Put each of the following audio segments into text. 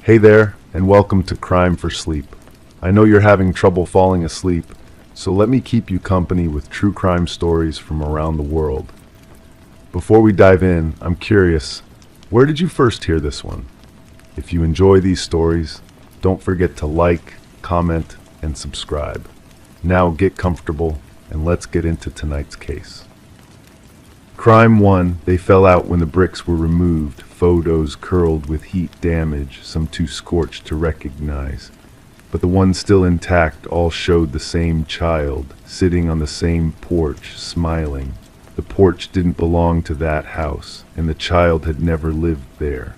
Hey there, and welcome to Crime for Sleep. I know you're having trouble falling asleep, so let me keep you company with true crime stories from around the world. Before we dive in, I'm curious, where did you first hear this one? If you enjoy these stories, don't forget to like, comment, and subscribe. Now get comfortable, and let's get into tonight's case. Crime 1, they fell out when the bricks were removed, photos curled with heat damage, some too scorched to recognize. But the ones still intact all showed the same child, sitting on the same porch, smiling. The porch didn't belong to that house, and the child had never lived there.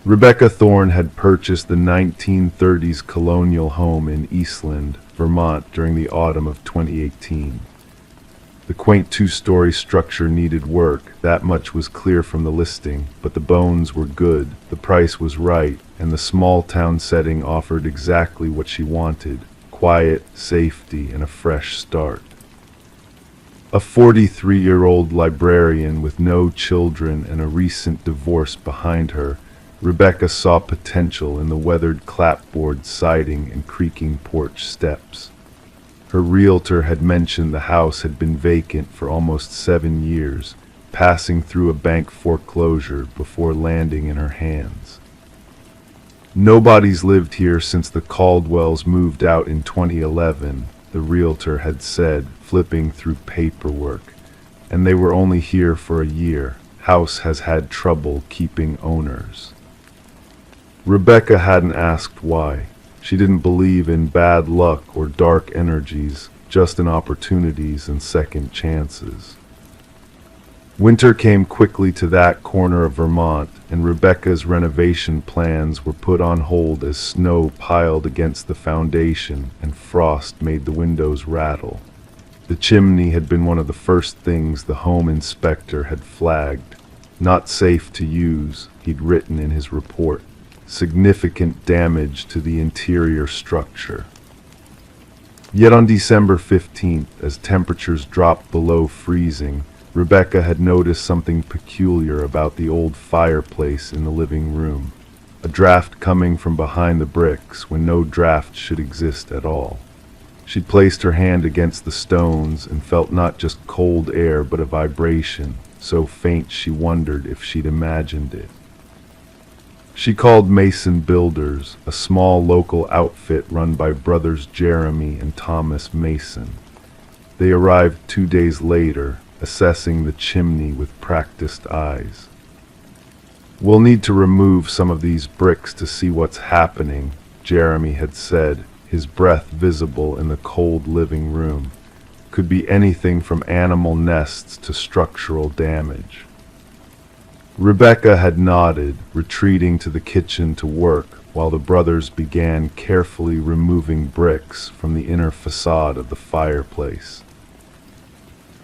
Rebecca Thorne had purchased the 1930s colonial home in Eastland, Vermont during the autumn of 2018. The quaint two-story structure needed work, that much was clear from the listing, but the bones were good, the price was right, and the small-town setting offered exactly what she wanted: quiet, safety, and a fresh start. A 43-year-old librarian with no children and a recent divorce behind her, Rebecca saw potential in the weathered clapboard siding and creaking porch steps. Her realtor had mentioned the house had been vacant for almost 7 years, passing through a bank foreclosure before landing in her hands. "Nobody's lived here since the Caldwells moved out in 2011, the realtor had said, flipping through paperwork, and they were only here for a year. House has had trouble keeping owners. Rebecca hadn't asked why. She didn't believe in bad luck or dark energies, just in opportunities and second chances. Winter came quickly to that corner of Vermont, and Rebecca's renovation plans were put on hold as snow piled against the foundation and frost made the windows rattle. The chimney had been one of the first things the home inspector had flagged. Not safe to use, he'd written in his report. Significant damage to the interior structure. Yet on December 15th, as temperatures dropped below freezing, Rebecca had noticed something peculiar about the old fireplace in the living room. A draft coming from behind the bricks when no draft should exist at all. She'd placed her hand against the stones and felt not just cold air but a vibration, so faint she wondered if she'd imagined it. She called Mason Builders, a small local outfit run by brothers Jeremy and Thomas Mason. They arrived 2 days later, assessing the chimney with practiced eyes. "We'll need to remove some of these bricks to see what's happening," Jeremy had said, his breath visible in the cold living room. Could be anything from animal nests to structural damage. Rebecca had nodded, retreating to the kitchen to work, while the brothers began carefully removing bricks from the inner facade of the fireplace.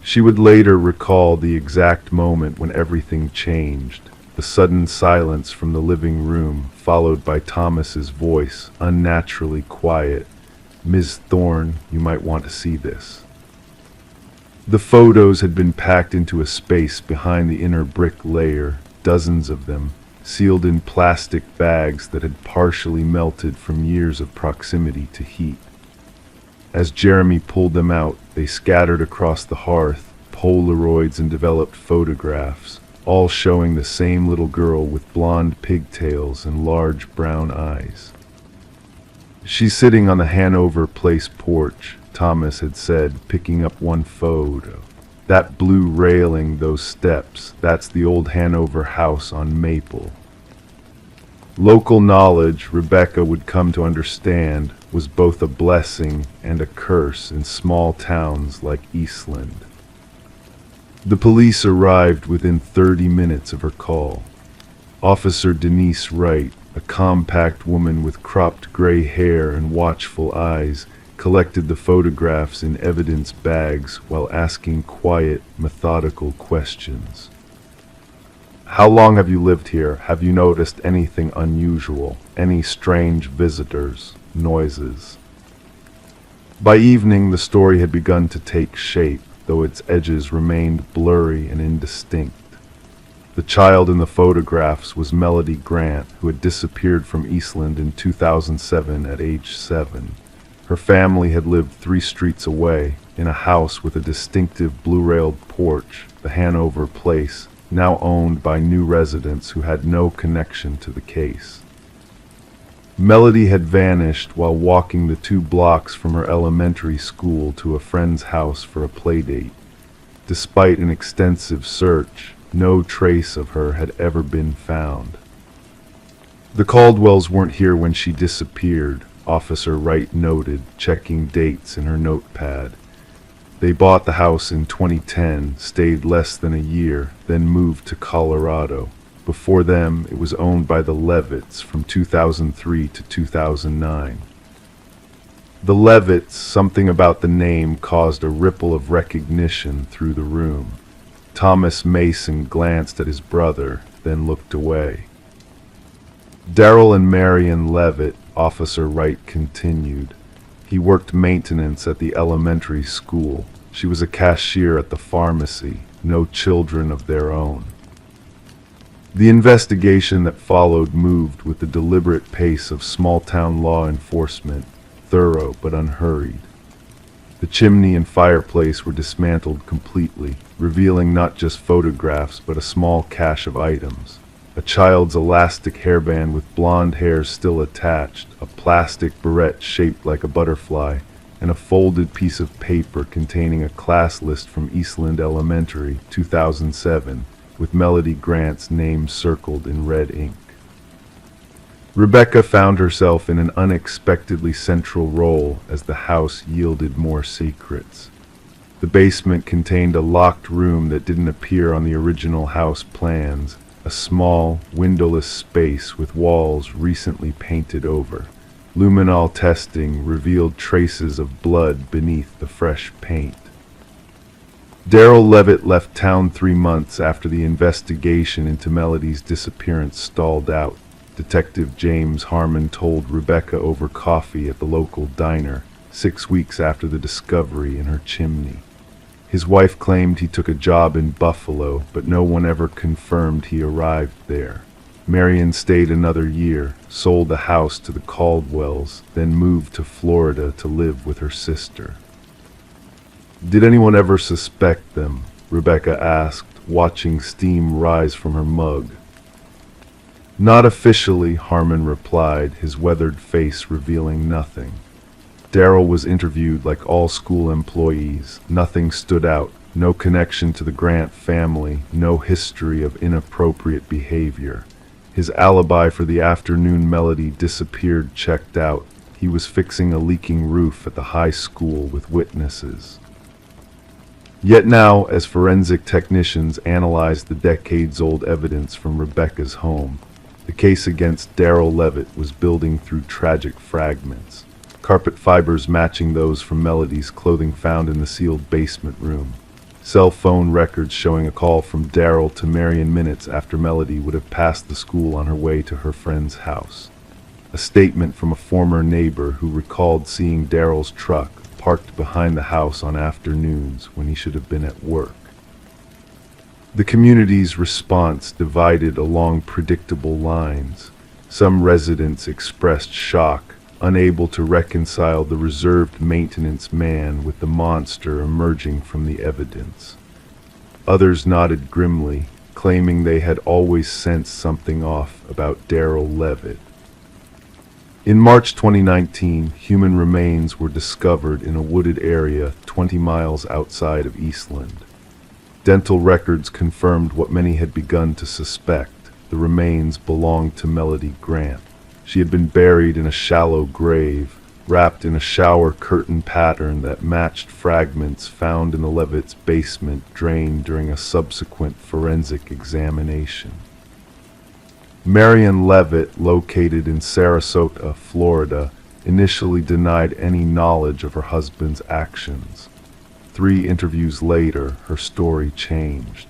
She would later recall the exact moment when everything changed, the sudden silence from the living room, followed by Thomas's voice, unnaturally quiet. "Ms. Thorne, you might want to see this." The photos had been packed into a space behind the inner brick layer, dozens of them, sealed in plastic bags that had partially melted from years of proximity to heat. As Jeremy pulled them out, they scattered across the hearth, Polaroids and developed photographs, all showing the same little girl with blonde pigtails and large brown eyes. "She's sitting on the Hanover Place porch," Thomas had said, picking up one photo. "That blue railing, those steps, that's the old Hanover house on Maple." Local knowledge, Rebecca would come to understand, was both a blessing and a curse in small towns like Eastland. The police arrived within 30 minutes of her call. Officer Denise Wright, a compact woman with cropped gray hair and watchful eyes, collected the photographs in evidence bags while asking quiet, methodical questions. "How long have you lived here? Have you noticed anything unusual? Any strange visitors, noises?" By evening, the story had begun to take shape, though its edges remained blurry and indistinct. The child in the photographs was Melody Grant, who had disappeared from Eastland in 2007 at age 7. Her family had lived 3 streets away, in a house with a distinctive blue-railed porch, the Hanover Place, now owned by new residents who had no connection to the case. Melody had vanished while walking the 2 blocks from her elementary school to a friend's house for a playdate. Despite an extensive search, no trace of her had ever been found. The Caldwells weren't here when she disappeared, Officer Wright noted, checking dates in her notepad. They bought the house in 2010, stayed less than a year, then moved to Colorado. Before them, it was owned by the Levitts from 2003 to 2009. The Levitts, something about the name caused a ripple of recognition through the room. Thomas Mason glanced at his brother, then looked away. Darrell and Marion Levitt, Officer Wright continued. He worked maintenance at the elementary school. She was a cashier at the pharmacy, no children of their own. The investigation that followed moved with the deliberate pace of small-town law enforcement, thorough but unhurried. The chimney and fireplace were dismantled completely, revealing not just photographs but a small cache of items. A child's elastic hairband with blonde hair still attached, a plastic barrette shaped like a butterfly, and a folded piece of paper containing a class list from Eastland Elementary, 2007, with Melody Grant's name circled in red ink. Rebecca found herself in an unexpectedly central role as the house yielded more secrets. The basement contained a locked room that didn't appear on the original house plans, a small, windowless space with walls recently painted over. Luminol testing revealed traces of blood beneath the fresh paint. Darrell Levitt left town 3 months after the investigation into Melody's disappearance stalled out. Detective James Harmon told Rebecca over coffee at the local diner, 6 weeks after the discovery in her chimney. His wife claimed he took a job in Buffalo, but no one ever confirmed he arrived there. Marion stayed another year, sold the house to the Caldwells, then moved to Florida to live with her sister. "Did anyone ever suspect them?" Rebecca asked, watching steam rise from her mug. "Not officially," Harmon replied, his weathered face revealing nothing. Darrell was interviewed like all school employees. Nothing stood out. No connection to the Grant family, no history of inappropriate behavior. His alibi for the afternoon Melody disappeared checked out. He was fixing a leaking roof at the high school with witnesses. Yet now, as forensic technicians analyzed the decades-old evidence from Rebecca's home, the case against Darrell Levitt was building through tragic fragments. Carpet fibers matching those from Melody's clothing found in the sealed basement room. Cell phone records showing a call from Darrell to Marion minutes after Melody would have passed the school on her way to her friend's house. A statement from a former neighbor who recalled seeing Darrell's truck parked behind the house on afternoons when he should have been at work. The community's response divided along predictable lines. Some residents expressed shock, unable to reconcile the reserved maintenance man with the monster emerging from the evidence. Others nodded grimly, claiming they had always sensed something off about Darrell Levitt. In March 2019, human remains were discovered in a wooded area 20 miles outside of Eastland. Dental records confirmed what many had begun to suspect. The remains belonged to Melody Grant. She had been buried in a shallow grave, wrapped in a shower curtain pattern that matched fragments found in the Levitt's basement drained during a subsequent forensic examination. Marion Levitt, located in Sarasota, Florida, initially denied any knowledge of her husband's actions. 3 interviews later, her story changed.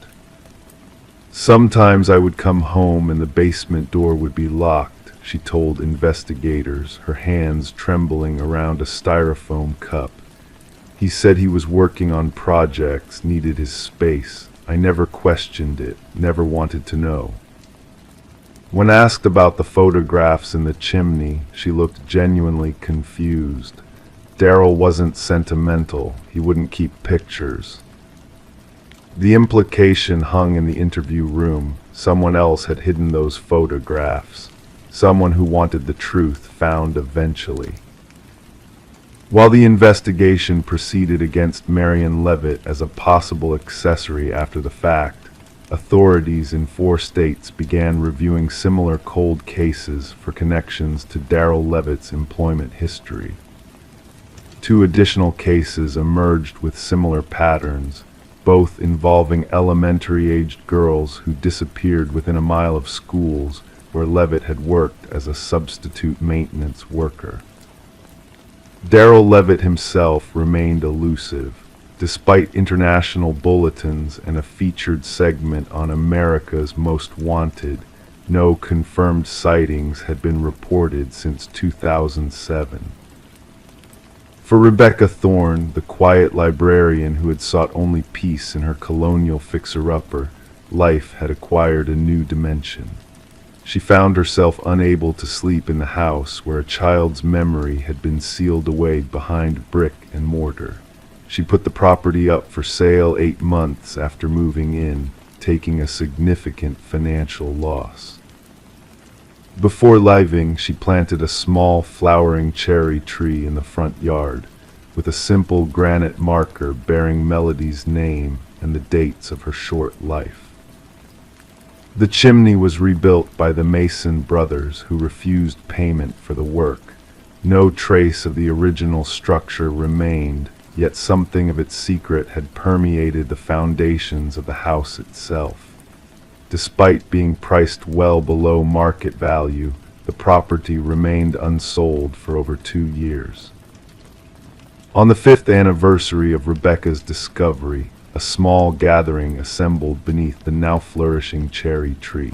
"Sometimes I would come home and the basement door would be locked," she told investigators, her hands trembling around a styrofoam cup. "He said he was working on projects, needed his space. I never questioned it, never wanted to know. When asked about the photographs in the chimney, she looked genuinely confused. Darryl wasn't sentimental. He wouldn't keep pictures. The implication hung in the interview room. Someone else had hidden those photographs. Someone who wanted the truth found eventually. While the investigation proceeded against Marion Leavitt as a possible accessory after the fact, authorities in 4 states began reviewing similar cold cases for connections to Darryl Leavitt's employment history. 2 additional cases emerged with similar patterns, both involving elementary-aged girls who disappeared within a mile of schools where Leavitt had worked as a substitute maintenance worker. Darryl Leavitt himself remained elusive. Despite international bulletins and a featured segment on America's Most Wanted, no confirmed sightings had been reported since 2007. For Rebecca Thorne, the quiet librarian who had sought only peace in her colonial fixer-upper, life had acquired a new dimension. She found herself unable to sleep in the house where a child's memory had been sealed away behind brick and mortar. She put the property up for sale 8 months after moving in, taking a significant financial loss. Before leaving, she planted a small flowering cherry tree in the front yard, with a simple granite marker bearing Melody's name and the dates of her short life. The chimney was rebuilt by the Mason brothers, who refused payment for the work. No trace of the original structure remained, yet something of its secret had permeated the foundations of the house itself. Despite being priced well below market value, the property remained unsold for over 2 years. On the 5th anniversary of Rebecca's discovery, a small gathering assembled beneath the now flourishing cherry tree.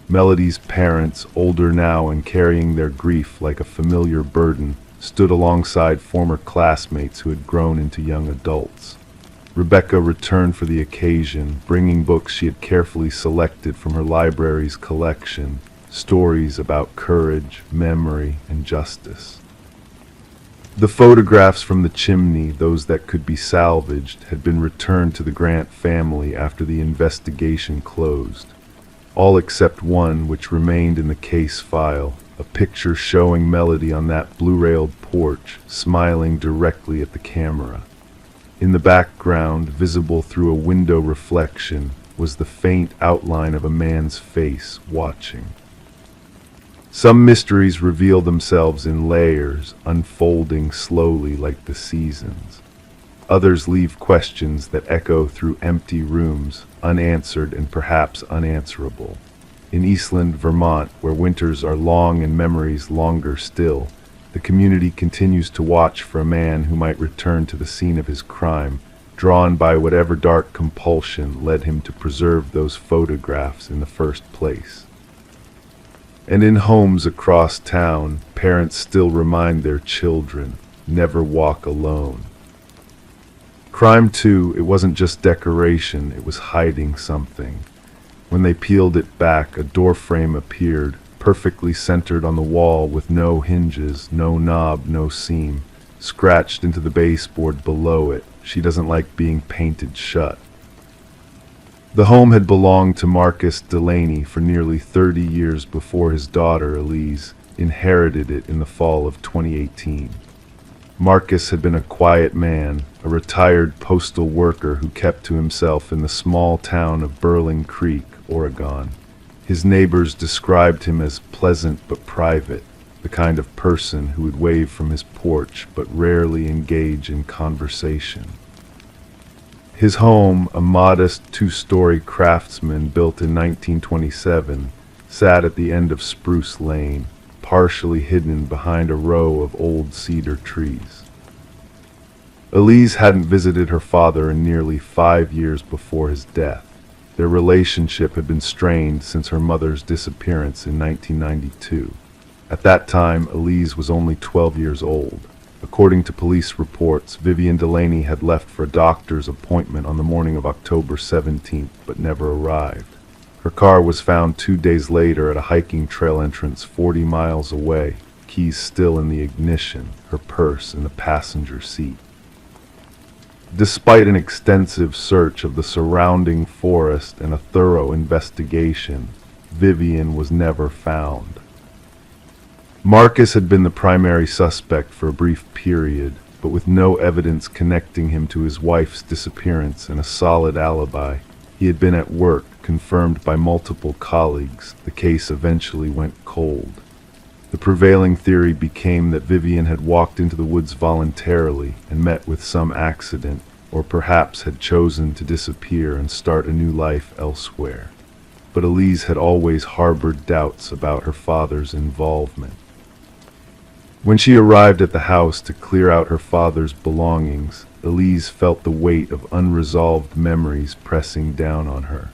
Melody's parents, older now and carrying their grief like a familiar burden, stood alongside former classmates who had grown into young adults. Rebecca returned for the occasion, bringing books she had carefully selected from her library's collection, stories about courage, memory, and justice. The photographs from the chimney, those that could be salvaged, had been returned to the Grant family after the investigation closed. All except one which remained in the case file, a picture showing Melody on that blue-railed porch, smiling directly at the camera. In the background, visible through a window reflection, was the faint outline of a man's face watching. Some mysteries reveal themselves in layers, unfolding slowly like the seasons. Others leave questions that echo through empty rooms, unanswered and perhaps unanswerable. In Eastland, Vermont, where winters are long and memories longer still, the community continues to watch for a man who might return to the scene of his crime, drawn by whatever dark compulsion led him to preserve those photographs in the first place. And in homes across town, parents still remind their children, never walk alone. Crime, too, it wasn't just decoration, it was hiding something. When they peeled it back, a doorframe appeared, perfectly centered on the wall with no hinges, no knob, no seam, scratched into the baseboard below it. She doesn't like being painted shut. The home had belonged to Marcus Delaney for nearly 30 years before his daughter, Elise, inherited it in the fall of 2018. Marcus had been a quiet man, a retired postal worker who kept to himself in the small town of Burling Creek, Oregon. His neighbors described him as pleasant but private, the kind of person who would wave from his porch but rarely engage in conversation. His home, a modest 2-story craftsman built in 1927, sat at the end of Spruce Lane, partially hidden behind a row of old cedar trees. Elise hadn't visited her father in nearly 5 years before his death. Their relationship had been strained since her mother's disappearance in 1992. At that time, Elise was only 12 years old. According to police reports, Vivian Delaney had left for a doctor's appointment on the morning of October 17th, but never arrived. Her car was found 2 days later at a hiking trail entrance 40 miles away, keys still in the ignition, her purse in the passenger seat. Despite an extensive search of the surrounding forest and a thorough investigation, Vivian was never found. Marcus had been the primary suspect for a brief period, but with no evidence connecting him to his wife's disappearance and a solid alibi. He had been at work, confirmed by multiple colleagues. The case eventually went cold. The prevailing theory became that Vivian had walked into the woods voluntarily and met with some accident, or perhaps had chosen to disappear and start a new life elsewhere. But Elise had always harbored doubts about her father's involvement. When she arrived at the house to clear out her father's belongings, Elise felt the weight of unresolved memories pressing down on her.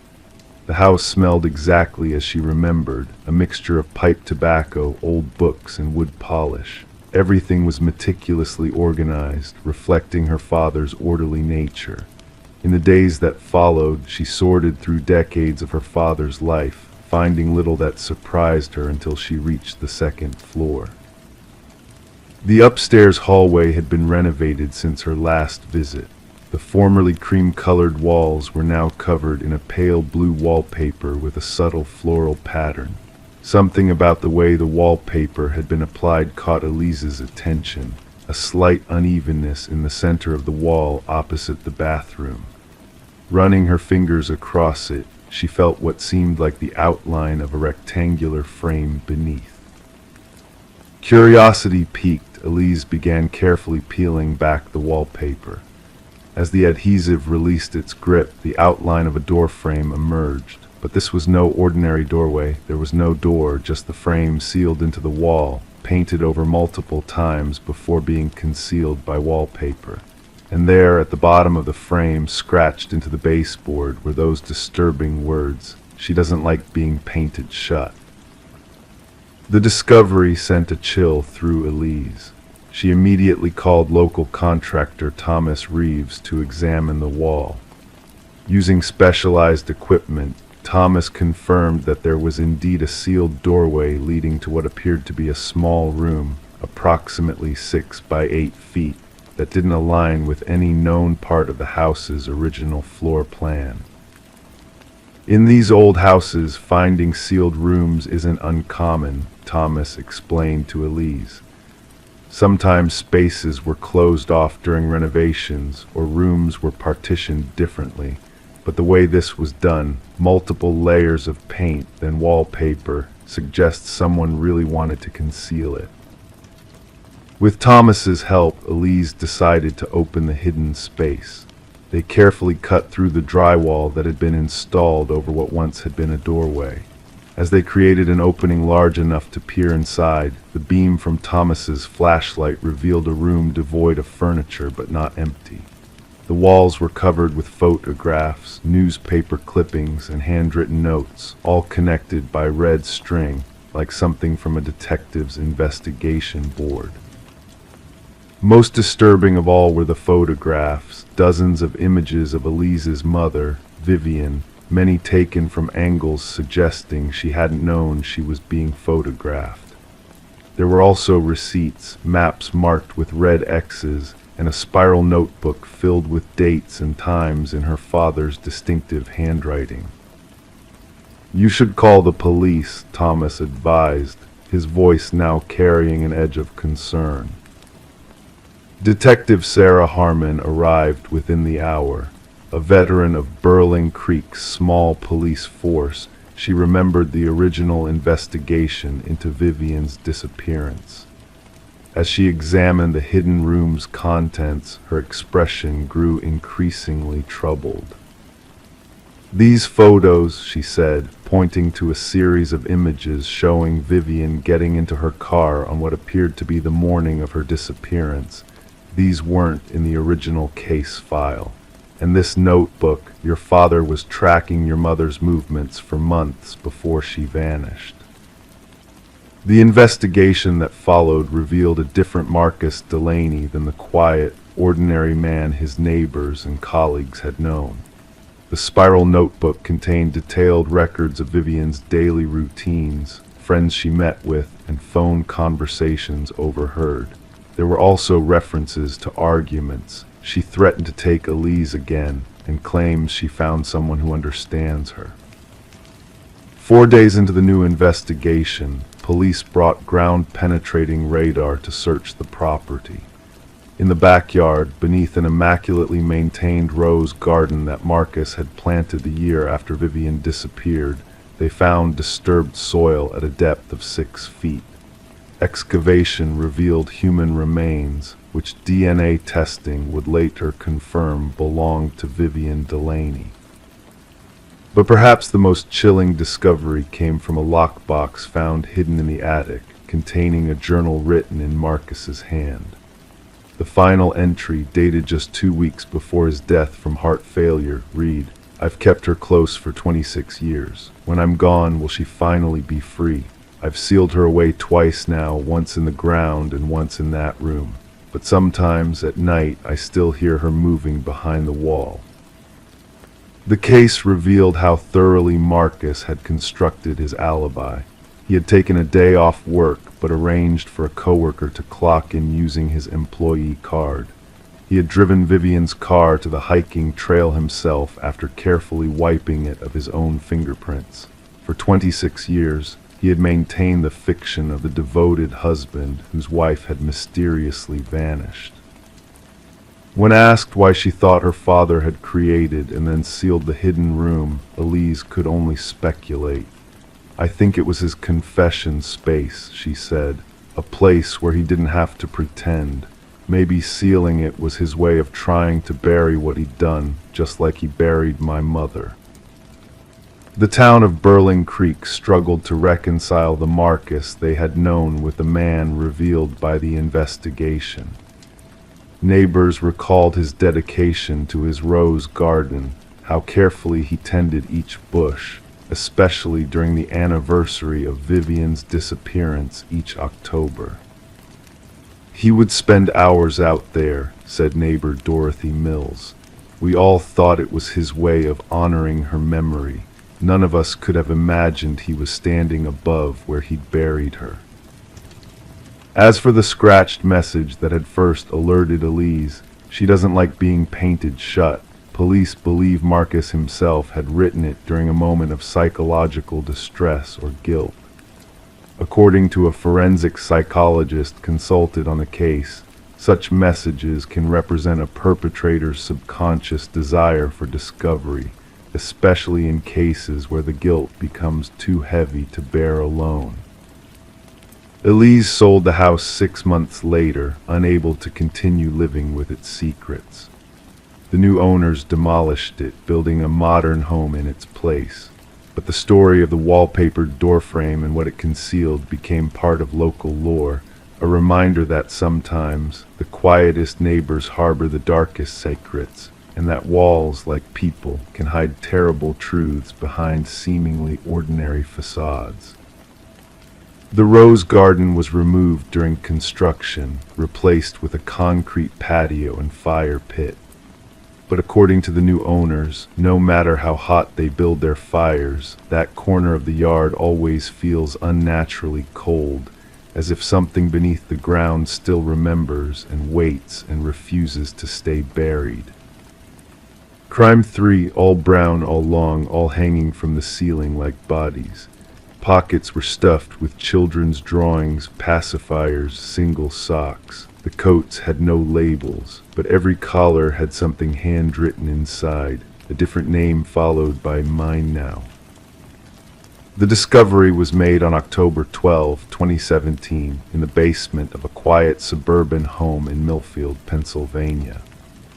The house smelled exactly as she remembered, a mixture of pipe tobacco, old books, and wood polish. Everything was meticulously organized, reflecting her father's orderly nature. In the days that followed, she sorted through decades of her father's life, finding little that surprised her until she reached the second floor. The upstairs hallway had been renovated since her last visit. The formerly cream-colored walls were now covered in a pale blue wallpaper with a subtle floral pattern. Something about the way the wallpaper had been applied caught Elise's attention, a slight unevenness in the center of the wall opposite the bathroom. Running her fingers across it, she felt what seemed like the outline of a rectangular frame beneath. Curiosity piqued, Elise began carefully peeling back the wallpaper. As the adhesive released its grip, the outline of a door frame emerged. But this was no ordinary doorway. There was no door, just the frame sealed into the wall, painted over multiple times before being concealed by wallpaper. And there, at the bottom of the frame, scratched into the baseboard, were those disturbing words, "She doesn't like being painted shut." The discovery sent a chill through Elise. She immediately called local contractor Thomas Reeves to examine the wall. Using specialized equipment, Thomas confirmed that there was indeed a sealed doorway leading to what appeared to be a small room, approximately 6 by 8 feet, that didn't align with any known part of the house's original floor plan. In these old houses, finding sealed rooms isn't uncommon, Thomas explained to Elise. Sometimes spaces were closed off during renovations, or rooms were partitioned differently. But the way this was done, multiple layers of paint, then wallpaper, suggests someone really wanted to conceal it. With Thomas's help, Elise decided to open the hidden space. They carefully cut through the drywall that had been installed over what once had been a doorway. As they created an opening large enough to peer inside, the beam from Thomas's flashlight revealed a room devoid of furniture but not empty. The walls were covered with photographs, newspaper clippings, and handwritten notes, all connected by red string, like something from a detective's investigation board. Most disturbing of all were the photographs, dozens of images of Elise's mother, Vivian, many taken from angles suggesting she hadn't known she was being photographed. There were also receipts, maps marked with red X's, and a spiral notebook filled with dates and times in her father's distinctive handwriting. "You should call the police," Thomas advised, his voice now carrying an edge of concern. Detective Sarah Harmon arrived within the hour. A veteran of Burling Creek's small police force, she remembered the original investigation into Vivian's disappearance. As she examined the hidden room's contents, her expression grew increasingly troubled. "These photos," she said, pointing to a series of images showing Vivian getting into her car on what appeared to be the morning of her disappearance, "these weren't in the original case file. And this notebook, your father was tracking your mother's movements for months before she vanished." The investigation that followed revealed a different Marcus Delaney than the quiet, ordinary man his neighbors and colleagues had known. The spiral notebook contained detailed records of Vivian's daily routines, friends she met with, and phone conversations overheard. There were also references to arguments. She threatened to take Elise again and claims she found someone who understands her. 4 days into the new investigation, police brought ground-penetrating radar to search the property. In the backyard, beneath an immaculately maintained rose garden that Marcus had planted the year after Vivian disappeared, they found disturbed soil at a depth of 6 feet. Excavation revealed human remains, which DNA testing would later confirm belonged to Vivian Delaney. But perhaps the most chilling discovery came from a lockbox found hidden in the attic, containing a journal written in Marcus's hand. The final entry, dated just 2 weeks before his death from heart failure, read, "I've kept her close for 26 years. When I'm gone, will she finally be free? I've sealed her away twice now, once in the ground and once in that room. But sometimes at night I still hear her moving behind the wall." The case revealed how thoroughly Marcus had constructed his alibi. He had taken a day off work, but arranged for a coworker to clock in using his employee card. He had driven Vivian's car to the hiking trail himself after carefully wiping it of his own fingerprints. For 26 years, he had maintained the fiction of the devoted husband whose wife had mysteriously vanished. When asked why she thought her father had created and then sealed the hidden room, Elise could only speculate. "I think it was his confession space," she said, "a place where he didn't have to pretend. Maybe sealing it was his way of trying to bury what he'd done, just like he buried my mother." The town of Burling Creek struggled to reconcile the Marcus they had known with the man revealed by the investigation. Neighbors recalled his dedication to his rose garden, how carefully he tended each bush, especially during the anniversary of Vivian's disappearance each October. "He would spend hours out there," said neighbor Dorothy Mills. "We all thought it was his way of honoring her memory. None of us could have imagined he was standing above where he'd buried her." As for the scratched message that had first alerted Elise, she doesn't like being painted shut. Police believe Marcus himself had written it during a moment of psychological distress or guilt. According to a forensic psychologist consulted on the case, such messages can represent a perpetrator's subconscious desire for discovery, especially in cases where the guilt becomes too heavy to bear alone. Elise sold the house 6 months later, unable to continue living with its secrets. The new owners demolished it, building a modern home in its place. But the story of the wallpapered doorframe and what it concealed became part of local lore, a reminder that sometimes the quietest neighbors harbor the darkest secrets, and that walls, like people, can hide terrible truths behind seemingly ordinary facades. The rose garden was removed during construction, replaced with a concrete patio and fire pit. But according to the new owners, no matter how hot they build their fires, that corner of the yard always feels unnaturally cold, as if something beneath the ground still remembers and waits and refuses to stay buried. Crime 3, all brown, all long, all hanging from the ceiling like bodies. Pockets were stuffed with children's drawings, pacifiers, single socks. The coats had no labels, but every collar had something handwritten inside, a different name followed by "Mine Now." The discovery was made on October 12, 2017, in the basement of a quiet suburban home in Millfield, Pennsylvania.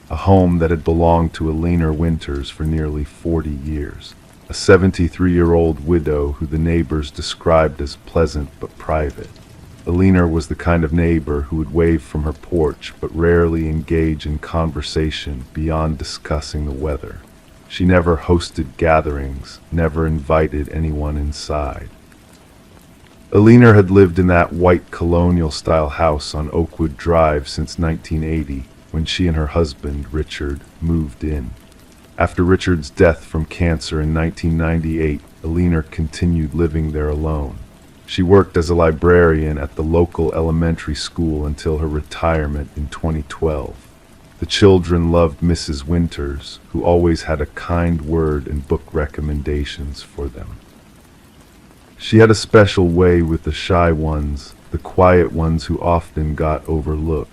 A home that had belonged to Elena Winters for nearly 40 years. A 73-year-old widow who the neighbors described as pleasant but private. Elena was the kind of neighbor who would wave from her porch but rarely engage in conversation beyond discussing the weather. She never hosted gatherings, never invited anyone inside. Alina had lived in that white colonial-style house on Oakwood Drive since 1980, when she and her husband, Richard, moved in. After Richard's death from cancer in 1998, Alina continued living there alone. She worked as a librarian at the local elementary school until her retirement in 2012. The children loved Mrs. Winters, who always had a kind word and book recommendations for them. She had a special way with the shy ones, the quiet ones who often got overlooked.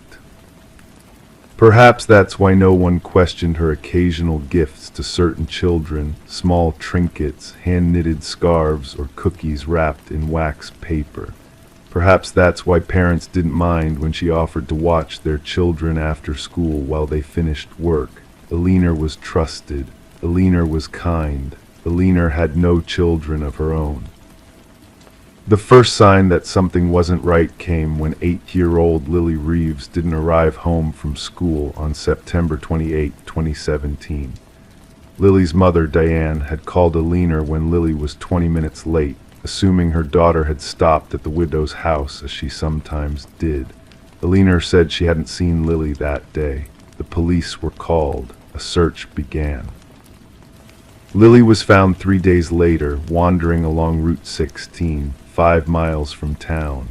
Perhaps that's why no one questioned her occasional gifts to certain children, small trinkets, hand-knitted scarves, or cookies wrapped in wax paper. Perhaps that's why parents didn't mind when she offered to watch their children after school while they finished work. Alina was trusted. Alina was kind. Alina had no children of her own. The first sign that something wasn't right came when 8-year-old Lily Reeves didn't arrive home from school on September 28, 2017. Lily's mother, Diane, had called Alina when Lily was 20 minutes late, assuming her daughter had stopped at the widow's house, as she sometimes did. Alina said she hadn't seen Lily that day. The police were called. A search began. Lily was found 3 days later, wandering along Route 16, 5 miles from town.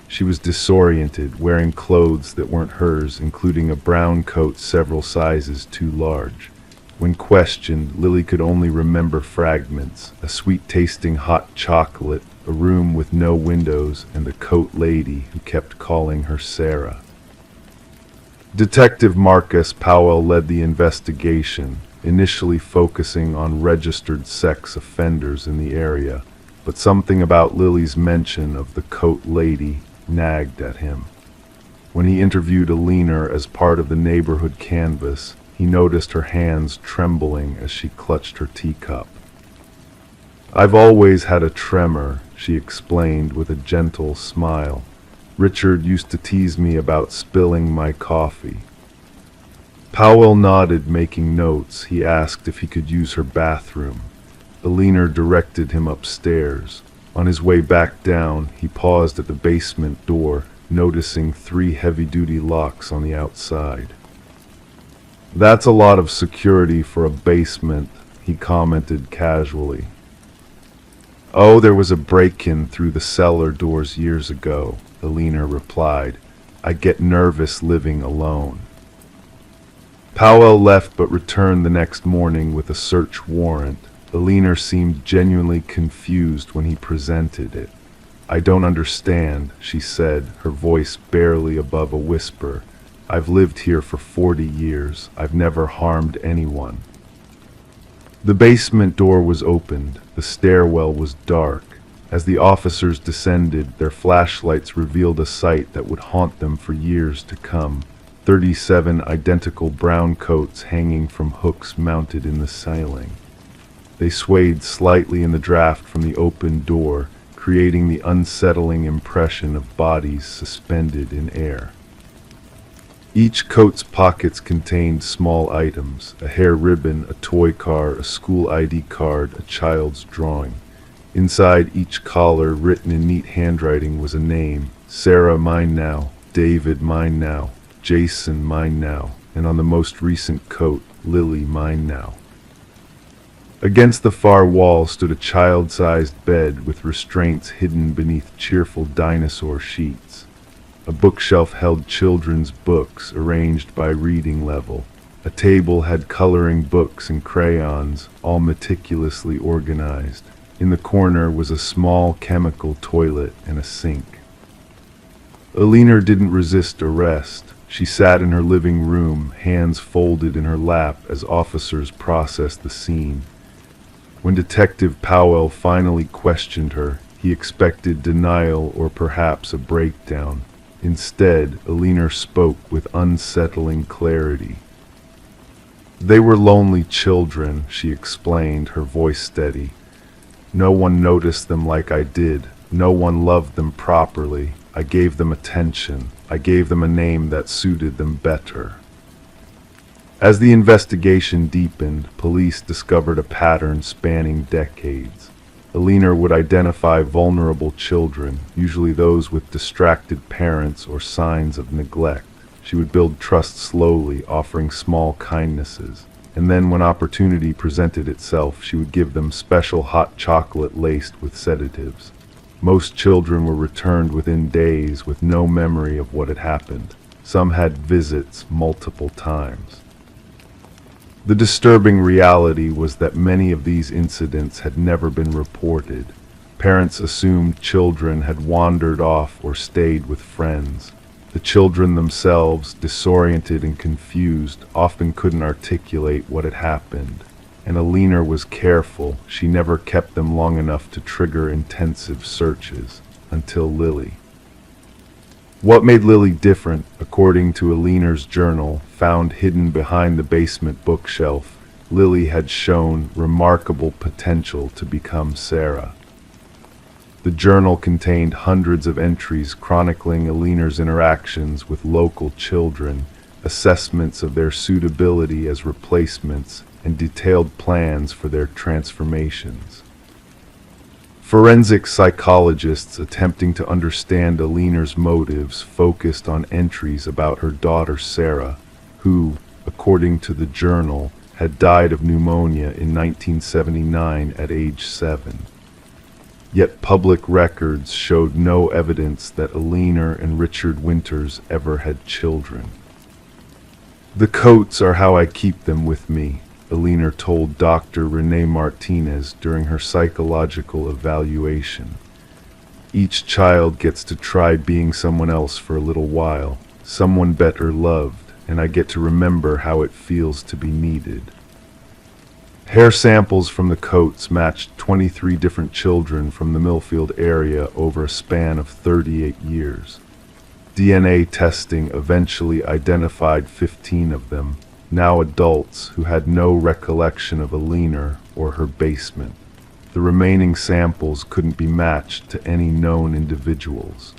She was disoriented, wearing clothes that weren't hers, including a brown coat several sizes too large. When questioned, Lily could only remember fragments: a sweet-tasting hot chocolate, a room with no windows, and the coat lady who kept calling her Sarah. Detective Marcus Powell led the investigation, initially focusing on registered sex offenders in the area, but something about Lily's mention of the coat lady nagged at him. When he interviewed Alina as part of the neighborhood canvass, he noticed her hands trembling as she clutched her teacup. "I've always had a tremor," she explained with a gentle smile. "Richard used to tease me about spilling my coffee." Powell nodded, making notes. He asked if he could use her bathroom. Alina directed him upstairs. On his way back down, he paused at the basement door, noticing 3 heavy-duty locks on the outside. "That's a lot of security for a basement," he commented casually. "Oh, there was a break-in through the cellar doors years ago," Alina replied. "I get nervous living alone." Powell left but returned the next morning with a search warrant. Alina seemed genuinely confused when he presented it. "I don't understand," she said, her voice barely above a whisper. "I've lived here for 40 years. I've never harmed anyone." The basement door was opened. The stairwell was dark. As the officers descended, their flashlights revealed a sight that would haunt them for years to come. 37 identical brown coats hanging from hooks mounted in the ceiling. They swayed slightly in the draft from the open door, creating the unsettling impression of bodies suspended in air. Each coat's pockets contained small items: a hair ribbon, a toy car, a school ID card, a child's drawing. Inside each collar, written in neat handwriting, was a name: Sarah, mine now; David, mine now; Jason, mine now; and on the most recent coat, Lily, mine now. Against the far wall stood a child-sized bed with restraints hidden beneath cheerful dinosaur sheets. A bookshelf held children's books arranged by reading level. A table had coloring books and crayons, all meticulously organized. In the corner was a small chemical toilet and a sink. Alina didn't resist arrest. She sat in her living room, hands folded in her lap as officers processed the scene. When Detective Powell finally questioned her, he expected denial or perhaps a breakdown. Instead, Alina spoke with unsettling clarity. "They were lonely children," she explained, her voice steady. "No one noticed them like I did. No one loved them properly. I gave them attention. I gave them a name that suited them better." As the investigation deepened, police discovered a pattern spanning decades. Alina would identify vulnerable children, usually those with distracted parents or signs of neglect. She would build trust slowly, offering small kindnesses. And then when opportunity presented itself, she would give them special hot chocolate laced with sedatives. Most children were returned within days with no memory of what had happened. Some had visits multiple times. The disturbing reality was that many of these incidents had never been reported. Parents assumed children had wandered off or stayed with friends. The children themselves, disoriented and confused, often couldn't articulate what had happened. And Alina was careful. She never kept them long enough to trigger intensive searches, until Lily. What made Lily different, according to Alina's journal, found hidden behind the basement bookshelf, Lily had shown remarkable potential to become Sarah. The journal contained hundreds of entries chronicling Alina's interactions with local children, assessments of their suitability as replacements, and detailed plans for their transformations. Forensic psychologists attempting to understand Alina's motives focused on entries about her daughter Sarah, who, according to the journal, had died of pneumonia in 1979 at age 7. Yet public records showed no evidence that Alina and Richard Winters ever had children. "The coats are how I keep them with me," Alina told Dr. Renee Martinez during her psychological evaluation. "Each child gets to try being someone else for a little while, someone better loved, and I get to remember how it feels to be needed." Hair samples from the coats matched 23 different children from the Millfield area over a span of 38 years. DNA testing eventually identified 15 of them, now adults who had no recollection of Alina or her basement. The remaining samples couldn't be matched to any known individuals.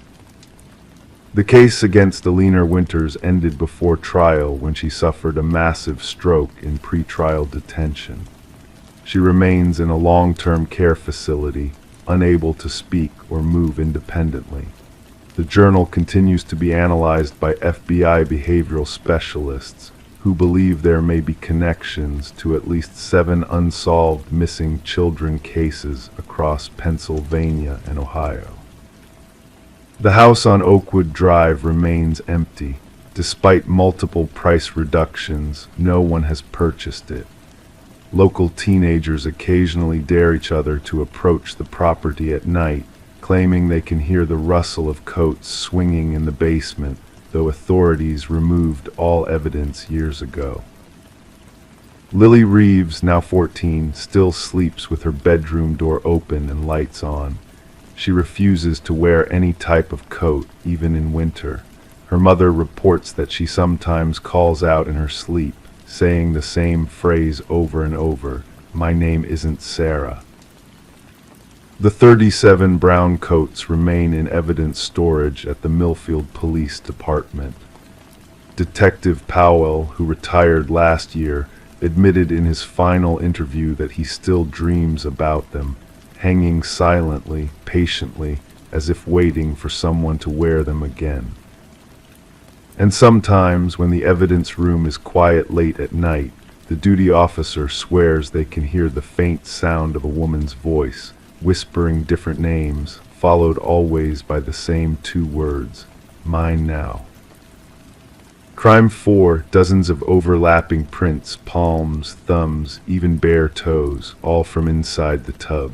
The case against Alina Winters ended before trial when she suffered a massive stroke in pretrial detention. She remains in a long-term care facility, unable to speak or move independently. The journal continues to be analyzed by FBI behavioral specialists who believe there may be connections to at least 7 unsolved missing children cases across Pennsylvania and Ohio. The house on Oakwood Drive remains empty. Despite multiple price reductions, no one has purchased it. Local teenagers occasionally dare each other to approach the property at night, claiming they can hear the rustle of coats swinging in the basement, though authorities removed all evidence years ago. Lily Reeves, now 14, still sleeps with her bedroom door open and lights on. She refuses to wear any type of coat, even in winter. Her mother reports that she sometimes calls out in her sleep, saying the same phrase over and over, "My name isn't Sarah." The 37 brown coats remain in evidence storage at the Millfield Police Department. Detective Powell, who retired last year, admitted in his final interview that he still dreams about them, hanging silently, patiently, as if waiting for someone to wear them again. And sometimes, when the evidence room is quiet late at night, the duty officer swears they can hear the faint sound of a woman's voice, whispering different names, followed always by the same 2 words, "Mine now." Crime 4, dozens of overlapping prints, palms, thumbs, even bare toes, all from inside the tub.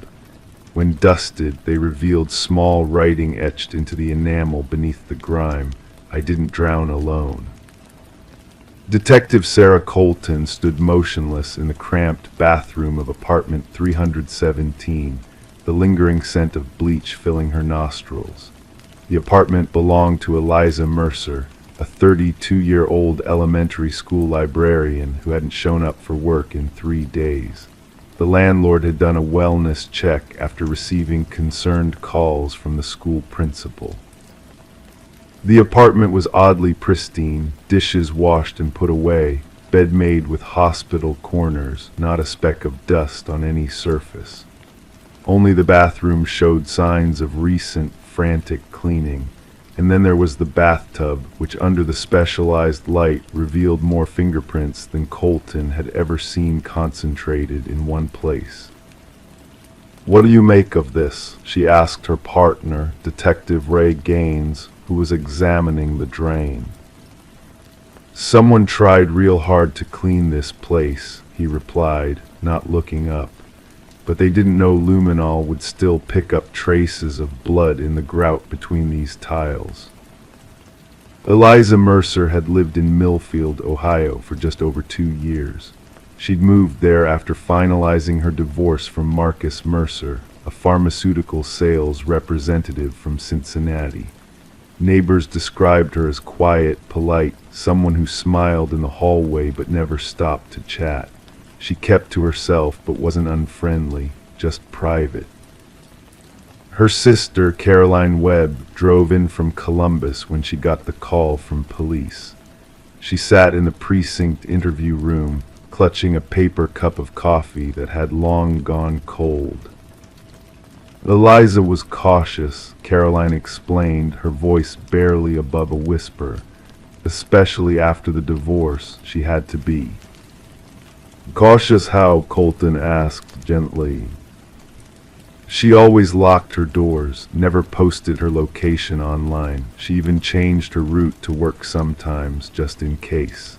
When dusted, they revealed small writing etched into the enamel beneath the grime, "I didn't drown alone." Detective Sarah Colton stood motionless in the cramped bathroom of apartment 317, the lingering scent of bleach filling her nostrils. The apartment belonged to Eliza Mercer, a 32-year-old elementary school librarian who hadn't shown up for work in 3 days. The landlord had done a wellness check after receiving concerned calls from the school principal. The apartment was oddly pristine, dishes washed and put away, bed made with hospital corners, not a speck of dust on any surface. Only the bathroom showed signs of recent, frantic cleaning. And then there was the bathtub, which under the specialized light revealed more fingerprints than Colton had ever seen concentrated in one place. "What do you make of this?" she asked her partner, Detective Ray Gaines, who was examining the drain. "Someone tried real hard to clean this place," he replied, not looking up. "But they didn't know luminol would still pick up traces of blood in the grout between these tiles." Eliza Mercer had lived in Millfield, Ohio for just over 2 years. She'd moved there after finalizing her divorce from Marcus Mercer, a pharmaceutical sales representative from Cincinnati. Neighbors described her as quiet, polite, someone who smiled in the hallway but never stopped to chat. She kept to herself but wasn't unfriendly, just private. Her sister, Caroline Webb, drove in from Columbus when she got the call from police. She sat in the precinct interview room, clutching a paper cup of coffee that had long gone cold. Eliza was cautious, Caroline explained, her voice barely above a whisper. Especially after the divorce, she had to be. "Cautious how?" Colton asked gently. "She always locked her doors, never posted her location online. She even changed her route to work sometimes, just in case."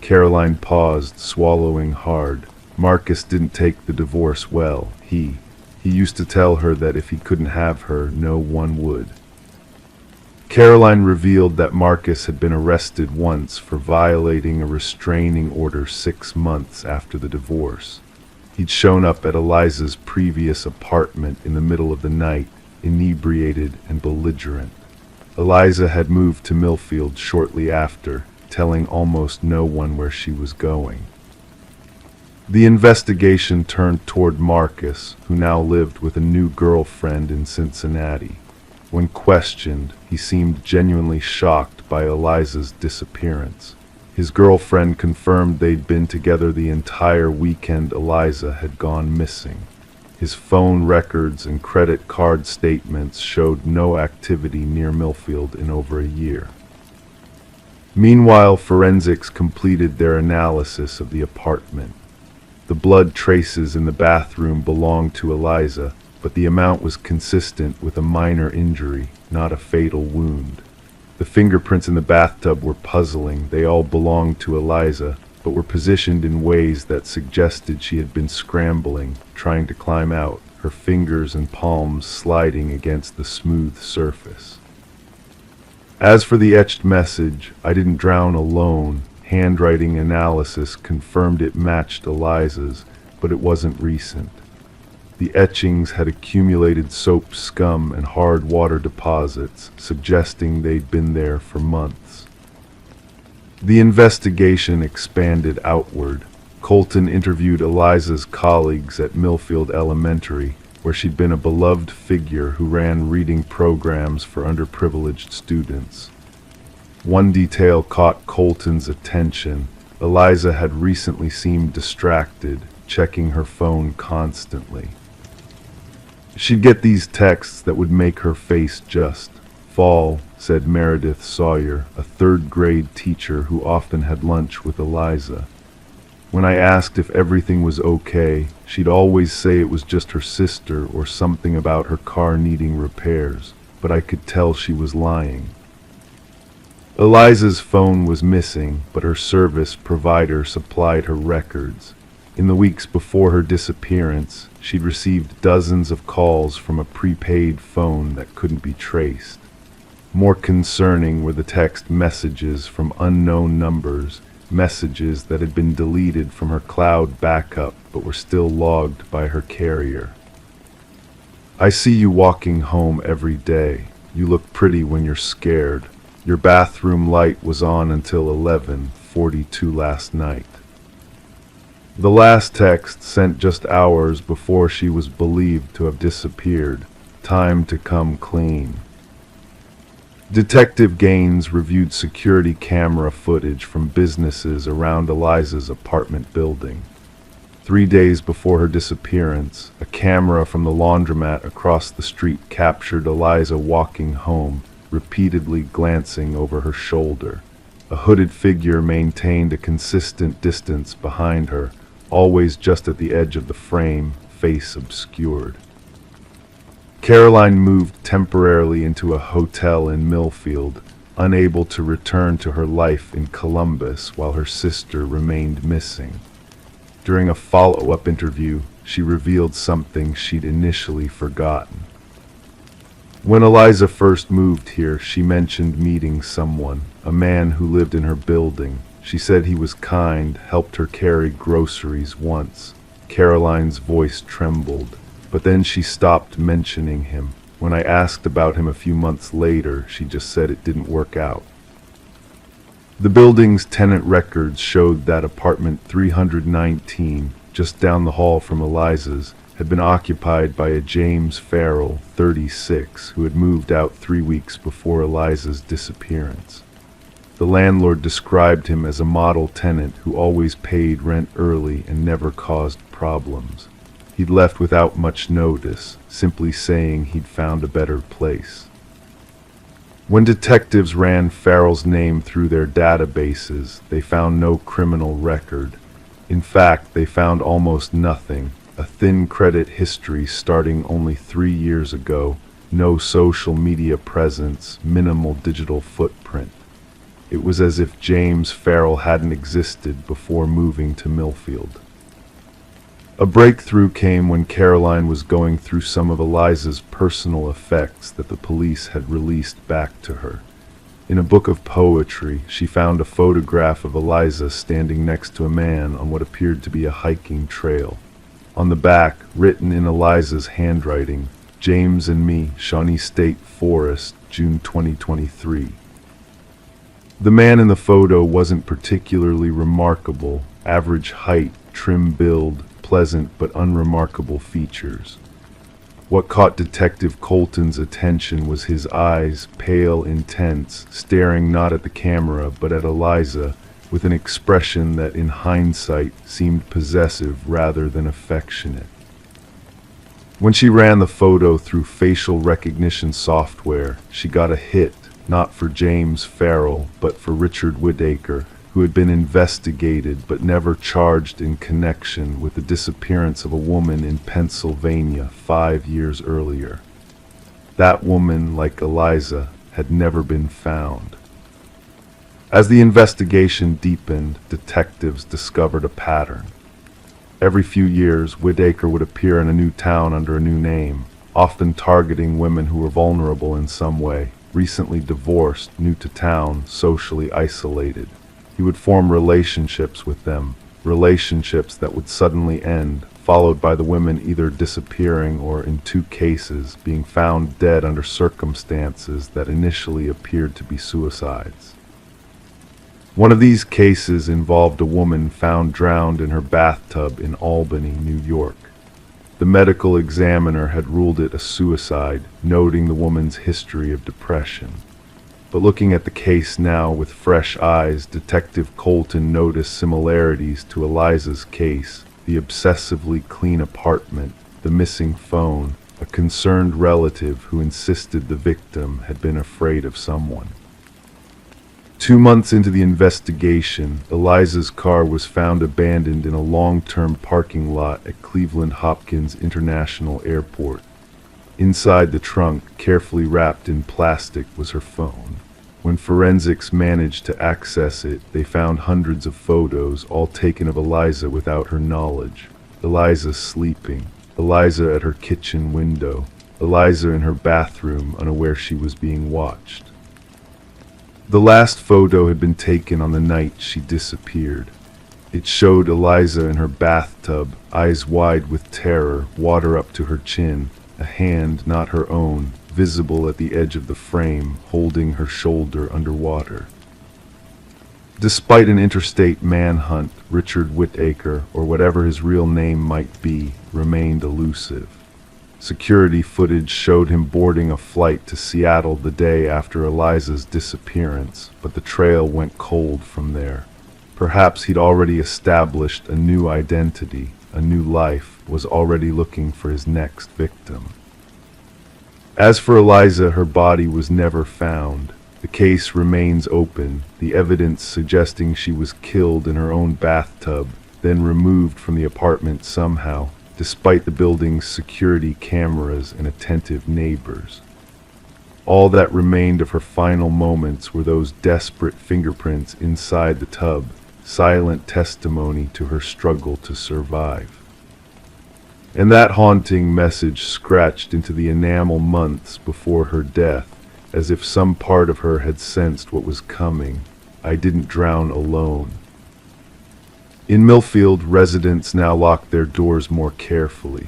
Caroline paused, swallowing hard. Marcus didn't take the divorce well. He used to tell her that if he couldn't have her, no one would. Caroline revealed that Marcus had been arrested once for violating a restraining order 6 months after the divorce. He'd shown up at Eliza's previous apartment in the middle of the night, inebriated and belligerent. Eliza had moved to Millfield shortly after, telling almost no one where she was going. The investigation turned toward Marcus, who now lived with a new girlfriend in Cincinnati. When questioned, he seemed genuinely shocked by Eliza's disappearance. His girlfriend confirmed they'd been together the entire weekend Eliza had gone missing. His phone records and credit card statements showed no activity near Millfield in over a year. Meanwhile, forensics completed their analysis of the apartment. The blood traces in the bathroom belonged to Eliza, but the amount was consistent with a minor injury, not a fatal wound. The fingerprints in the bathtub were puzzling. They all belonged to Eliza, but were positioned in ways that suggested she had been scrambling, trying to climb out, her fingers and palms sliding against the smooth surface. As for the etched message, "I didn't drown alone," handwriting analysis confirmed it matched Eliza's, but it wasn't recent. The etchings had accumulated soap scum and hard water deposits, suggesting they'd been there for months. The investigation expanded outward. Colton interviewed Eliza's colleagues at Millfield Elementary, where she'd been a beloved figure who ran reading programs for underprivileged students. One detail caught Colton's attention. Eliza had recently seemed distracted, checking her phone constantly. She'd get these texts that would make her face just fall, said Meredith Sawyer, a third-grade teacher who often had lunch with Eliza. When I asked if everything was okay, she'd always say it was just her sister or something about her car needing repairs, but I could tell she was lying. Eliza's phone was missing, but her service provider supplied her records. In the weeks before her disappearance, she'd received dozens of calls from a prepaid phone that couldn't be traced. More concerning were the text messages from unknown numbers, messages that had been deleted from her cloud backup but were still logged by her carrier. "I see you walking home every day. You look pretty when you're scared. Your bathroom light was on until 11:42 last night." The last text, sent just hours before she was believed to have disappeared. Time to come clean. Detective Gaines reviewed security camera footage from businesses around Eliza's apartment building. 3 days before her disappearance, a camera from the laundromat across the street captured Eliza walking home, repeatedly glancing over her shoulder. A hooded figure maintained a consistent distance behind her, always just at the edge of the frame, face obscured. Caroline moved temporarily into a hotel in Millfield, unable to return to her life in Columbus while her sister remained missing. During a follow-up interview, she revealed something she'd initially forgotten. When Eliza first moved here, she mentioned meeting someone, a man who lived in her building. She said he was kind, helped her carry groceries once. Caroline's voice trembled, but then she stopped mentioning him. When I asked about him a few months later, she just said it didn't work out. The building's tenant records showed that apartment 319, just down the hall from Eliza's, had been occupied by a James Farrell, 36, who had moved out 3 weeks before Eliza's disappearance. The landlord described him as a model tenant who always paid rent early and never caused problems. He'd left without much notice, simply saying he'd found a better place. When detectives ran Farrell's name through their databases, they found no criminal record. In fact, they found almost nothing. A thin credit history starting only 3 years ago, no social media presence, minimal digital footprint. It was as if James Farrell hadn't existed before moving to Millfield. A breakthrough came when Caroline was going through some of Eliza's personal effects that the police had released back to her. In a book of poetry, she found a photograph of Eliza standing next to a man on what appeared to be a hiking trail. On the back, written in Eliza's handwriting, "James and me, Shawnee State Forest, June 2023. The man in the photo wasn't particularly remarkable, average height, trim build, pleasant but unremarkable features. What caught Detective Colton's attention was his eyes, pale, intense, staring not at the camera but at Eliza, with an expression that in hindsight seemed possessive rather than affectionate. When she ran the photo through facial recognition software, she got a hit, not for James Farrell, but for Richard Whittaker, who had been investigated but never charged in connection with the disappearance of a woman in Pennsylvania 5 years earlier. That woman, like Eliza, had never been found. As the investigation deepened, detectives discovered a pattern. Every few years, Whittaker would appear in a new town under a new name, often targeting women who were vulnerable in some way, recently divorced, new to town, socially isolated. He would form relationships with them, relationships that would suddenly end, followed by the women either disappearing or, in 2 cases, being found dead under circumstances that initially appeared to be suicides. One of these cases involved a woman found drowned in her bathtub in Albany, New York. The medical examiner had ruled it a suicide, noting the woman's history of depression. But looking at the case now with fresh eyes, Detective Colton noticed similarities to Eliza's case: the obsessively clean apartment, the missing phone, a concerned relative who insisted the victim had been afraid of someone. 2 months into the investigation, Eliza's car was found abandoned in a long-term parking lot at Cleveland Hopkins International Airport. Inside the trunk, carefully wrapped in plastic, was her phone. When forensics managed to access it, they found hundreds of photos, all taken of Eliza without her knowledge. Eliza sleeping, Eliza at her kitchen window, Eliza in her bathroom, unaware she was being watched. The last photo had been taken on the night she disappeared. It showed Eliza in her bathtub, eyes wide with terror, water up to her chin, a hand, not her own, visible at the edge of the frame, holding her shoulder underwater. Despite an interstate manhunt, Richard Whittaker, or whatever his real name might be, remained elusive. Security footage showed him boarding a flight to Seattle the day after Eliza's disappearance, but the trail went cold from there. Perhaps he'd already established a new identity, a new life, was already looking for his next victim. As for Eliza, her body was never found. The case remains open, the evidence suggesting she was killed in her own bathtub, then removed from the apartment somehow, despite the building's security cameras and attentive neighbors. All that remained of her final moments were those desperate fingerprints inside the tub, silent testimony to her struggle to survive. And that haunting message scratched into the enamel months before her death, as if some part of her had sensed what was coming. I didn't drown alone. In Millfield, residents now lock their doors more carefully.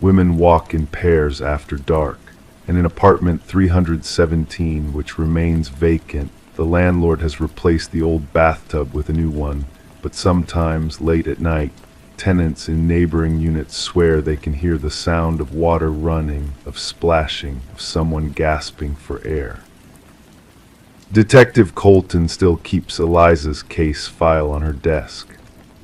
Women walk in pairs after dark, and in apartment 317, which remains vacant, the landlord has replaced the old bathtub with a new one, but sometimes, late at night, tenants in neighboring units swear they can hear the sound of water running, of splashing, of someone gasping for air. Detective Colton still keeps Eliza's case file on her desk.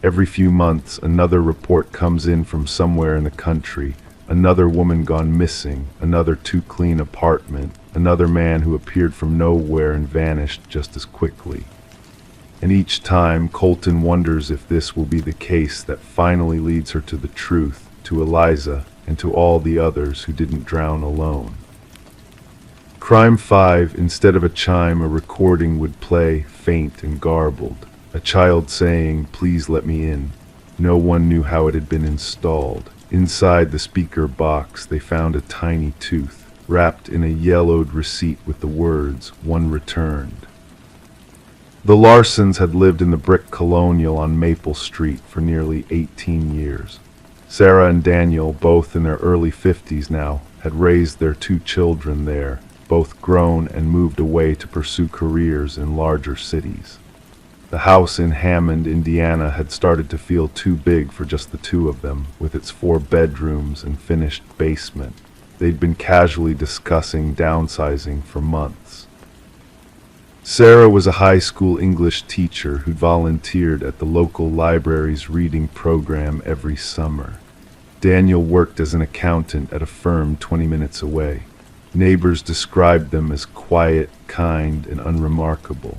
Every few months, another report comes in from somewhere in the country. Another woman gone missing, another too clean apartment, another man who appeared from nowhere and vanished just as quickly. And each time, Colton wonders if this will be the case that finally leads her to the truth, to Eliza, and to all the others who didn't drown alone. Crime 5, instead of a chime, a recording would play, faint and garbled. A child saying, "Please let me in." No one knew how it had been installed. Inside the speaker box, they found a tiny tooth, wrapped in a yellowed receipt with the words, "One returned." The Larsons had lived in the brick colonial on Maple Street for nearly 18 years. Sarah and Daniel, both in their early 50s now, had raised their 2 children there, both grown and moved away to pursue careers in larger cities. The house in Hammond, Indiana had started to feel too big for just the 2 of them, with its 4 bedrooms and finished basement. They'd been casually discussing downsizing for months. Sarah was a high school English teacher who volunteered at the local library's reading program every summer. Daniel worked as an accountant at a firm 20 minutes away. Neighbors described them as quiet, kind, and unremarkable.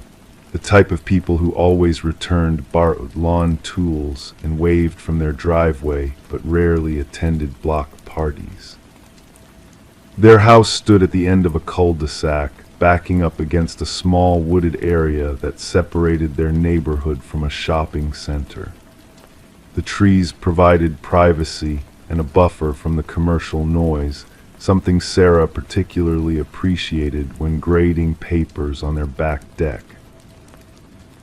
The type of people who always returned borrowed lawn tools and waved from their driveway, but rarely attended block parties. Their house stood at the end of a cul-de-sac, backing up against a small wooded area that separated their neighborhood from a shopping center. The trees provided privacy and a buffer from the commercial noise, something Sarah particularly appreciated when grading papers on their back deck.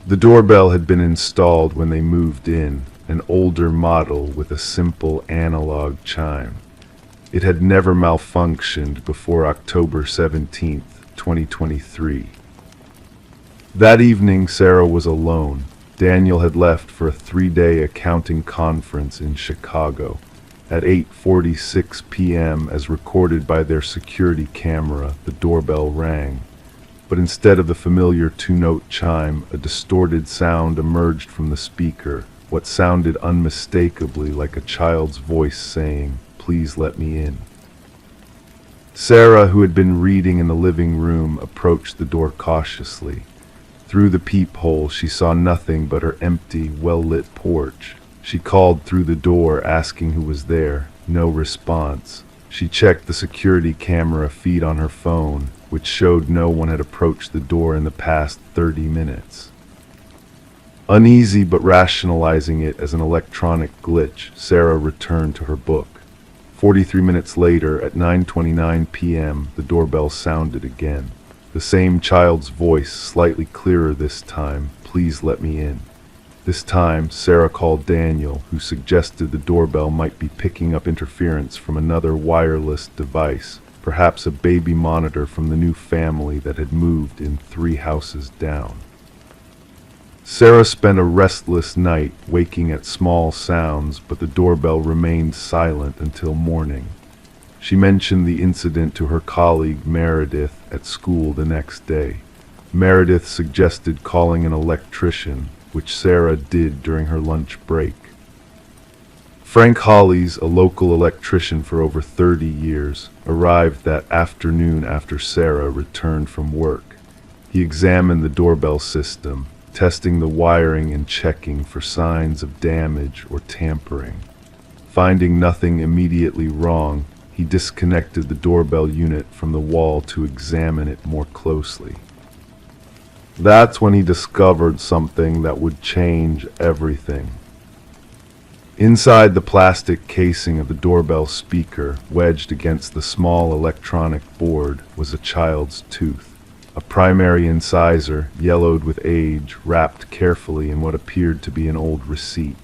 The doorbell had been installed when they moved in, an older model with a simple analog chime. It had never malfunctioned before October 17th, 2023. That evening, Sarah was alone. Daniel had left for a 3-day accounting conference in Chicago. At 8:46 p.m., as recorded by their security camera, the doorbell rang. But instead of the familiar 2-note chime, a distorted sound emerged from the speaker, what sounded unmistakably like a child's voice saying, "Please let me in." Sarah, who had been reading in the living room, approached the door cautiously. Through the peephole, she saw nothing but her empty, well-lit porch. She called through the door, asking who was there. No response. She checked the security camera feed on her phone, which showed no one had approached the door in the past 30 minutes. Uneasy but rationalizing it as an electronic glitch, Sarah returned to her book. 43 minutes later, at 9:29 p.m., the doorbell sounded again. The same child's voice, slightly clearer this time, "Please let me in." This time, Sarah called Daniel, who suggested the doorbell might be picking up interference from another wireless device, perhaps a baby monitor from the new family that had moved in 3 houses down. Sarah spent a restless night, waking at small sounds, but the doorbell remained silent until morning. She mentioned the incident to her colleague Meredith at school the next day. Meredith suggested calling an electrician, which Sarah did during her lunch break. Frank Hollies, a local electrician for over 30 years, arrived that afternoon after Sarah returned from work. He examined the doorbell system, testing the wiring and checking for signs of damage or tampering. Finding nothing immediately wrong, he disconnected the doorbell unit from the wall to examine it more closely. That's when he discovered something that would change everything. Inside the plastic casing of the doorbell speaker, wedged against the small electronic board, was a child's tooth. A primary incisor, yellowed with age, wrapped carefully in what appeared to be an old receipt.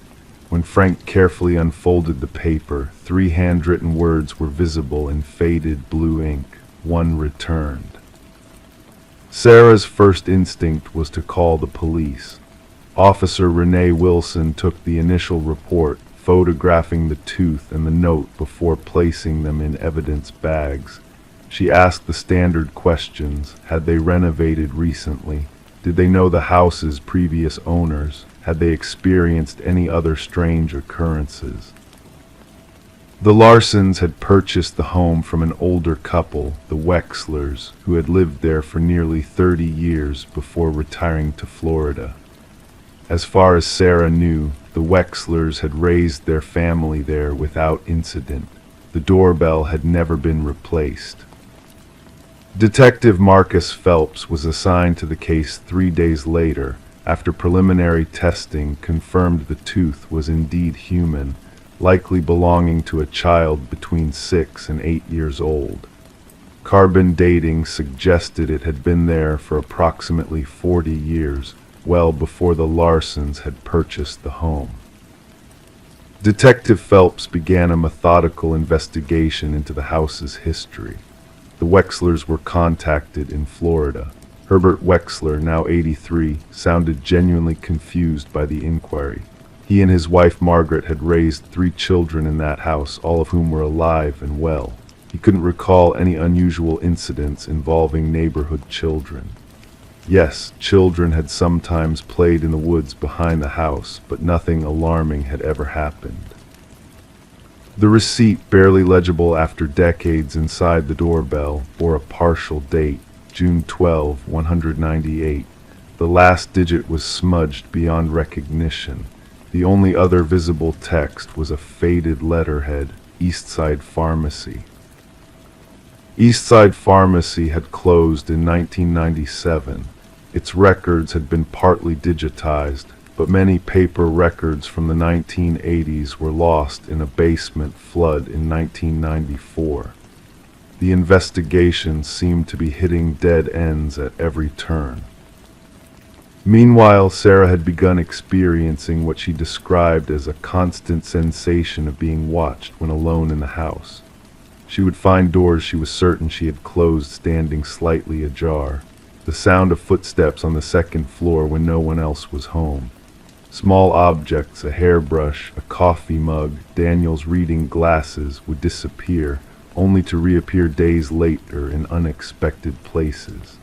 When Frank carefully unfolded the paper, 3 handwritten words were visible in faded blue ink. One returned. Sarah's first instinct was to call the police. Officer Renee Wilson took the initial report, photographing the tooth and the note before placing them in evidence bags. She asked the standard questions. Had they renovated recently? Did they know the house's previous owners? Had they experienced any other strange occurrences? The Larsons had purchased the home from an older couple, the Wexlers, who had lived there for nearly 30 years before retiring to Florida. As far as Sarah knew, the Wexlers had raised their family there without incident. The doorbell had never been replaced. Detective Marcus Phelps was assigned to the case 3 days later, after preliminary testing confirmed the tooth was indeed human, likely belonging to a child between 6 and 8 years old. Carbon dating suggested it had been there for approximately 40 years, well before the Larsons had purchased the home. Detective Phelps began a methodical investigation into the house's history. The Wexlers were contacted in Florida. Herbert Wexler, now 83, sounded genuinely confused by the inquiry. He and his wife Margaret had raised 3 children in that house, all of whom were alive and well. He couldn't recall any unusual incidents involving neighborhood children. Yes, children had sometimes played in the woods behind the house, but nothing alarming had ever happened. The receipt, barely legible after decades inside the doorbell, bore a partial date, June 12, 198. The last digit was smudged beyond recognition. The only other visible text was a faded letterhead, Eastside Pharmacy. Eastside Pharmacy had closed in 1997. Its records had been partly digitized, but many paper records from the 1980s were lost in a basement flood in 1994. The investigation seemed to be hitting dead ends at every turn. Meanwhile, Sarah had begun experiencing what she described as a constant sensation of being watched when alone in the house. She would find doors she was certain she had closed standing slightly ajar. The sound of footsteps on the second floor when no one else was home. Small objects, a hairbrush, a coffee mug, Daniel's reading glasses would disappear, only to reappear days later in unexpected places.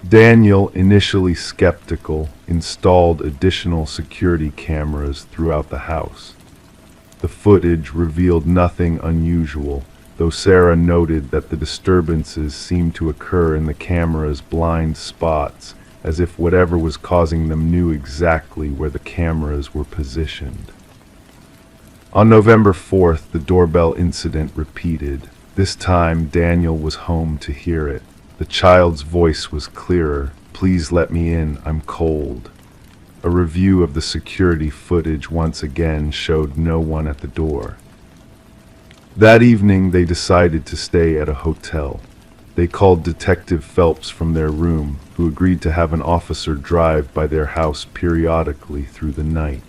Daniel, initially skeptical, installed additional security cameras throughout the house. The footage revealed nothing unusual, though Sarah noted that the disturbances seemed to occur in the camera's blind spots, as if whatever was causing them knew exactly where the cameras were positioned. On November 4th, the doorbell incident repeated. This time, Daniel was home to hear it. The child's voice was clearer. "Please let me in, I'm cold." A review of the security footage once again showed no one at the door. That evening, they decided to stay at a hotel. They called Detective Phelps from their room, who agreed to have an officer drive by their house periodically through the night.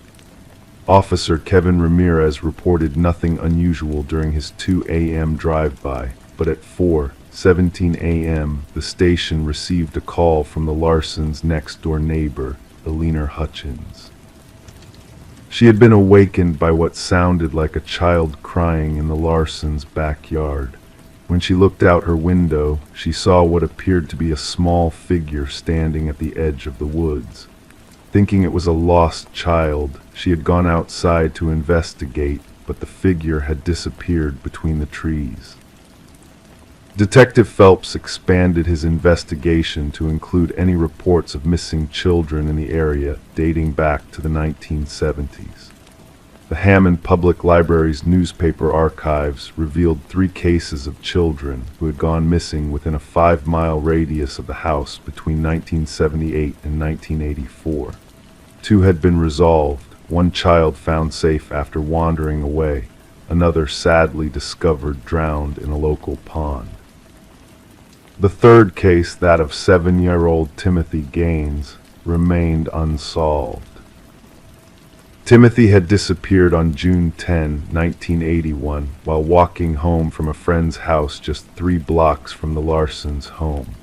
Officer Kevin Ramirez reported nothing unusual during his 2 a.m. drive-by, but at 4:17 a.m., the station received a call from the Larsons' next-door neighbor, Eleanor Hutchins. She had been awakened by what sounded like a child crying in the Larsons' backyard. When she looked out her window, she saw what appeared to be a small figure standing at the edge of the woods. Thinking it was a lost child, she had gone outside to investigate, but the figure had disappeared between the trees. Detective Phelps expanded his investigation to include any reports of missing children in the area dating back to the 1970s. The Hammond Public Library's newspaper archives revealed 3 cases of children who had gone missing within a 5-mile radius of the house between 1978 and 1984. 2 had been resolved, 1 child found safe after wandering away, another sadly discovered drowned in a local pond. The 3rd case, that of 7-year-old Timothy Gaines, remained unsolved. Timothy had disappeared on June 10, 1981, while walking home from a friend's house just 3 blocks from the Larsons' home.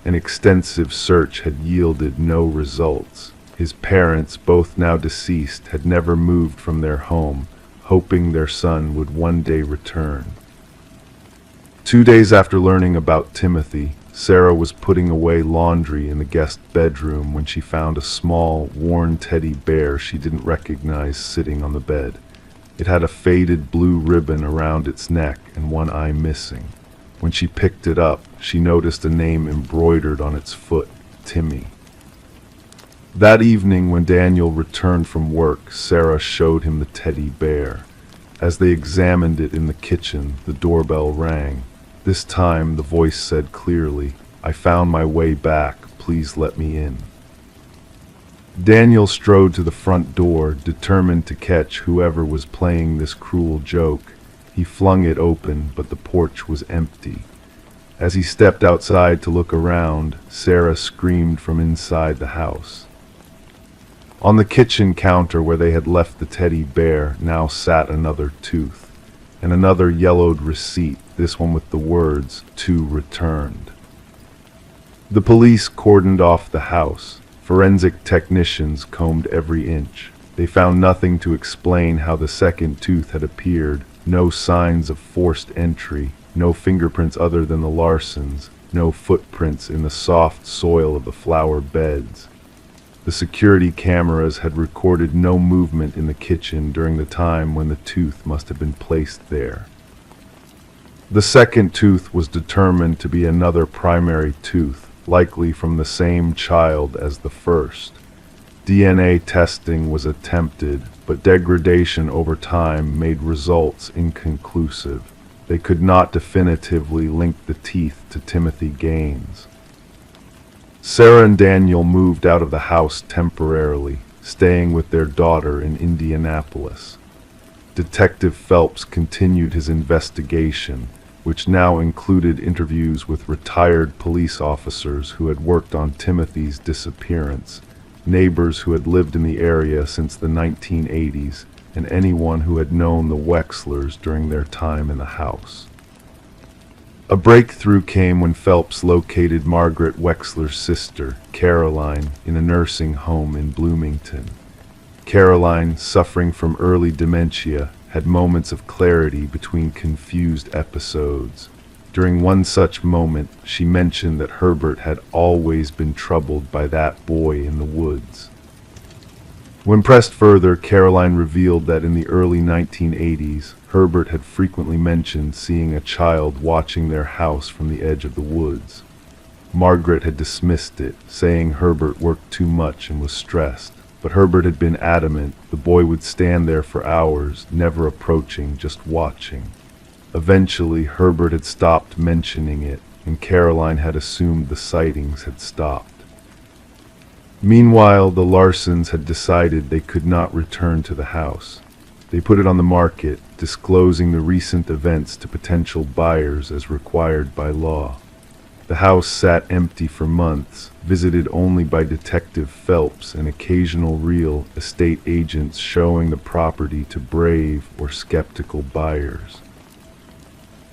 An extensive search had yielded no results. His parents, both now deceased, had never moved from their home, hoping their son would one day return. 2 days after learning about Timothy, Sarah was putting away laundry in the guest bedroom when she found a small, worn teddy bear she didn't recognize sitting on the bed. It had a faded blue ribbon around its neck and one eye missing. When she picked it up, she noticed a name embroidered on its foot, Timmy. That evening, when Daniel returned from work, Sarah showed him the teddy bear. As they examined it in the kitchen, the doorbell rang. This time, the voice said clearly, "I found my way back. Please let me in." Daniel strode to the front door, determined to catch whoever was playing this cruel joke. He flung it open, but the porch was empty. As he stepped outside to look around, Sarah screamed from inside the house. On the kitchen counter where they had left the teddy bear now sat another tooth, and another yellowed receipt, this one with the words, "To returned." The police cordoned off the house. Forensic technicians combed every inch. They found nothing to explain how the second tooth had appeared, no signs of forced entry, no fingerprints other than the Larsons', no footprints in the soft soil of the flower beds. The security cameras had recorded no movement in the kitchen during the time when the tooth must have been placed there. The second tooth was determined to be another primary tooth, likely from the same child as the first. DNA testing was attempted, but degradation over time made results inconclusive. They could not definitively link the teeth to Timothy Gaines. Sarah and Daniel moved out of the house temporarily, staying with their daughter in Indianapolis. Detective Phelps continued his investigation, which now included interviews with retired police officers who had worked on Timothy's disappearance, neighbors who had lived in the area since the 1980s, and anyone who had known the Wexlers during their time in the house. A breakthrough came when Phelps located Margaret Wexler's sister, Caroline, in a nursing home in Bloomington. Caroline, suffering from early dementia, had moments of clarity between confused episodes. During one such moment, she mentioned that Herbert had always been troubled by that boy in the woods. When pressed further, Caroline revealed that in the early 1980s, Herbert had frequently mentioned seeing a child watching their house from the edge of the woods. Margaret had dismissed it, saying Herbert worked too much and was stressed, but Herbert had been adamant the boy would stand there for hours, never approaching, just watching. Eventually, Herbert had stopped mentioning it, and Caroline had assumed the sightings had stopped. Meanwhile, the Larsons had decided they could not return to the house. They put it on the market, disclosing the recent events to potential buyers as required by law. The house sat empty for months, visited only by Detective Phelps and occasional real estate agents showing the property to brave or skeptical buyers.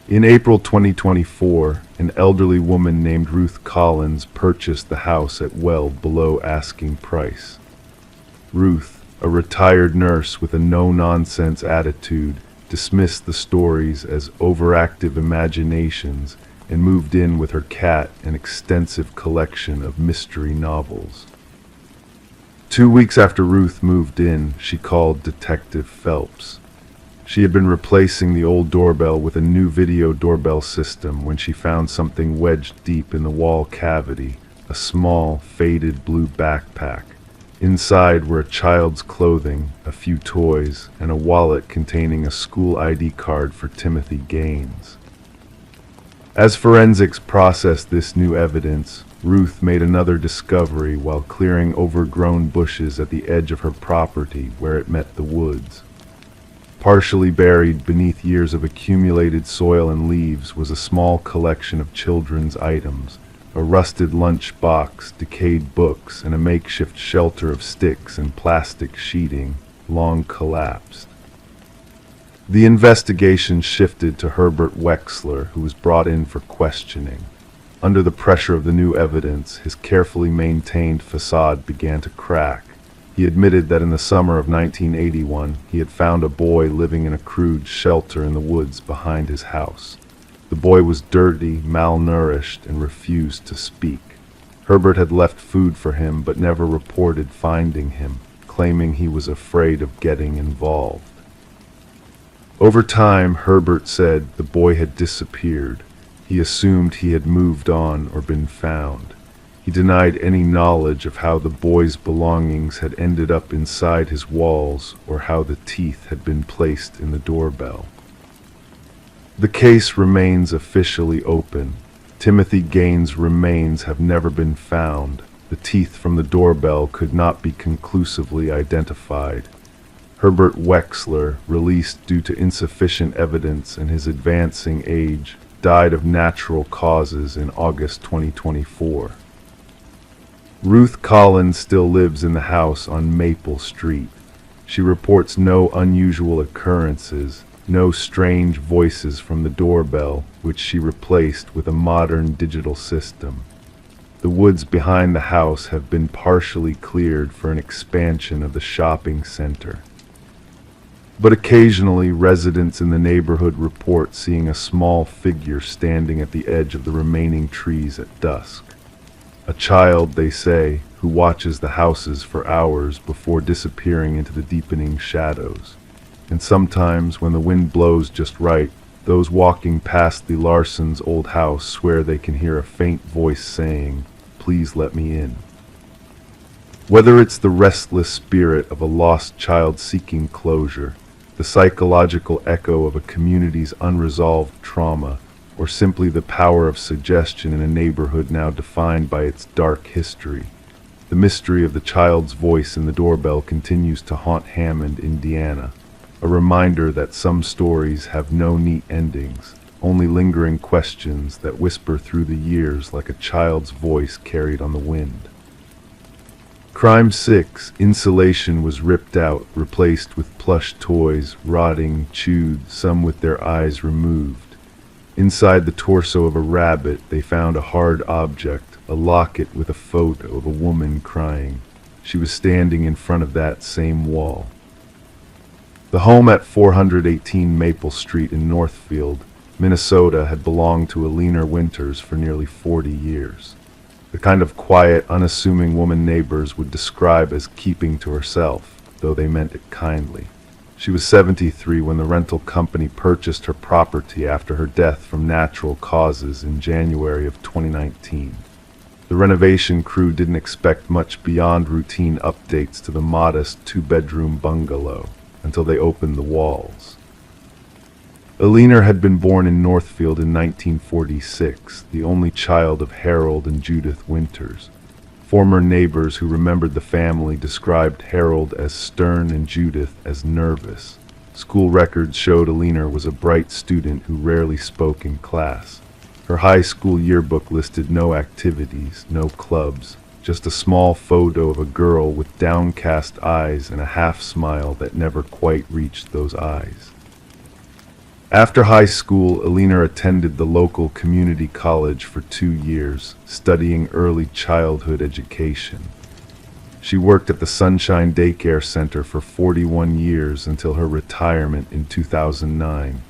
In April 2024, an elderly woman named Ruth Collins purchased the house at well below asking price. Ruth, a retired nurse with a no-nonsense attitude, dismissed the stories as overactive imaginations and moved in with her cat and extensive collection of mystery novels. 2 weeks after Ruth moved in, she called Detective Phelps. She had been replacing the old doorbell with a new video doorbell system when she found something wedged deep in the wall cavity, a small, faded blue backpack. Inside were a child's clothing, a few toys, and a wallet containing a school ID card for Timothy Gaines. As forensics processed this new evidence, Ruth made another discovery while clearing overgrown bushes at the edge of her property where it met the woods. Partially buried beneath years of accumulated soil and leaves was a small collection of children's items, a rusted lunch box, decayed books, and a makeshift shelter of sticks and plastic sheeting, long collapsed. The investigation shifted to Herbert Wexler, who was brought in for questioning. Under the pressure of the new evidence, his carefully maintained facade began to crack. He admitted that in the summer of 1981, he had found a boy living in a crude shelter in the woods behind his house. The boy was dirty, malnourished, and refused to speak. Herbert had left food for him but never reported finding him, claiming he was afraid of getting involved. Over time, Herbert said the boy had disappeared. He assumed he had moved on or been found. He denied any knowledge of how the boy's belongings had ended up inside his walls or how the teeth had been placed in the doorbell. The case remains officially open. Timothy Gaines' remains have never been found. The teeth from the doorbell could not be conclusively identified. Herbert Wexler, released due to insufficient evidence and his advancing age, died of natural causes in August 2024. Ruth Collins still lives in the house on Maple Street. She reports no unusual occurrences, no strange voices from the doorbell, which she replaced with a modern digital system. The woods behind the house have been partially cleared for an expansion of the shopping center. But occasionally, residents in the neighborhood report seeing a small figure standing at the edge of the remaining trees at dusk. A child, they say, who watches the houses for hours before disappearing into the deepening shadows. And sometimes, when the wind blows just right, those walking past the Larsons' old house swear they can hear a faint voice saying, "Please let me in." Whether it's the restless spirit of a lost child seeking closure, the psychological echo of a community's unresolved trauma, or simply the power of suggestion in a neighborhood now defined by its dark history, the mystery of the child's voice in the doorbell continues to haunt Hammond, Indiana, a reminder that some stories have no neat endings, only lingering questions that whisper through the years like a child's voice carried on the wind. Crime 6, insulation was ripped out, replaced with plush toys, rotting, chewed, some with their eyes removed. Inside the torso of a rabbit, they found a hard object, a locket with a photo of a woman crying. She was standing in front of that same wall. The home at 418 Maple Street in Northfield, Minnesota, had belonged to Alina Winters for nearly 40 years. The kind of quiet, unassuming woman neighbors would describe as keeping to herself, though they meant it kindly. She was 73 when the rental company purchased her property after her death from natural causes in January of 2019. The renovation crew didn't expect much beyond routine updates to the modest two-bedroom bungalow until they opened the walls. Alina had been born in Northfield in 1946, the only child of Harold and Judith Winters. Former neighbors who remembered the family described Harold as stern and Judith as nervous. School records showed Alina was a bright student who rarely spoke in class. Her high school yearbook listed no activities, no clubs, just a small photo of a girl with downcast eyes and a half-smile that never quite reached those eyes. After high school, Alina attended the local community college for 2 years, studying early childhood education. She worked at the Sunshine Daycare Center for 41 years until her retirement in 2009.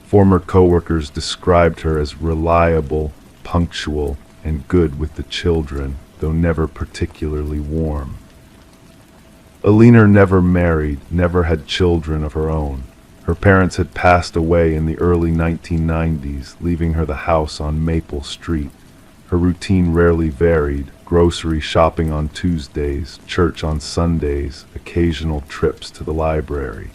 Former coworkers described her as reliable, punctual, and good with the children, though never particularly warm. Alina never married, never had children of her own. Her parents had passed away in the early 1990s, leaving her the house on Maple Street. Her routine rarely varied: grocery shopping on Tuesdays, church on Sundays, occasional trips to the library.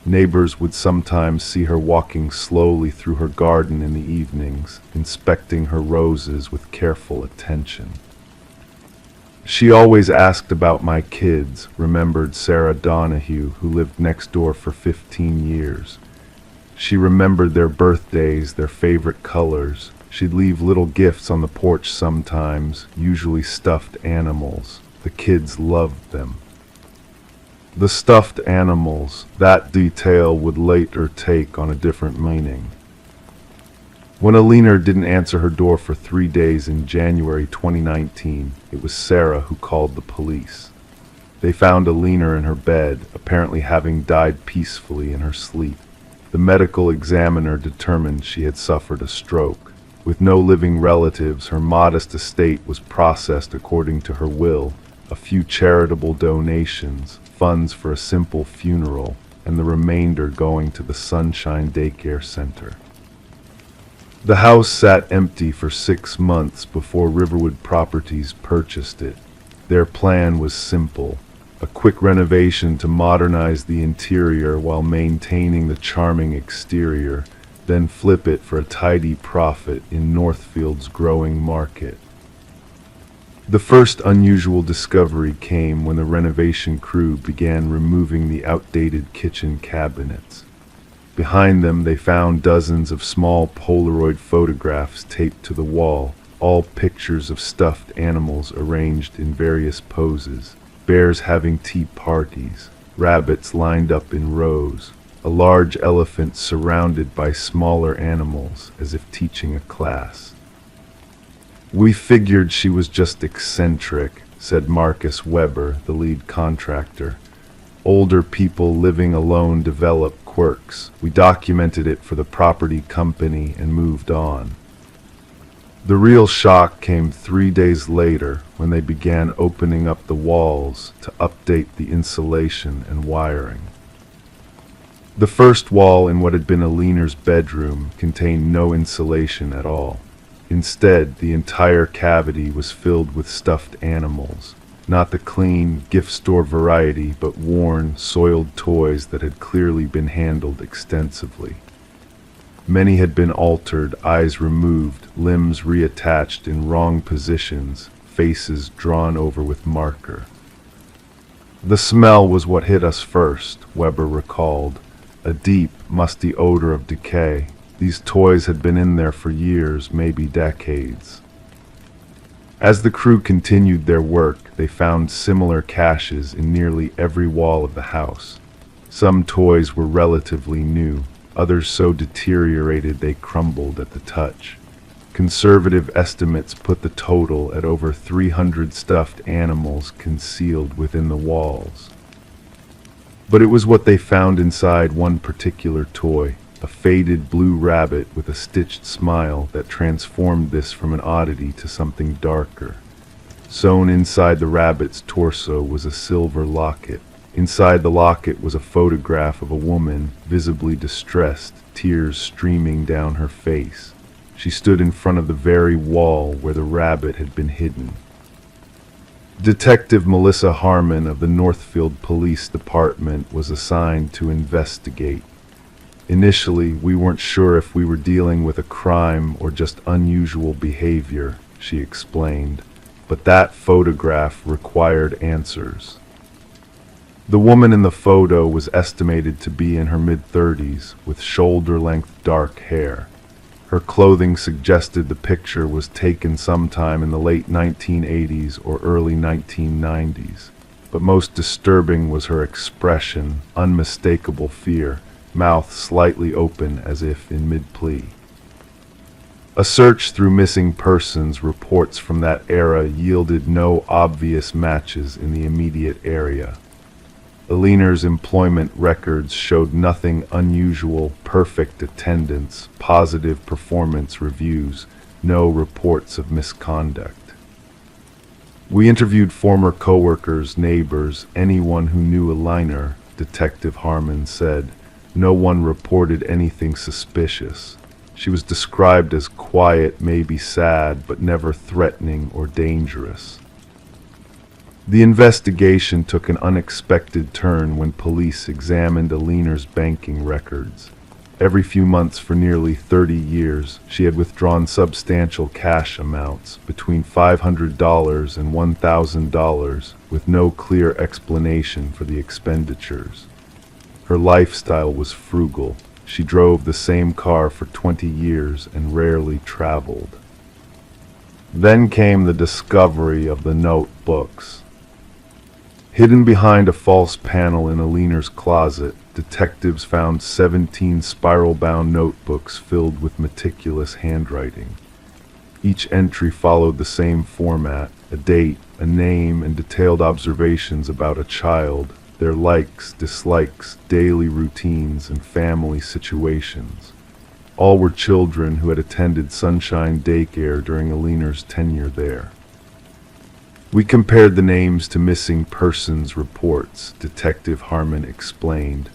Neighbors would sometimes see her walking slowly through her garden in the evenings, inspecting her roses with careful attention. She always asked about my kids, remembered Sarah Donahue, who lived next door for 15 years. She remembered their birthdays, their favorite colors. She'd leave little gifts on the porch sometimes, usually stuffed animals. The kids loved them. The stuffed animals, that detail would later take on a different meaning. When Alina didn't answer her door for 3 days in January 2019, it was Sarah who called the police. They found Alina in her bed, apparently having died peacefully in her sleep. The medical examiner determined she had suffered a stroke. With no living relatives, her modest estate was processed according to her will: a few charitable donations, funds for a simple funeral, and the remainder going to the Sunshine Daycare Center. The house sat empty for 6 months before Riverwood Properties purchased it. Their plan was simple: a quick renovation to modernize the interior while maintaining the charming exterior, then flip it for a tidy profit in Northfield's growing market. The first unusual discovery came when the renovation crew began removing the outdated kitchen cabinets. Behind them, they found dozens of small Polaroid photographs taped to the wall, all pictures of stuffed animals arranged in various poses: bears having tea parties, rabbits lined up in rows, a large elephant surrounded by smaller animals as if teaching a class. "We figured she was just eccentric," said Marcus Weber, the lead contractor. "Older people living alone develop quirks. We documented it for the property company and moved on." The real shock came 3 days later when they began opening up the walls to update the insulation and wiring. The first wall in what had been Alina's bedroom contained no insulation at all. Instead, the entire cavity was filled with stuffed animals. Not the clean, gift store variety, but worn, soiled toys that had clearly been handled extensively. Many had been altered, eyes removed, limbs reattached in wrong positions, faces drawn over with marker. "The smell was what hit us first," Weber recalled. "A deep, musty odor of decay. These toys had been in there for years, maybe decades." As the crew continued their work, they found similar caches in nearly every wall of the house. Some toys were relatively new, others so deteriorated they crumbled at the touch. Conservative estimates put the total at over 300 stuffed animals concealed within the walls. But it was what they found inside one particular toy: a faded blue rabbit with a stitched smile, that transformed this from an oddity to something darker. Sewn inside the rabbit's torso was a silver locket. Inside the locket was a photograph of a woman, visibly distressed, tears streaming down her face. She stood in front of the very wall where the rabbit had been hidden. Detective Melissa Harmon of the Northfield Police Department was assigned to investigate. "Initially, we weren't sure if we were dealing with a crime or just unusual behavior," she explained, "but that photograph required answers." The woman in the photo was estimated to be in her mid-30s, with shoulder-length dark hair. Her clothing suggested the picture was taken sometime in the late 1980s or early 1990s. But most disturbing was her expression: unmistakable fear, mouth slightly open as if in mid-plea. A search through missing persons reports from that era yielded no obvious matches in the immediate area. Alina's employment records showed nothing unusual: perfect attendance, positive performance reviews, no reports of misconduct. We interviewed former coworkers, neighbors, anyone who knew Eliner, Detective Harmon said. No one reported anything suspicious. She was described as quiet, maybe sad, but never threatening or dangerous. The investigation took an unexpected turn when police examined Eliner's banking records. Every few months for nearly 30 years, she had withdrawn substantial cash amounts, between $500 and $1,000, with no clear explanation for the expenditures. Her lifestyle was frugal. She drove the same car for 20 years and rarely traveled. Then came the discovery of the notebooks. Hidden behind a false panel in Eliner's closet, detectives found 17 spiral-bound notebooks filled with meticulous handwriting. Each entry followed the same format: a date, a name, and detailed observations about a child, their likes, dislikes, daily routines, and family situations. All were children who had attended Sunshine Daycare during Eliner's tenure there. We compared the names to missing persons reports, Detective Harmon explained.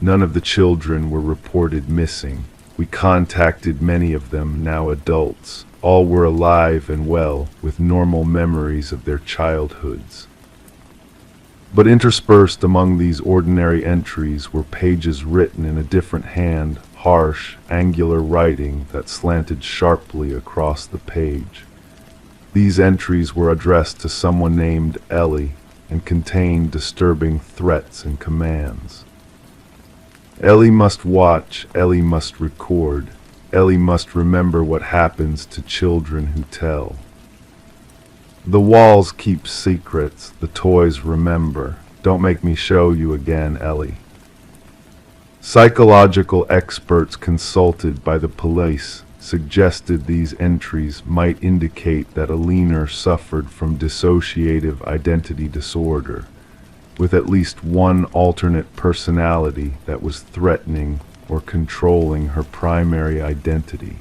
None of the children were reported missing. We contacted many of them, now adults. All were alive and well, with normal memories of their childhoods. But interspersed among these ordinary entries were pages written in a different hand, harsh, angular writing that slanted sharply across the page. These entries were addressed to someone named Ellie and contained disturbing threats and commands. Ellie must watch, Ellie must record, Ellie must remember what happens to children who tell. The walls keep secrets, the toys remember. Don't make me show you again, Ellie. Psychological experts consulted by the police suggested these entries might indicate that Eliner suffered from dissociative identity disorder, with at least one alternate personality that was threatening or controlling her primary identity.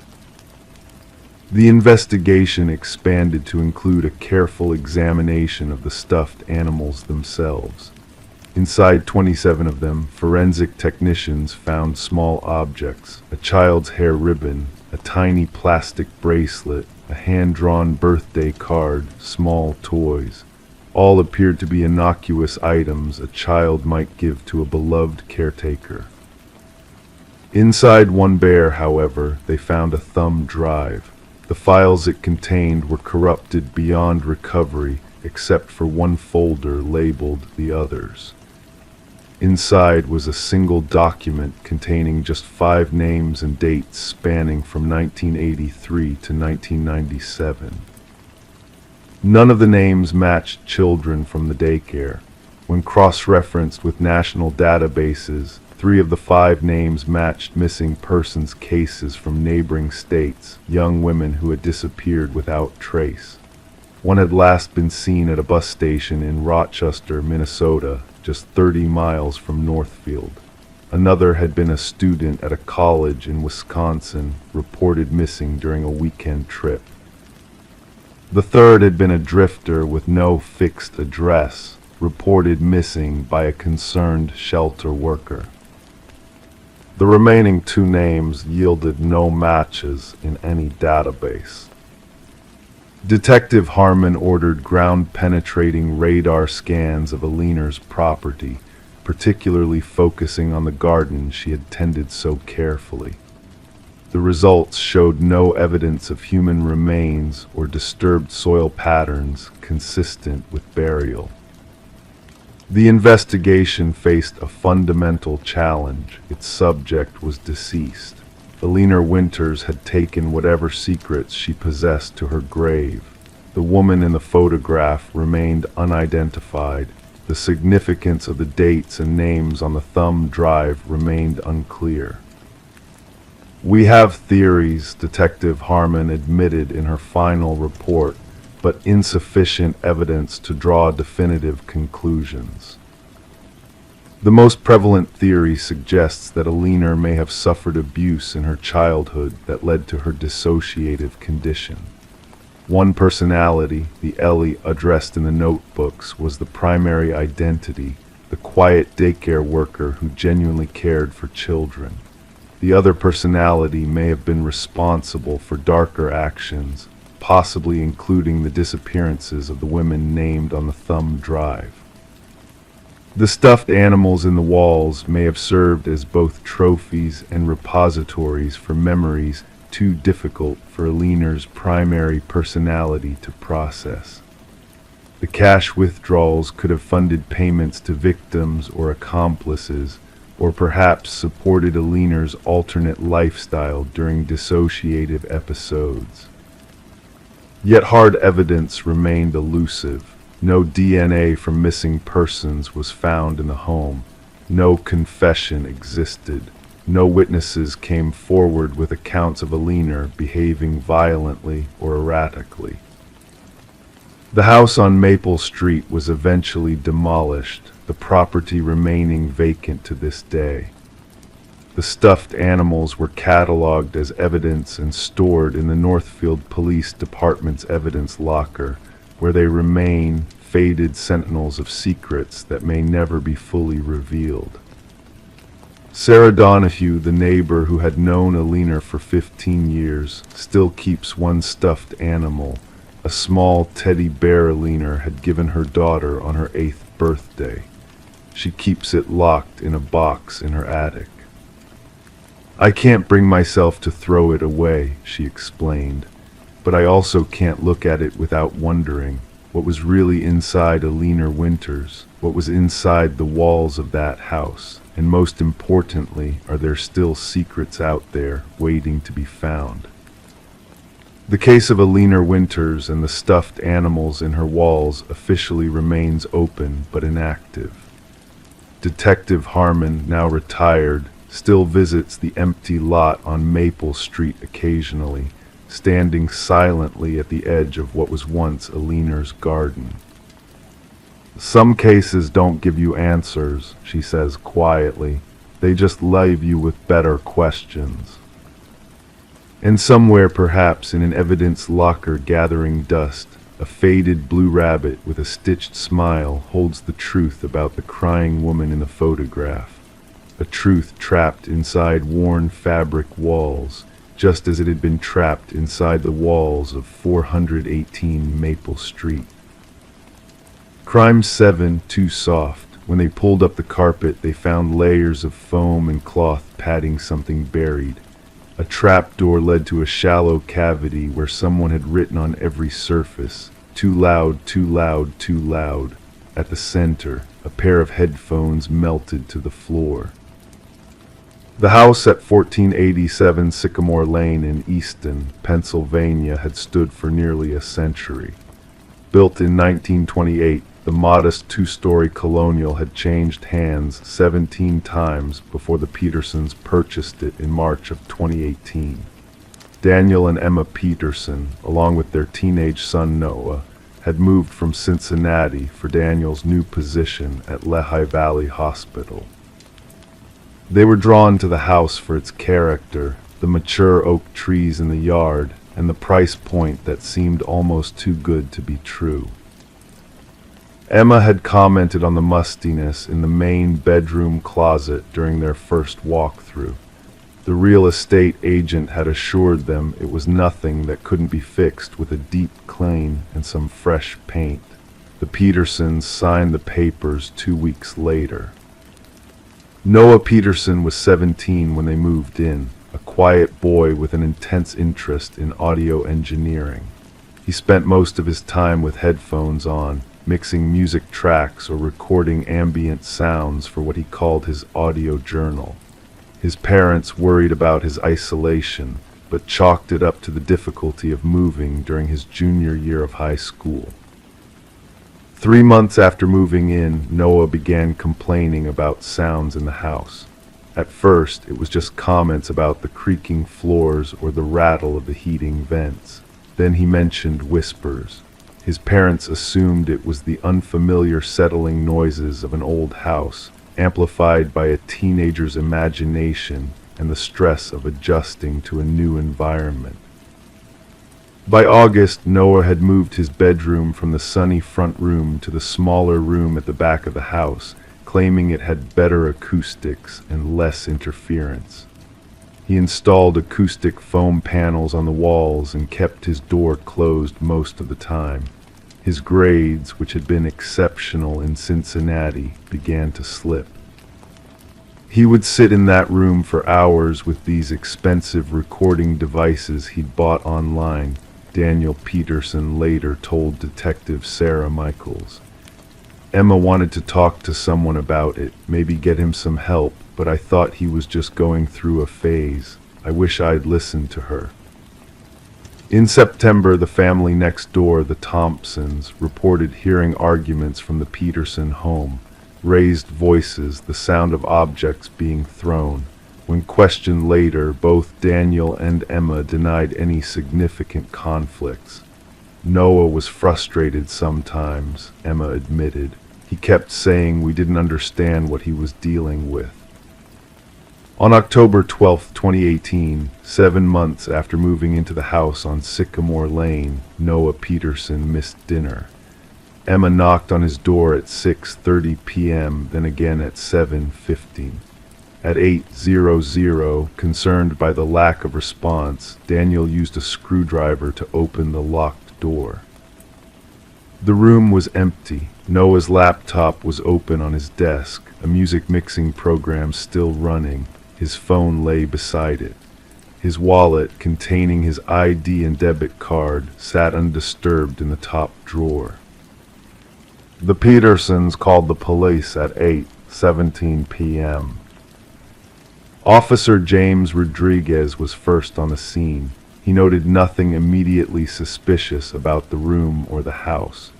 The investigation expanded to include a careful examination of the stuffed animals themselves. Inside 27 of them, forensic technicians found small objects: a child's hair ribbon, a tiny plastic bracelet, a hand-drawn birthday card, small toys. All appeared to be innocuous items a child might give to a beloved caretaker. Inside one bear, however, they found a thumb drive. The files it contained were corrupted beyond recovery, except for one folder labeled "The Others." Inside was a single document containing just 5 names and dates spanning from 1983 to 1997. None of the names matched children from the daycare. When cross-referenced with national databases, 3 of the 5 names matched missing persons cases from neighboring states, young women who had disappeared without trace. One had last been seen at a bus station in Rochester, Minnesota, just 30 miles from Northfield. Another had been a student at a college in Wisconsin, reported missing during a weekend trip. The third had been a drifter with no fixed address, reported missing by a concerned shelter worker. The remaining 2 names yielded no matches in any database. Detective Harmon ordered ground-penetrating radar scans of Eliner's property, particularly focusing on the garden she had tended so carefully. The results showed no evidence of human remains or disturbed soil patterns consistent with burial. The investigation faced a fundamental challenge. Its subject was deceased. Eliner Winters had taken whatever secrets she possessed to her grave. The woman in the photograph remained unidentified. The significance of the dates and names on the thumb drive remained unclear. "We have theories," Detective Harmon admitted in her final report, "but insufficient evidence to draw definitive conclusions." The most prevalent theory suggests that Eliner may have suffered abuse in her childhood that led to her dissociative condition. One personality, the Ellie addressed in the notebooks, was the primary identity, the quiet daycare worker who genuinely cared for children. The other personality may have been responsible for darker actions, possibly including the disappearances of the women named on the thumb drive. The stuffed animals in the walls may have served as both trophies and repositories for memories too difficult for Alina's primary personality to process. The cash withdrawals could have funded payments to victims or accomplices, or perhaps supported Alina's alternate lifestyle during dissociative episodes. Yet hard evidence remained elusive. No DNA from missing persons was found in the home. No confession existed. No witnesses came forward with accounts of Alina behaving violently or erratically. The house on Maple Street was eventually demolished, the property remaining vacant to this day. The stuffed animals were cataloged as evidence and stored in the Northfield Police Department's evidence locker, where they remain faded sentinels of secrets that may never be fully revealed. Sarah Donahue, the neighbor who had known Alina for 15 years, still keeps one stuffed animal, a small teddy bear Alina had given her daughter on her 8th birthday. She keeps it locked in a box in her attic. "I can't bring myself to throw it away," she explained, "but I also can't look at it without wondering what was really inside Alina Winters, what was inside the walls of that house, and most importantly, are there still secrets out there waiting to be found?" The case of Alina Winters and the stuffed animals in her walls officially remains open but inactive. Detective Harmon, now retired, still visits the empty lot on Maple Street occasionally, standing silently at the edge of what was once Alina's garden. "Some cases don't give you answers," she says quietly. "They just leave you with better questions." And somewhere, perhaps in an evidence locker gathering dust, a faded blue rabbit with a stitched smile holds the truth about the crying woman in the photograph, a truth trapped inside worn fabric walls, just as it had been trapped inside the walls of 418 Maple Street. Crime 7, too soft. When they pulled up the carpet, they found layers of foam and cloth padding something buried. A trapdoor led to a shallow cavity where someone had written on every surface, "Too loud, too loud, too loud." At the center, a pair of headphones melted to the floor. The house at 1487 Sycamore Lane in Easton, Pennsylvania, had stood for nearly a century. Built in 1928, the modest two-story colonial had changed hands 17 times before the Petersons purchased it in March of 2018. Daniel and Emma Peterson, along with their teenage son Noah, had moved from Cincinnati for Daniel's new position at Lehigh Valley Hospital. They were drawn to the house for its character, the mature oak trees in the yard, and the price point that seemed almost too good to be true. Emma had commented on the mustiness in the main bedroom closet during their first walkthrough. The real estate agent had assured them it was nothing that couldn't be fixed with a deep clean and some fresh paint. The Petersons signed the papers 2 weeks later. Noah Peterson was 17 when they moved in, a quiet boy with an intense interest in audio engineering. He spent most of his time with headphones on, mixing music tracks or recording ambient sounds for what he called his audio journal. His parents worried about his isolation, but chalked it up to the difficulty of moving during his junior year of high school. 3 months after moving in, Noah began complaining about sounds in the house. At first, it was just comments about the creaking floors or the rattle of the heating vents. Then he mentioned whispers. His parents assumed it was the unfamiliar settling noises of an old house, amplified by a teenager's imagination and the stress of adjusting to a new environment. By August, Noah had moved his bedroom from the sunny front room to the smaller room at the back of the house, claiming it had better acoustics and less interference. He installed acoustic foam panels on the walls and kept his door closed most of the time. His grades, which had been exceptional in Cincinnati, began to slip. He would sit in that room for hours with these expensive recording devices he'd bought online, Daniel Peterson later told Detective Sarah Michaels. Emma wanted to talk to someone about it, maybe get him some help, but I thought he was just going through a phase. I wish I'd listened to her. In September, the family next door, the Thompsons, reported hearing arguments from the Peterson home, raised voices, the sound of objects being thrown. When questioned later, both Daniel and Emma denied any significant conflicts. Noah was frustrated sometimes, Emma admitted. He kept saying we didn't understand what he was dealing with. On October 12, 2018, 7 months after moving into the house on Sycamore Lane, Noah Peterson missed dinner. Emma knocked on his door at 6:30 p.m., then again at 7:15. At 8:00, concerned by the lack of response, Daniel used a screwdriver to open the locked door. The room was empty. Noah's laptop was open on his desk, a music mixing program still running. His phone lay beside it. His wallet, containing his ID and debit card, sat undisturbed in the top drawer. The Petersons called the police at 8:17 p.m. Officer James Rodriguez was first on the scene. He noted nothing immediately suspicious about the room or the house.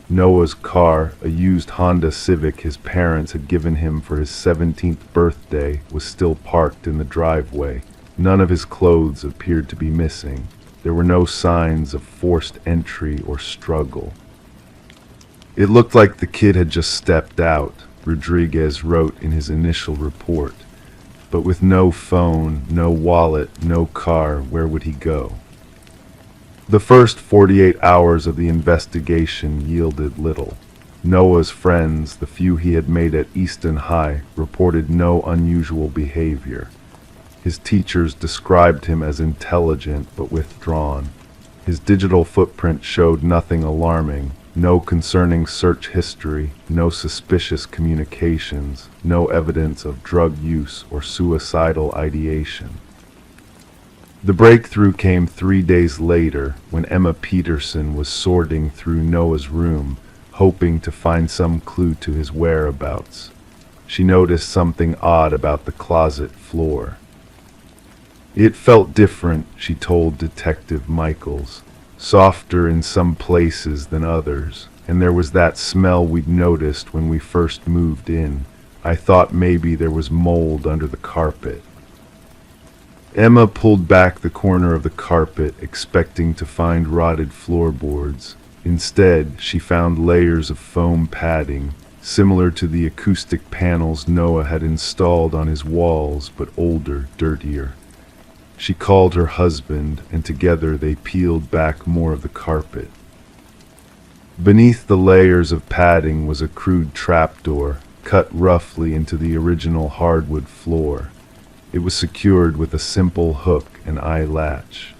Noah's car, a used Honda Civic his parents had given him for his 17th birthday, was still parked in the driveway. None of his clothes appeared to be missing. There were no signs of forced entry or struggle. It looked like the kid had just stepped out, Rodriguez wrote in his initial report. But with no phone, no wallet, no car, where would he go? The first 48 hours of the investigation yielded little. Noah's friends, the few he had made at Easton High, reported no unusual behavior. His teachers described him as intelligent but withdrawn. His digital footprint showed nothing alarming, no concerning search history, no suspicious communications, no evidence of drug use or suicidal ideation. The breakthrough came 3 days later when Emma Peterson was sorting through Noah's room, hoping to find some clue to his whereabouts. She noticed something odd about the closet floor. It felt different, she told Detective Michaels, softer in some places than others, and there was that smell we'd noticed when we first moved in. I thought maybe there was mold under the carpet. Emma pulled back the corner of the carpet, expecting to find rotted floorboards. Instead, she found layers of foam padding, similar to the acoustic panels Noah had installed on his walls, but older, dirtier. She called her husband, and together they peeled back more of the carpet. Beneath the layers of padding was a crude trapdoor, cut roughly into the original hardwood floor. It was secured with a simple hook and eye latch.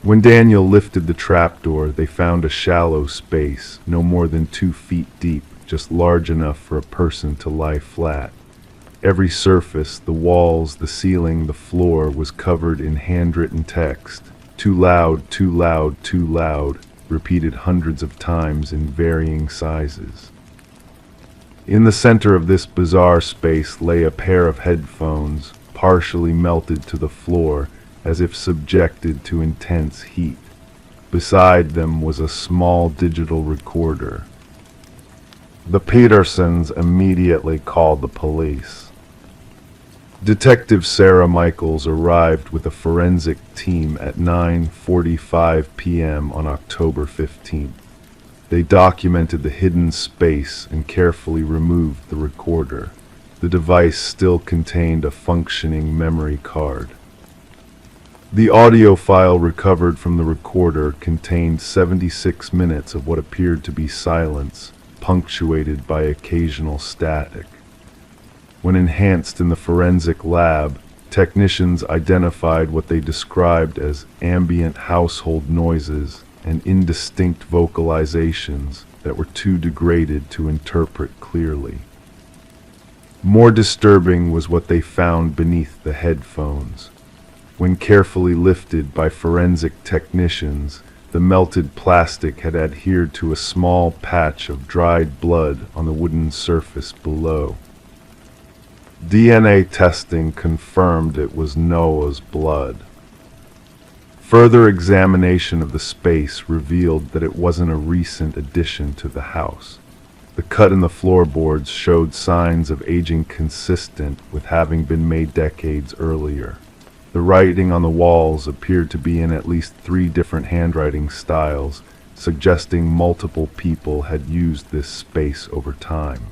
When Daniel lifted the trapdoor, they found a shallow space, no more than 2 feet deep, just large enough for a person to lie flat. Every surface, the walls, the ceiling, the floor, was covered in handwritten text. "Too loud, too loud, too loud," repeated hundreds of times in varying sizes. In the center of this bizarre space lay a pair of headphones, partially melted to the floor, as if subjected to intense heat. Beside them was a small digital recorder. The Petersons immediately called the police. Detective Sarah Michaels arrived with a forensic team at 9:45 p.m. on October 15th. They documented the hidden space and carefully removed the recorder. The device still contained a functioning memory card. The audio file recovered from the recorder contained 76 minutes of what appeared to be silence, punctuated by occasional static. When enhanced in the forensic lab, technicians identified what they described as ambient household noises and indistinct vocalizations that were too degraded to interpret clearly. More disturbing was what they found beneath the headphones. When carefully lifted by forensic technicians, the melted plastic had adhered to a small patch of dried blood on the wooden surface below. DNA testing confirmed it was Noah's blood. Further examination of the space revealed that it wasn't a recent addition to the house. The cut in the floorboards showed signs of aging consistent with having been made decades earlier. The writing on the walls appeared to be in at least 3 different handwriting styles, suggesting multiple people had used this space over time.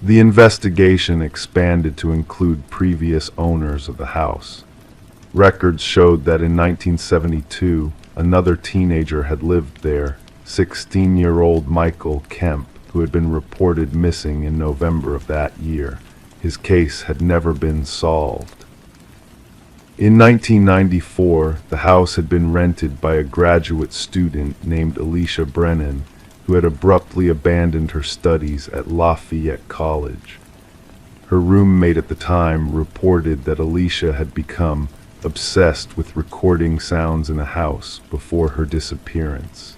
The investigation expanded to include previous owners of the house. Records showed that in 1972, another teenager had lived there, 16-year-old Michael Kemp, who had been reported missing in November of that year. His case had never been solved. In 1994, the house had been rented by a graduate student named Alicia Brennan, who had abruptly abandoned her studies at Lafayette College. Her roommate at the time reported that Alicia had become obsessed with recording sounds in the house before her disappearance.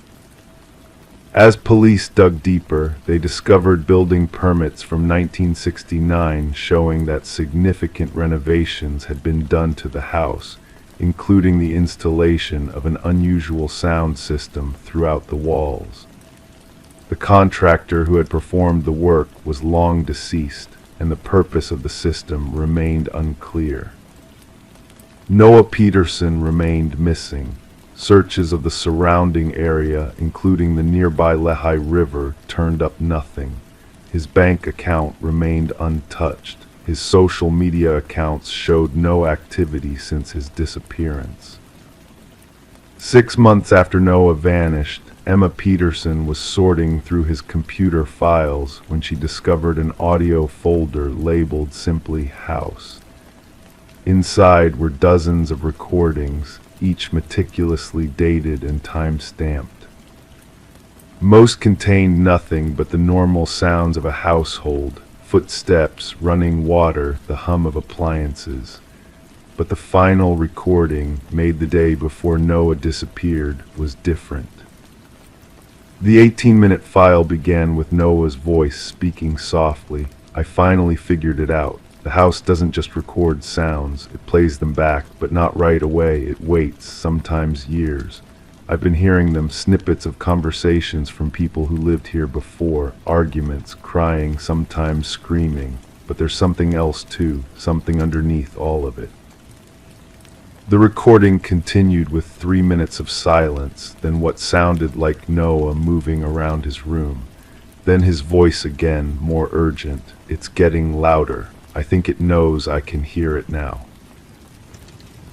As police dug deeper, they discovered building permits from 1969 showing that significant renovations had been done to the house, including the installation of an unusual sound system throughout the walls. The contractor who had performed the work was long deceased, and the purpose of the system remained unclear. Noah Peterson remained missing. Searches of the surrounding area, including the nearby Lehigh River, turned up nothing. His bank account remained untouched. His social media accounts showed no activity since his disappearance. 6 months after Noah vanished, Emma Peterson was sorting through his computer files when she discovered an audio folder labeled simply House. Inside were dozens of recordings, each meticulously dated and time-stamped. Most contained nothing but the normal sounds of a household, footsteps, running water, the hum of appliances. But the final recording, made the day before Noah disappeared, was different. The 18-minute file began with Noah's voice speaking softly. "I finally figured it out. The house doesn't just record sounds, it plays them back, but not right away. It waits, sometimes years. I've been hearing them, snippets of conversations from people who lived here before, arguments, crying, sometimes screaming. But there's something else too, something underneath all of it." The recording continued with 3 minutes of silence, then what sounded like Noah moving around his room. Then his voice again, more urgent. "It's getting louder. I think it knows I can hear it now."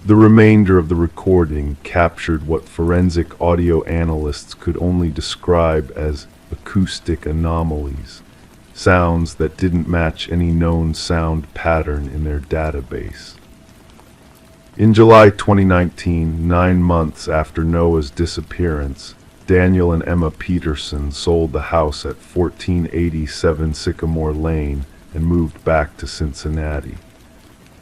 The remainder of the recording captured what forensic audio analysts could only describe as acoustic anomalies, sounds that didn't match any known sound pattern in their database. In July 2019, 9 months after Noah's disappearance, Daniel and Emma Peterson sold the house at 1487 Sycamore Lane and moved back to Cincinnati.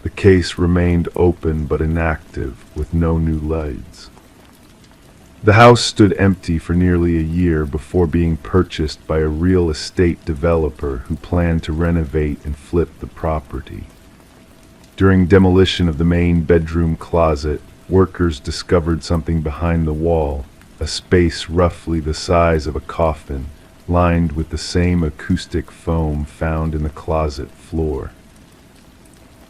The case remained open but inactive, with no new leads. The house stood empty for nearly a year before being purchased by a real estate developer who planned to renovate and flip the property. During demolition of the main bedroom closet, workers discovered something behind the wall, a space roughly the size of a coffin, lined with the same acoustic foam found in the closet floor.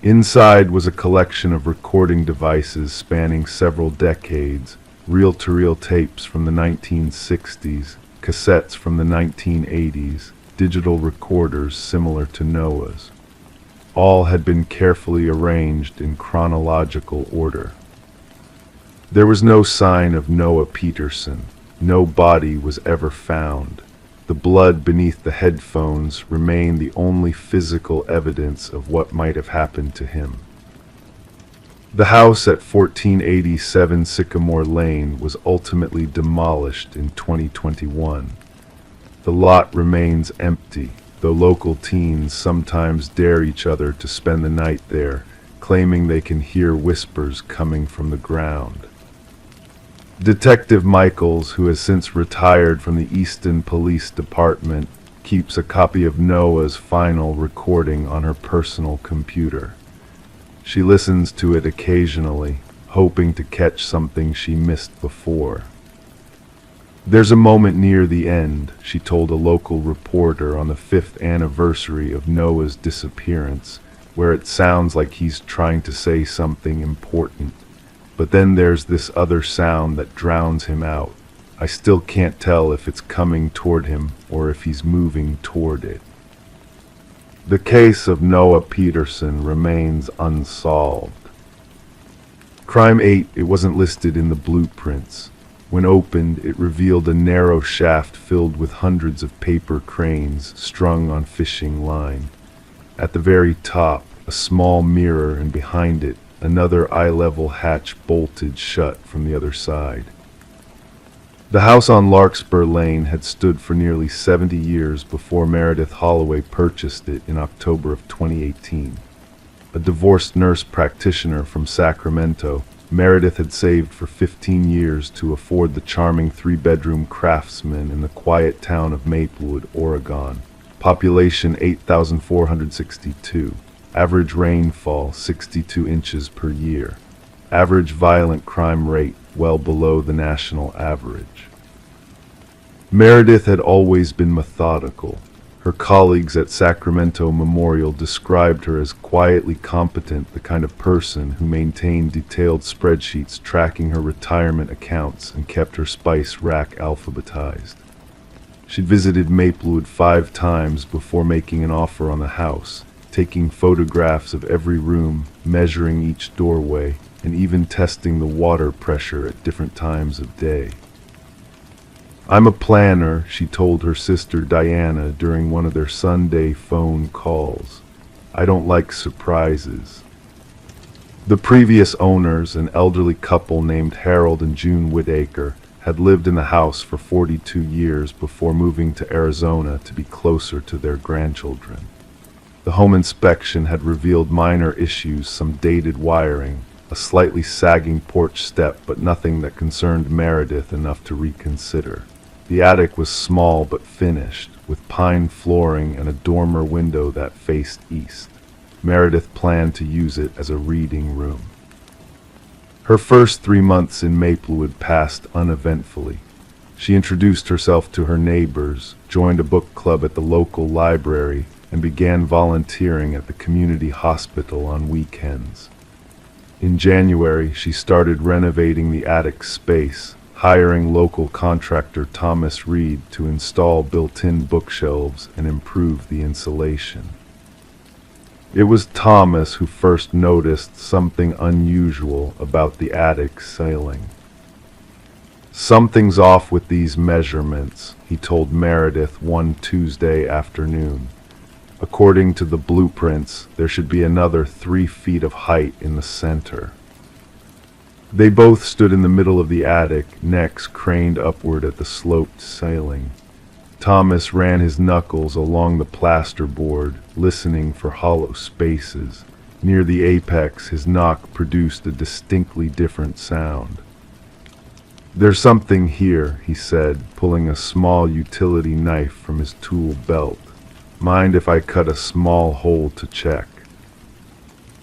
Inside was a collection of recording devices spanning several decades, reel-to-reel tapes from the 1960s, cassettes from the 1980s, digital recorders similar to Noah's. All had been carefully arranged in chronological order. There was no sign of Noah Peterson. No body was ever found. The blood beneath the headphones remained the only physical evidence of what might have happened to him. The house at 1487 Sycamore Lane was ultimately demolished in 2021. The lot remains empty, though local teens sometimes dare each other to spend the night there, claiming they can hear whispers coming from the ground. Detective Michaels, who has since retired from the Easton Police Department, keeps a copy of Noah's final recording on her personal computer. She listens to it occasionally, hoping to catch something she missed before. There's a moment near the end, she told a local reporter on the 5th anniversary of Noah's disappearance, where it sounds like he's trying to say something important. But then there's this other sound that drowns him out. I still can't tell if it's coming toward him or if he's moving toward it. The case of Noah Peterson remains unsolved. Crime 8, it wasn't listed in the blueprints. When opened, it revealed a narrow shaft filled with hundreds of paper cranes strung on fishing line. At the very top, a small mirror, and behind it, another eye-level hatch bolted shut from the other side. The house on Larkspur Lane had stood for nearly 70 years before Meredith Holloway purchased it in October of 2018. A divorced nurse practitioner from Sacramento, Meredith had saved for 15 years to afford the charming 3-bedroom Craftsman in the quiet town of Maplewood, Oregon. Population 8,462. Average rainfall 62 inches per year. Average violent crime rate well below the national average. Meredith had always been methodical. Her colleagues at Sacramento Memorial described her as quietly competent, the kind of person who maintained detailed spreadsheets tracking her retirement accounts and kept her spice rack alphabetized. She'd visited Maplewood 5 times before making an offer on the house, taking photographs of every room, measuring each doorway, and even testing the water pressure at different times of day. "I'm a planner," she told her sister Diana during one of their Sunday phone calls. "I don't like surprises." The previous owners, an elderly couple named Harold and June Whitaker, had lived in the house for 42 years before moving to Arizona to be closer to their grandchildren. The home inspection had revealed minor issues, some dated wiring, a slightly sagging porch step, but nothing that concerned Meredith enough to reconsider. The attic was small but finished, with pine flooring and a dormer window that faced east. Meredith planned to use it as a reading room. Her first 3 months in Maplewood passed uneventfully. She introduced herself to her neighbors, joined a book club at the local library, and began volunteering at the community hospital on weekends. In January, she started renovating the attic space, hiring local contractor Thomas Reed to install built-in bookshelves and improve the insulation. It was Thomas who first noticed something unusual about the attic ceiling. "Something's off with these measurements," he told Meredith one Tuesday afternoon. "According to the blueprints, there should be another 3 feet of height in the center." They both stood in the middle of the attic, necks craned upward at the sloped ceiling. Thomas ran his knuckles along the plasterboard, listening for hollow spaces. Near the apex, his knock produced a distinctly different sound. "There's something here," he said, pulling a small utility knife from his tool belt. "Mind if I cut a small hole to check?"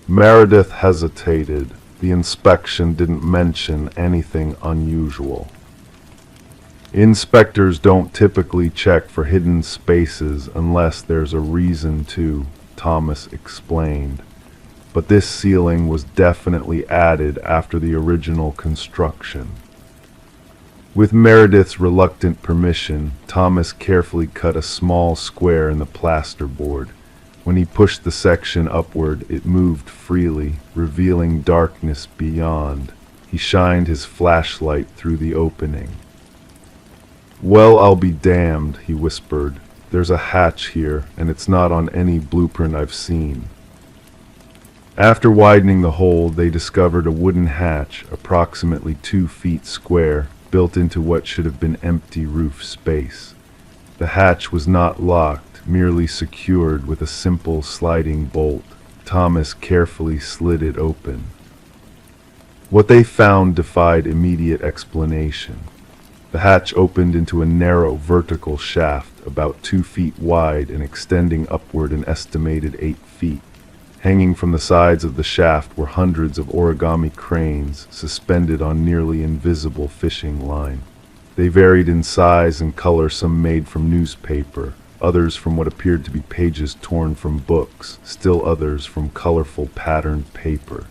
Meredith hesitated. The inspection didn't mention anything unusual. "Inspectors don't typically check for hidden spaces unless there's a reason to," Thomas explained. "But this ceiling was definitely added after the original construction." With Meredith's reluctant permission, Thomas carefully cut a small square in the plasterboard. When he pushed the section upward, it moved freely, revealing darkness beyond. He shined his flashlight through the opening. "Well, I'll be damned," he whispered. "There's a hatch here, and it's not on any blueprint I've seen." After widening the hole, they discovered a wooden hatch, approximately 2 feet square, built into what should have been empty roof space. The hatch was not locked, merely secured with a simple sliding bolt. Thomas carefully slid it open. What they found defied immediate explanation. The hatch opened into a narrow vertical shaft about 2 feet wide and extending upward an estimated 8 feet. Hanging from the sides of the shaft were hundreds of origami cranes suspended on nearly invisible fishing line. They varied in size and color, some made from newspaper, others from what appeared to be pages torn from books, still others from colorful patterned paper.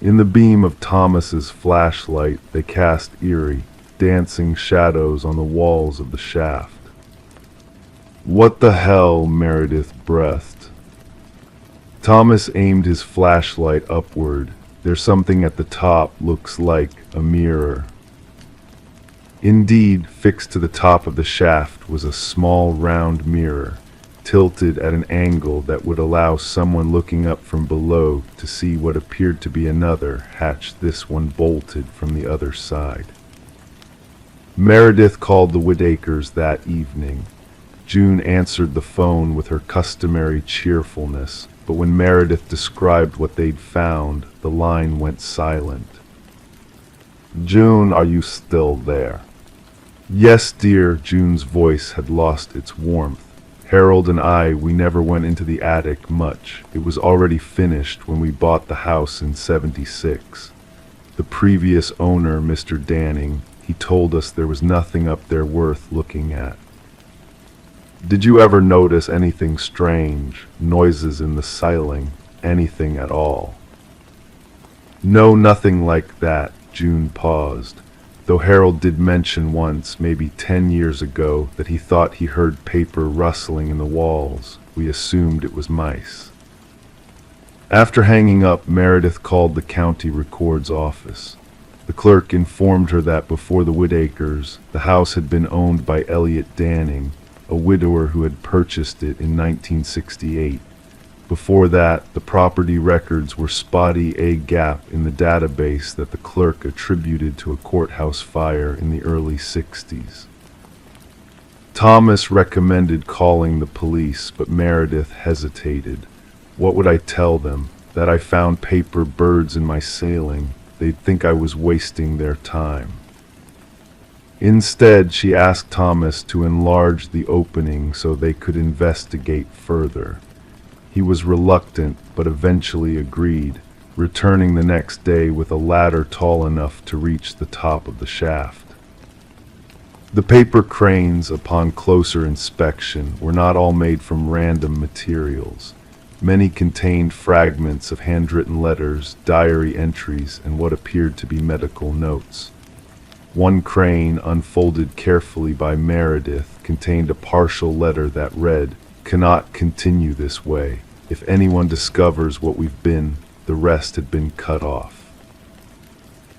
In the beam of Thomas's flashlight, they cast eerie, dancing shadows on the walls of the shaft. "What the hell?" Meredith breathed. Thomas aimed his flashlight upward. "There's something at the top, looks like a mirror." Indeed, fixed to the top of the shaft was a small round mirror, tilted at an angle that would allow someone looking up from below to see what appeared to be another hatch, this one bolted from the other side. Meredith called the Whittakers that evening. June answered the phone with her customary cheerfulness, but when Meredith described what they'd found, the line went silent. "June, are you still there?" "Yes, dear." June's voice had lost its warmth. "Harold and we never went into the attic much. It was already finished when we bought the house in '76. The previous owner, Mr. Danning, he told us there was nothing up there worth looking at." "Did you ever notice anything strange, noises in the ceiling, anything at all?" "No, nothing like that." June paused. Though Harold did mention once, maybe 10 years ago, that he thought he heard paper rustling in the walls, we assumed it was mice. After hanging up, Meredith called the county records office. The clerk informed her that before the Whittakers, the house had been owned by Elliot Danning, a widower who had purchased it in 1968. Before that, the property records were spotty, a gap in the database that the clerk attributed to a courthouse fire in the early 60s. Thomas recommended calling the police, but Meredith hesitated. What would I tell them? That I found paper birds in my ceiling? They'd think I was wasting their time. Instead, she asked Thomas to enlarge the opening so they could investigate further. He was reluctant, but eventually agreed, returning the next day with a ladder tall enough to reach the top of the shaft. The paper cranes, upon closer inspection, were not all made from random materials. Many contained fragments of handwritten letters, diary entries, and what appeared to be medical notes. One crane, unfolded carefully by Meredith, contained a partial letter that read, "Cannot continue this way. If anyone discovers what we've been, the rest had been cut off."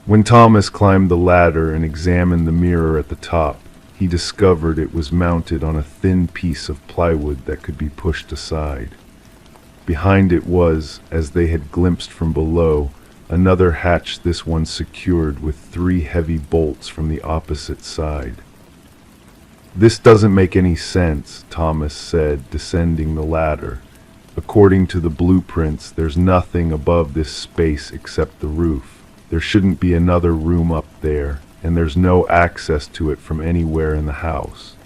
When Thomas climbed the ladder and examined the mirror at the top, he discovered it was mounted on a thin piece of plywood that could be pushed aside. Behind it was, as they had glimpsed from below, another hatch, this one secured with 3 heavy bolts from the opposite side. "This doesn't make any sense," Thomas said, descending the ladder. "According to the blueprints, there's nothing above this space except the roof. There shouldn't be another room up there, and there's no access to it from anywhere in the house."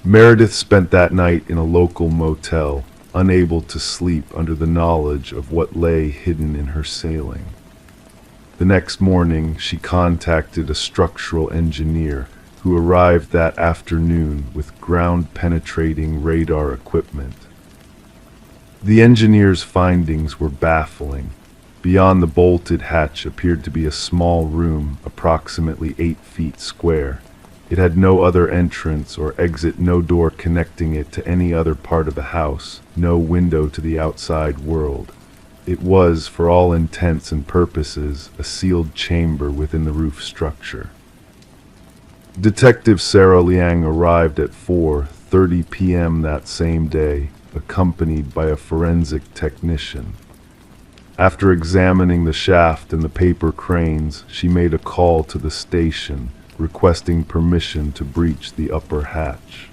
Meredith spent that night in a local motel, unable to sleep under the knowledge of what lay hidden in her ceiling. The next morning, she contacted a structural engineer who arrived that afternoon with ground-penetrating radar equipment. The engineer's findings were baffling. Beyond the bolted hatch appeared to be a small room, approximately 8 feet square. It had no other entrance or exit, no door connecting it to any other part of the house, no window to the outside world. It was, for all intents and purposes, a sealed chamber within the roof structure. Detective Sarah Liang arrived at 4:30 p.m. that same day, accompanied by a forensic technician. After examining the shaft and the paper cranes, she made a call to the station, requesting permission to breach the upper hatch.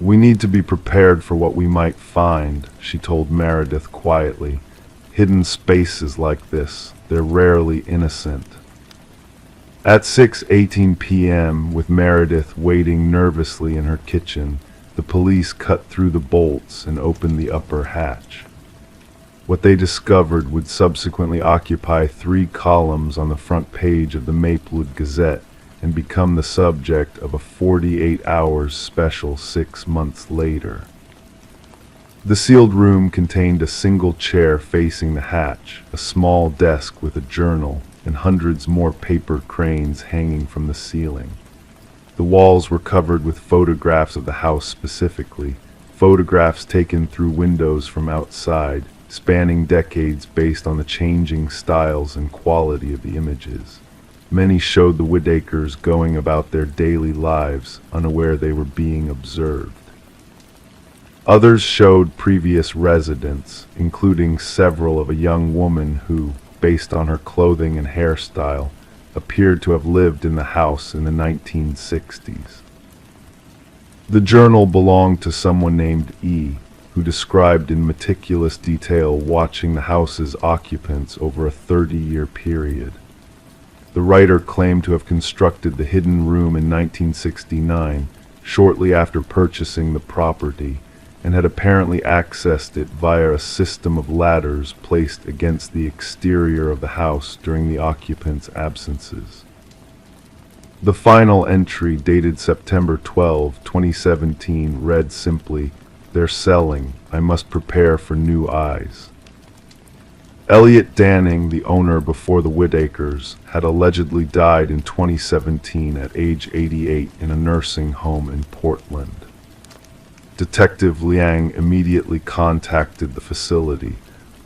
"We need to be prepared for what we might find," she told Meredith quietly. "Hidden spaces like this, they're rarely innocent." At 6:18 p.m., with Meredith waiting nervously in her kitchen, the police cut through the bolts and opened the upper hatch. What they discovered would subsequently occupy 3 columns on the front page of the Maplewood Gazette and become the subject of a 48 hours special 6 months later. The sealed room contained a single chair facing the hatch, a small desk with a journal, and hundreds more paper cranes hanging from the ceiling. The walls were covered with photographs of the house specifically, photographs taken through windows from outside, spanning decades based on the changing styles and quality of the images. Many showed the Whittakers going about their daily lives, unaware they were being observed. Others showed previous residents, including several of a young woman who, based on her clothing and hairstyle, appeared to have lived in the house in the 1960s. The journal belonged to someone named E, who described in meticulous detail watching the house's occupants over a 30-year period. The writer claimed to have constructed the hidden room in 1969, shortly after purchasing the property, and had apparently accessed it via a system of ladders placed against the exterior of the house during the occupants' absences. The final entry, dated September 12, 2017, read simply, "They're selling. I must prepare for new eyes." Elliot Danning, the owner before the Whittakers, had allegedly died in 2017 at age 88 in a nursing home in Portland. Detective Liang immediately contacted the facility,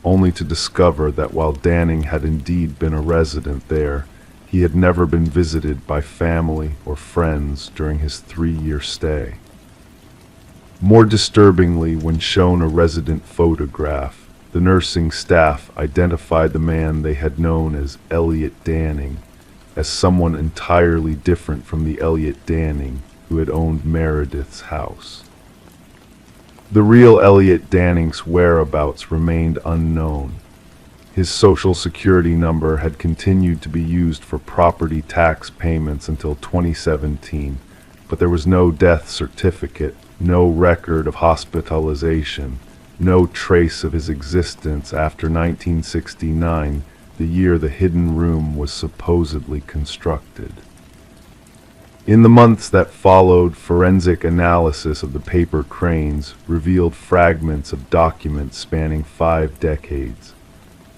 only to discover that while Danning had indeed been a resident there, he had never been visited by family or friends during his 3-year stay. More disturbingly, when shown a resident photograph, the nursing staff identified the man they had known as Elliot Danning as someone entirely different from the Elliot Danning who had owned Meredith's house. The real Elliot Danning's whereabouts remained unknown. His social security number had continued to be used for property tax payments until 2017, but there was no death certificate, no record of hospitalization, no trace of his existence after 1969, the year the hidden room was supposedly constructed. In the months that followed, forensic analysis of the paper cranes revealed fragments of documents spanning 5 decades.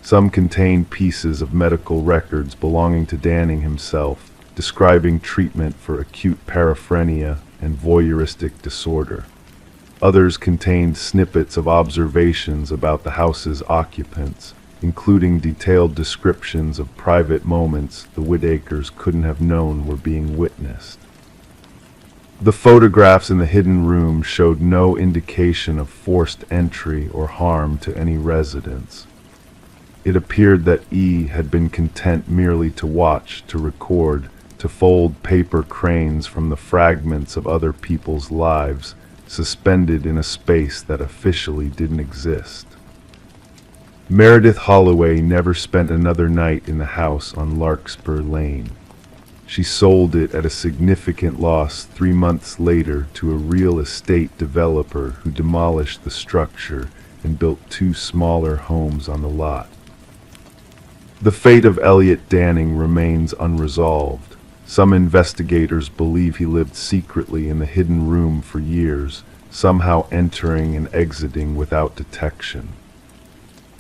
Some contained pieces of medical records belonging to Danning himself, describing treatment for acute paraphrenia and voyeuristic disorder. Others contained snippets of observations about the house's occupants, including detailed descriptions of private moments the Whittakers couldn't have known were being witnessed. The photographs in the hidden room showed no indication of forced entry or harm to any residents. It appeared that E had been content merely to watch, to record, to fold paper cranes from the fragments of other people's lives, suspended in a space that officially didn't exist. Meredith Holloway never spent another night in the house on Larkspur Lane. She sold it at a significant loss 3 months later to a real estate developer who demolished the structure and built 2 smaller homes on the lot. The fate of Elliot Danning remains unresolved. Some investigators believe he lived secretly in the hidden room for years, somehow entering and exiting without detection.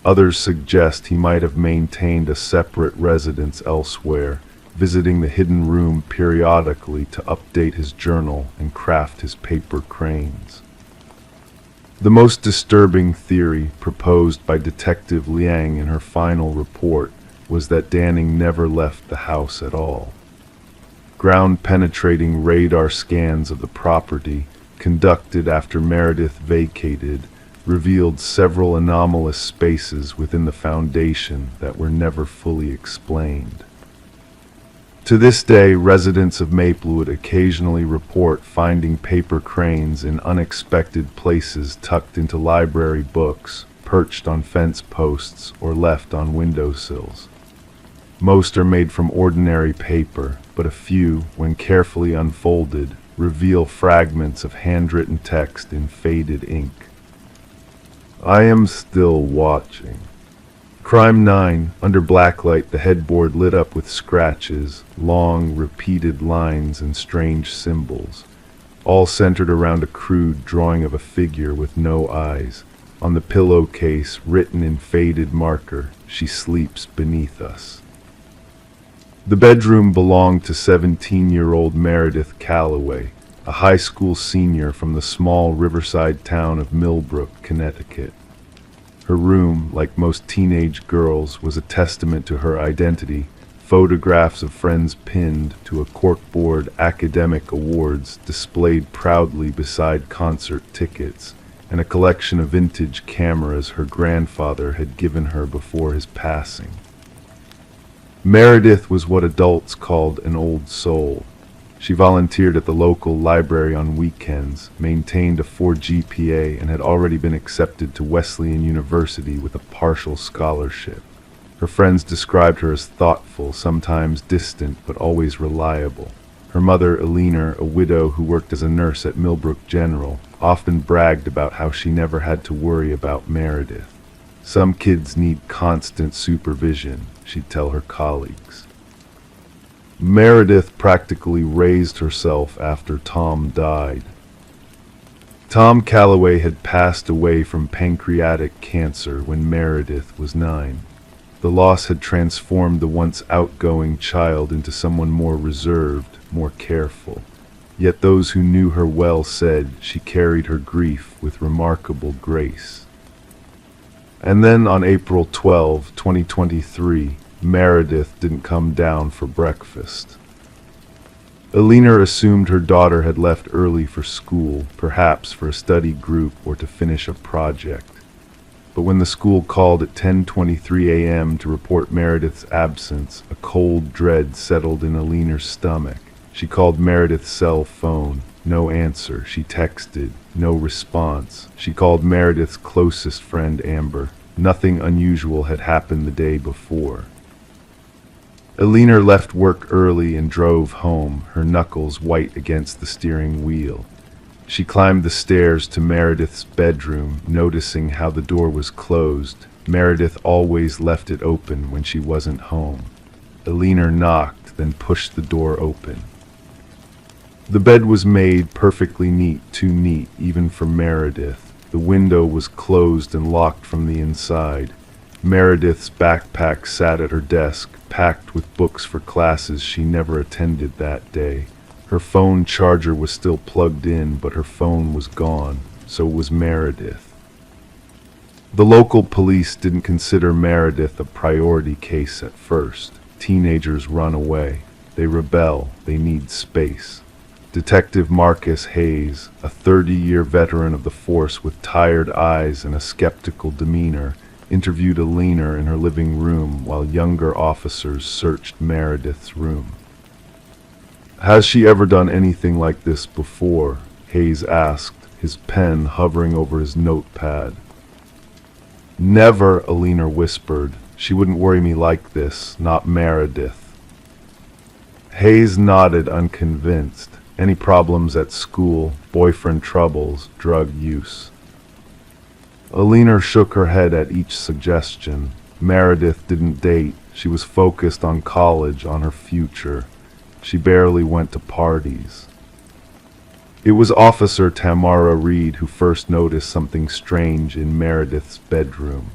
Others suggest he might have maintained a separate residence elsewhere, visiting the hidden room periodically to update his journal and craft his paper cranes. The most disturbing theory proposed by Detective Liang in her final report was that Danning never left the house at all. Ground-penetrating radar scans of the property, conducted after Meredith vacated, revealed several anomalous spaces within the foundation that were never fully explained. To this day, residents of Maplewood occasionally report finding paper cranes in unexpected places tucked into library books, perched on fence posts, or left on windowsills. Most are made from ordinary paper, but a few, when carefully unfolded, reveal fragments of handwritten text in faded ink. I am still watching. Crime 9, under blacklight, the headboard lit up with scratches, long, repeated lines and strange symbols, all centered around a crude drawing of a figure with no eyes. On the pillowcase, written in faded marker, "She sleeps beneath us." The bedroom belonged to 17-year-old Meredith Calloway, a high school senior from the small riverside town of Millbrook, Connecticut. Her room, like most teenage girls, was a testament to her identity. Photographs of friends pinned to a corkboard, academic awards displayed proudly beside concert tickets, and a collection of vintage cameras her grandfather had given her before his passing. Meredith was what adults called an old soul. She volunteered at the local library on weekends, maintained a 4 GPA, and had already been accepted to Wesleyan University with a partial scholarship. Her friends described her as thoughtful, sometimes distant, but always reliable. Her mother, Eleanor, a widow who worked as a nurse at Millbrook General, often bragged about how she never had to worry about Meredith. "Some kids need constant supervision," she'd tell her colleagues. Meredith practically raised herself after Tom died. Tom Calloway had passed away from pancreatic cancer when Meredith was 9. The loss had transformed the once outgoing child into someone more reserved, more careful. Yet those who knew her well said she carried her grief with remarkable grace. And then on April 12, 2023, Meredith didn't come down for breakfast. Eleanor assumed her daughter had left early for school, perhaps for a study group or to finish a project. But when the school called at 10:23 a.m. to report Meredith's absence, a cold dread settled in Eleanor's stomach. She called Meredith's cell phone. No answer. She texted. No response. She called Meredith's closest friend, Amber. Nothing unusual had happened the day before. Eleanor left work early and drove home, her knuckles white against the steering wheel. She climbed the stairs to Meredith's bedroom, noticing how the door was closed. Meredith always left it open when she wasn't home. Eleanor knocked, then pushed the door open. The bed was made perfectly neat, too neat even for Meredith. The window was closed and locked from the inside. Meredith's backpack sat at her desk, packed with books for classes she never attended that day. Her phone charger was still plugged in, but her phone was gone. So was Meredith. The local police didn't consider Meredith a priority case at first. Teenagers run away. They rebel. They need space. Detective Marcus Hayes, a 30-year veteran of the force with tired eyes and a skeptical demeanor, interviewed Eleanor in her living room while younger officers searched Meredith's room. "Has she ever done anything like this before?" Hayes asked, his pen hovering over his notepad. "Never," Eleanor whispered. "She wouldn't worry me like this, not Meredith." Hayes nodded, unconvinced. Any problems at school, boyfriend troubles, drug use? Eleanor shook her head at each suggestion. Meredith didn't date. She was focused on college, on her future. She barely went to parties. It was Officer Tamara Reed who first noticed something strange in Meredith's bedroom.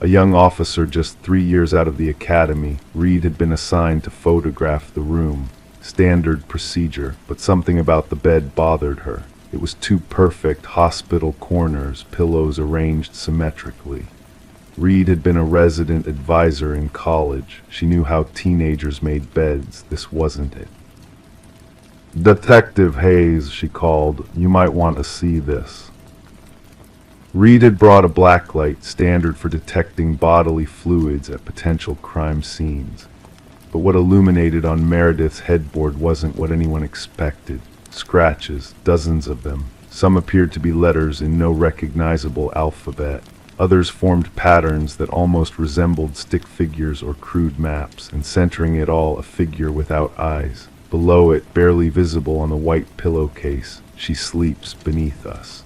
A young officer just 3 years out of the academy, Reed had been assigned to photograph the room. Standard procedure, but something about the bed bothered her. It was two perfect hospital corners, pillows arranged symmetrically. Reed had been a resident advisor in college. She knew how teenagers made beds. This wasn't it. "Detective Hayes," she called. "You might want to see this." Reed had brought a blacklight, standard for detecting bodily fluids at potential crime scenes. But what illuminated on Meredith's headboard wasn't what anyone expected. Scratches, dozens of them. Some appeared to be letters in no recognizable alphabet. Others formed patterns that almost resembled stick figures or crude maps, and centering it all, a figure without eyes. Below it, barely visible on the white pillowcase, "She sleeps beneath us."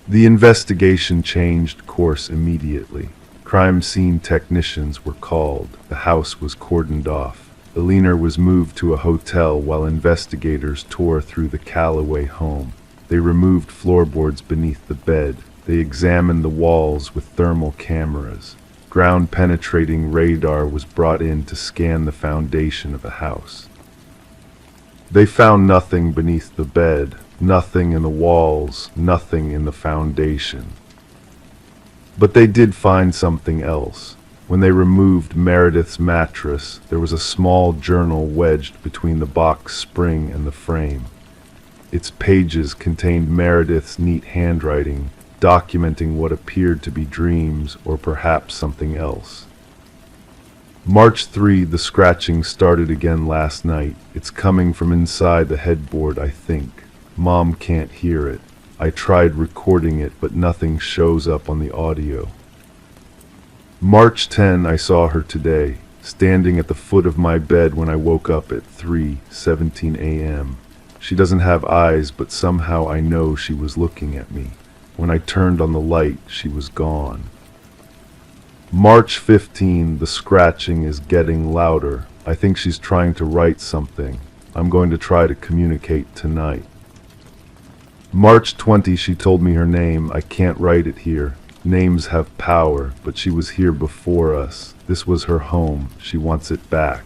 The investigation changed course immediately. Crime scene technicians were called. The house was cordoned off. Eleanor was moved to a hotel while investigators tore through the Calloway home. They removed floorboards beneath the bed. They examined the walls with thermal cameras. Ground-penetrating radar was brought in to scan the foundation of the house. They found nothing beneath the bed, nothing in the walls, nothing in the foundation. But they did find something else. When they removed Meredith's mattress, there was a small journal wedged between the box spring and the frame. Its pages contained Meredith's neat handwriting, documenting what appeared to be dreams or perhaps something else. March 3, the scratching started again last night. It's coming from inside the headboard, I think. Mom can't hear it. I tried recording it, but nothing shows up on the audio. March 10, I saw her today, standing at the foot of my bed when I woke up at 3:17 a.m. She doesn't have eyes, but somehow I know she was looking at me. When I turned on the light, she was gone. March 15, the scratching is getting louder. I think she's trying to write something. I'm going to try to communicate tonight. March 20, she told me her name. I can't write it here. Names have power, but she was here before us. This was her home. She wants it back.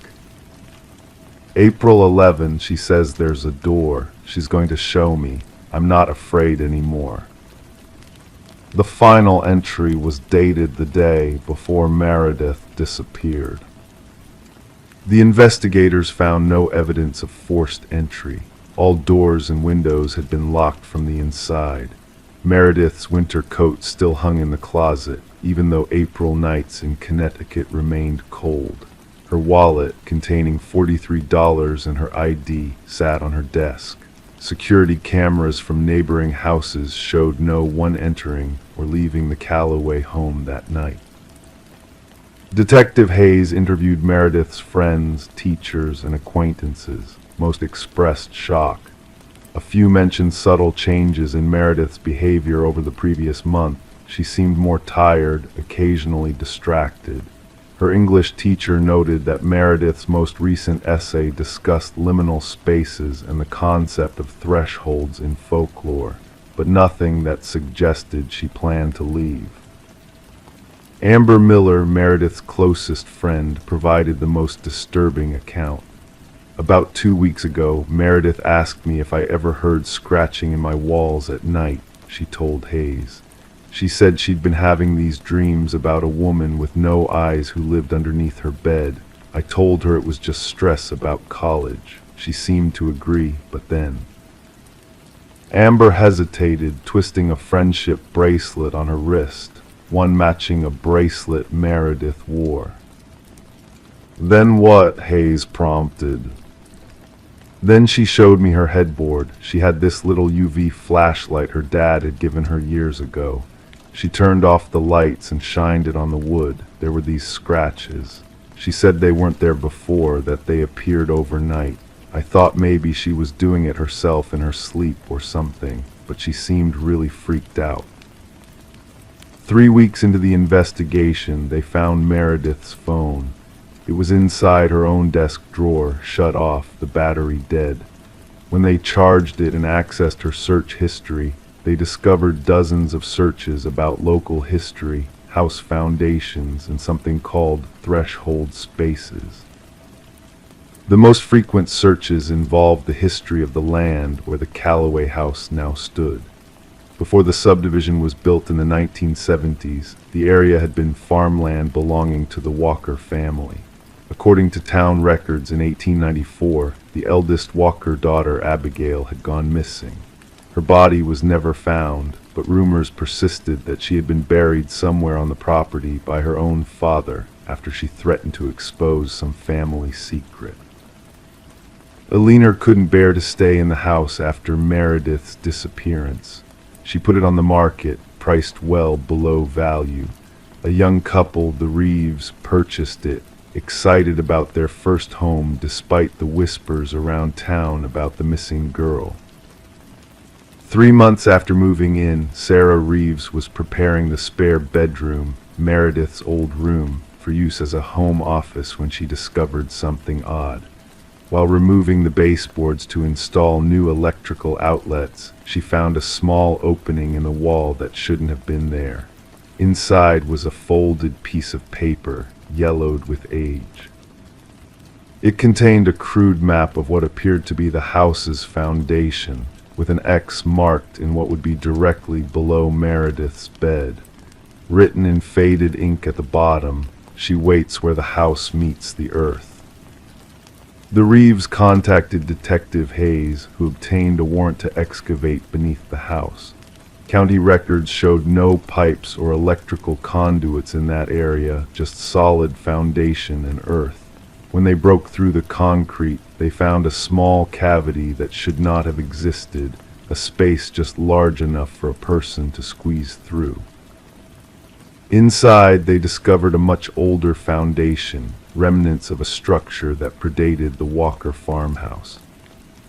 April 11, she says there's a door. She's going to show me. I'm not afraid anymore. The final entry was dated the day before Meredith disappeared. The investigators found no evidence of forced entry. All doors and windows had been locked from the inside. Meredith's winter coat still hung in the closet, even though April nights in Connecticut remained cold. Her wallet, containing $43 and her ID, sat on her desk. Security cameras from neighboring houses showed no one entering or leaving the Calloway home that night. Detective Hayes interviewed Meredith's friends, teachers, and acquaintances. Most expressed shock. A few mentioned subtle changes in Meredith's behavior over the previous month. She seemed more tired, occasionally distracted. Her English teacher noted that Meredith's most recent essay discussed liminal spaces and the concept of thresholds in folklore, but nothing that suggested she planned to leave. Amber Miller, Meredith's closest friend, provided the most disturbing account. About 2 weeks ago, Meredith asked me if I ever heard scratching in my walls at night, she told Hayes. She said she'd been having these dreams about a woman with no eyes who lived underneath her bed. I told her it was just stress about college. She seemed to agree, but then... Amber hesitated, twisting a friendship bracelet on her wrist, one matching a bracelet Meredith wore. "Then what?" Hayes prompted. Then she showed me her headboard. She had this little UV flashlight her dad had given her years ago. She turned off the lights and shined it on the wood. There were these scratches. She said they weren't there before, that they appeared overnight. I thought maybe she was doing it herself in her sleep or something, but she seemed really freaked out. 3 weeks into the investigation, they found Meredith's phone. It was inside her own desk drawer, shut off, the battery dead. When they charged it and accessed her search history, they discovered dozens of searches about local history, house foundations, and something called threshold spaces. The most frequent searches involved the history of the land where the Calloway house now stood. Before the subdivision was built in the 1970s, the area had been farmland belonging to the Walker family. According to town records in 1894, the eldest Walker daughter, Abigail, had gone missing. Her body was never found, but rumors persisted that she had been buried somewhere on the property by her own father after she threatened to expose some family secret. Alina couldn't bear to stay in the house after Meredith's disappearance. She put it on the market, priced well below value. A young couple, the Reeves, purchased it, excited about their first home despite the whispers around town about the missing girl. 3 months after moving in, Sarah Reeves was preparing the spare bedroom, Meredith's old room, for use as a home office when she discovered something odd. While removing the baseboards to install new electrical outlets, she found a small opening in the wall that shouldn't have been there. Inside was a folded piece of paper, yellowed with age. It contained a crude map of what appeared to be the house's foundation, with an X marked in what would be directly below Meredith's bed. Written in faded ink at the bottom, "She waits where the house meets the earth." The Reeves contacted Detective Hayes, who obtained a warrant to excavate beneath the house. County records showed no pipes or electrical conduits in that area, just solid foundation and earth. When they broke through the concrete, they found a small cavity that should not have existed, a space just large enough for a person to squeeze through. Inside, they discovered a much older foundation, remnants of a structure that predated the Walker farmhouse.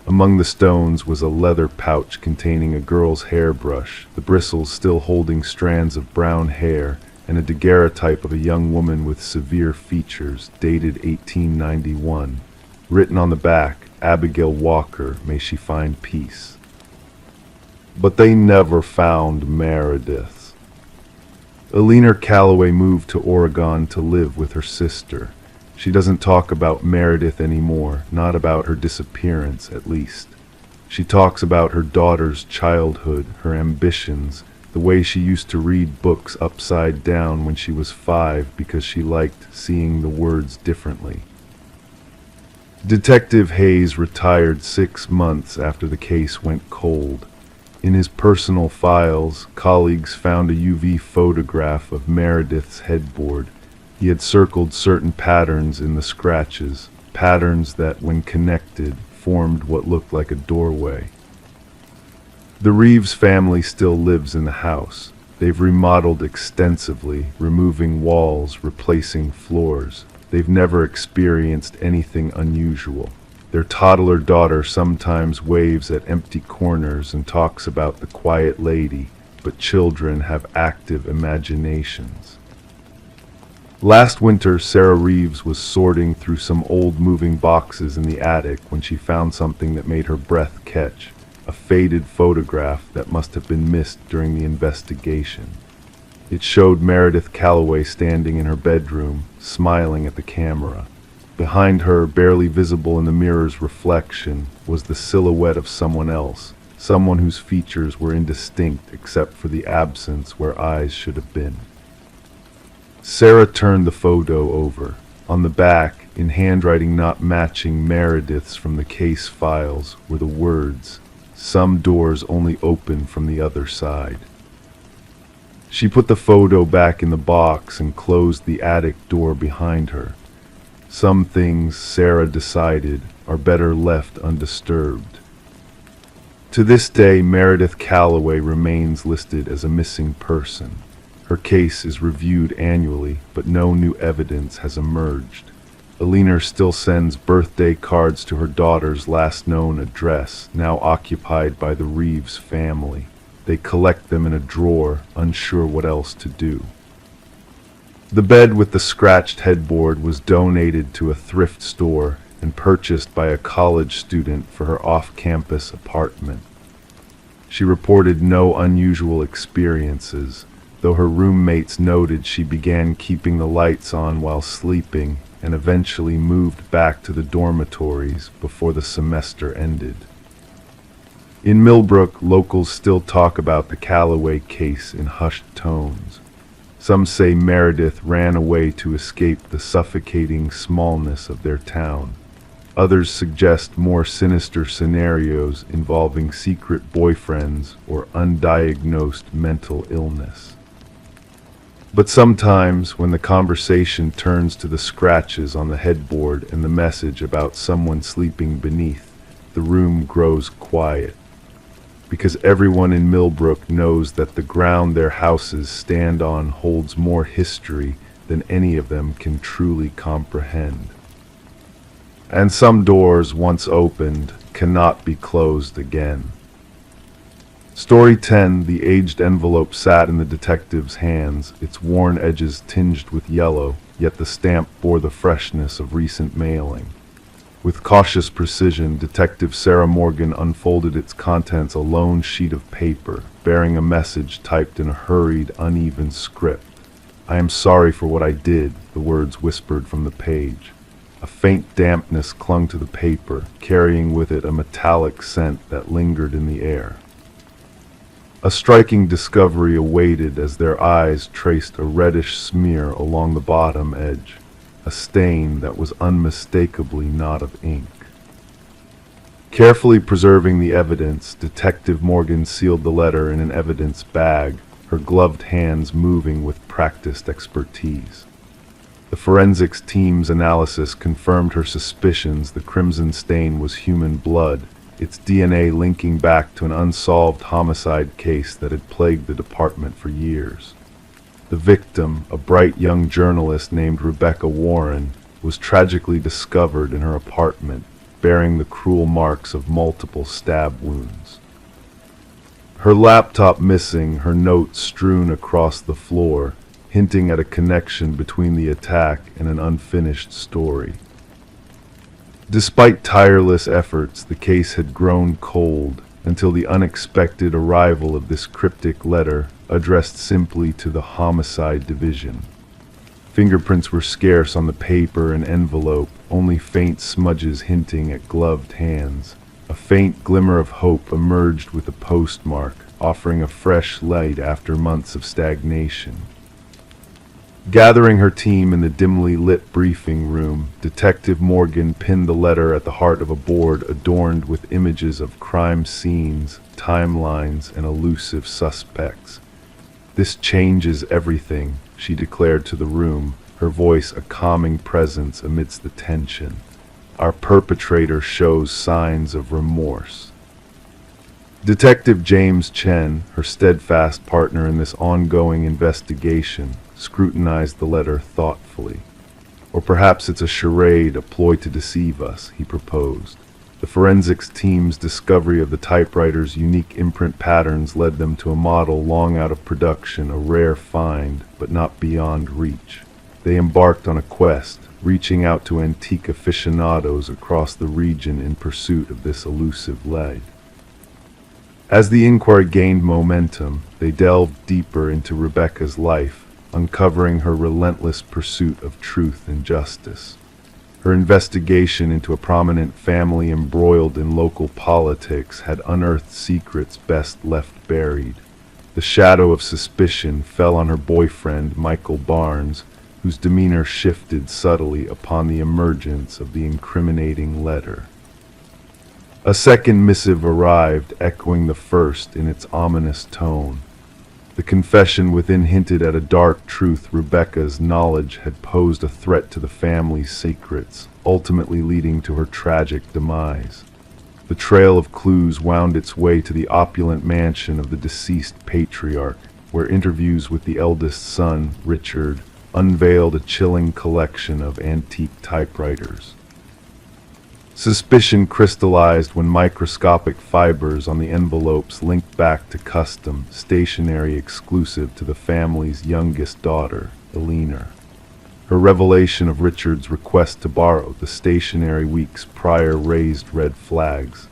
Among the stones was a leather pouch containing a girl's hairbrush, the bristles still holding strands of brown hair, and a daguerreotype of a young woman with severe features, dated 1891. Written on the back, "Abigail Walker, may she find peace." But they never found Meredith. Alina Calloway moved to Oregon to live with her sister. She doesn't talk about Meredith anymore, not about her disappearance, at least. She talks about her daughter's childhood, her ambitions, the way she used to read books upside down when she was 5 because she liked seeing the words differently. Detective Hayes retired 6 months after the case went cold. In his personal files, colleagues found a UV photograph of Meredith's headboard. He had circled certain patterns in the scratches, patterns that, when connected, formed what looked like a doorway. The Reeves family still lives in the house. They've remodeled extensively, removing walls, replacing floors. They've never experienced anything unusual. Their toddler daughter sometimes waves at empty corners and talks about the quiet lady, but children have active imaginations. Last winter, Sarah Reeves was sorting through some old moving boxes in the attic when she found something that made her breath catch, a faded photograph that must have been missed during the investigation. It showed Meredith Calloway standing in her bedroom, smiling at the camera. Behind her, barely visible in the mirror's reflection, was the silhouette of someone else, someone whose features were indistinct except for the absence where eyes should have been. Sarah turned the photo over. On the back, in handwriting not matching Meredith's from the case files, were the words, "Some doors only open from the other side." She put the photo back in the box and closed the attic door behind her. Some things, Sarah decided, are better left undisturbed. To this day, Meredith Calloway remains listed as a missing person. Her case is reviewed annually, but no new evidence has emerged. Alina still sends birthday cards to her daughter's last known address, now occupied by the Reeves family. They collect them in a drawer, unsure what else to do. The bed with the scratched headboard was donated to a thrift store and purchased by a college student for her off-campus apartment. She reported no unusual experiences, though her roommates noted she began keeping the lights on while sleeping and eventually moved back to the dormitories before the semester ended. In Millbrook, locals still talk about the Calloway case in hushed tones. Some say Meredith ran away to escape the suffocating smallness of their town. Others suggest more sinister scenarios involving secret boyfriends or undiagnosed mental illness. But sometimes, when the conversation turns to the scratches on the headboard and the message about someone sleeping beneath, the room grows quiet. Because everyone in Millbrook knows that the ground their houses stand on holds more history than any of them can truly comprehend. And some doors, once opened, cannot be closed again. Story 10, the aged envelope sat in the detective's hands, its worn edges tinged with yellow, yet the stamp bore the freshness of recent mailing. With cautious precision, Detective Sarah Morgan unfolded its contents, a lone sheet of paper, bearing a message typed in a hurried, uneven script. "I am sorry for what I did," the words whispered from the page. A faint dampness clung to the paper, carrying with it a metallic scent that lingered in the air. A striking discovery awaited as their eyes traced a reddish smear along the bottom edge, a stain that was unmistakably not of ink. Carefully preserving the evidence, Detective Morgan sealed the letter in an evidence bag, her gloved hands moving with practiced expertise. The forensics team's analysis confirmed her suspicions the crimson stain was human blood, its DNA linking back to an unsolved homicide case that had plagued the department for years. The victim, a bright young journalist named Rebecca Warren, was tragically discovered in her apartment, bearing the cruel marks of multiple stab wounds. Her laptop missing, her notes strewn across the floor, hinting at a connection between the attack and an unfinished story. Despite tireless efforts, the case had grown cold until the unexpected arrival of this cryptic letter addressed simply to the Homicide Division. Fingerprints were scarce on the paper and envelope, only faint smudges hinting at gloved hands. A faint glimmer of hope emerged with the postmark, offering a fresh light after months of stagnation. Gathering her team in the dimly lit briefing room, Detective Morgan pinned the letter at the heart of a board adorned with images of crime scenes, timelines, and elusive suspects. "This changes everything," she declared to the room, her voice a calming presence amidst the tension. "Our perpetrator shows signs of remorse." Detective James Chen, her steadfast partner in this ongoing investigation, scrutinized the letter thoughtfully. "Or perhaps it's a charade, a ploy to deceive us," he proposed. The forensics team's discovery of the typewriter's unique imprint patterns led them to a model long out of production, a rare find, but not beyond reach. They embarked on a quest, reaching out to antique aficionados across the region in pursuit of this elusive lead. As the inquiry gained momentum, they delved deeper into Rebecca's life, uncovering her relentless pursuit of truth and justice. Her investigation into a prominent family embroiled in local politics had unearthed secrets best left buried. The shadow of suspicion fell on her boyfriend, Michael Barnes, whose demeanor shifted subtly upon the emergence of the incriminating letter. A second missive arrived, echoing the first in its ominous tone. The confession within hinted at a dark truth: Rebecca's knowledge had posed a threat to the family's secrets, ultimately leading to her tragic demise. The trail of clues wound its way to the opulent mansion of the deceased patriarch, where interviews with the eldest son, Richard, unveiled a chilling collection of antique typewriters. Suspicion crystallized when microscopic fibers on the envelopes linked back to custom, stationery exclusive to the family's youngest daughter, Eleanor. Her revelation of Richard's request to borrow the stationery weeks prior raised red flags.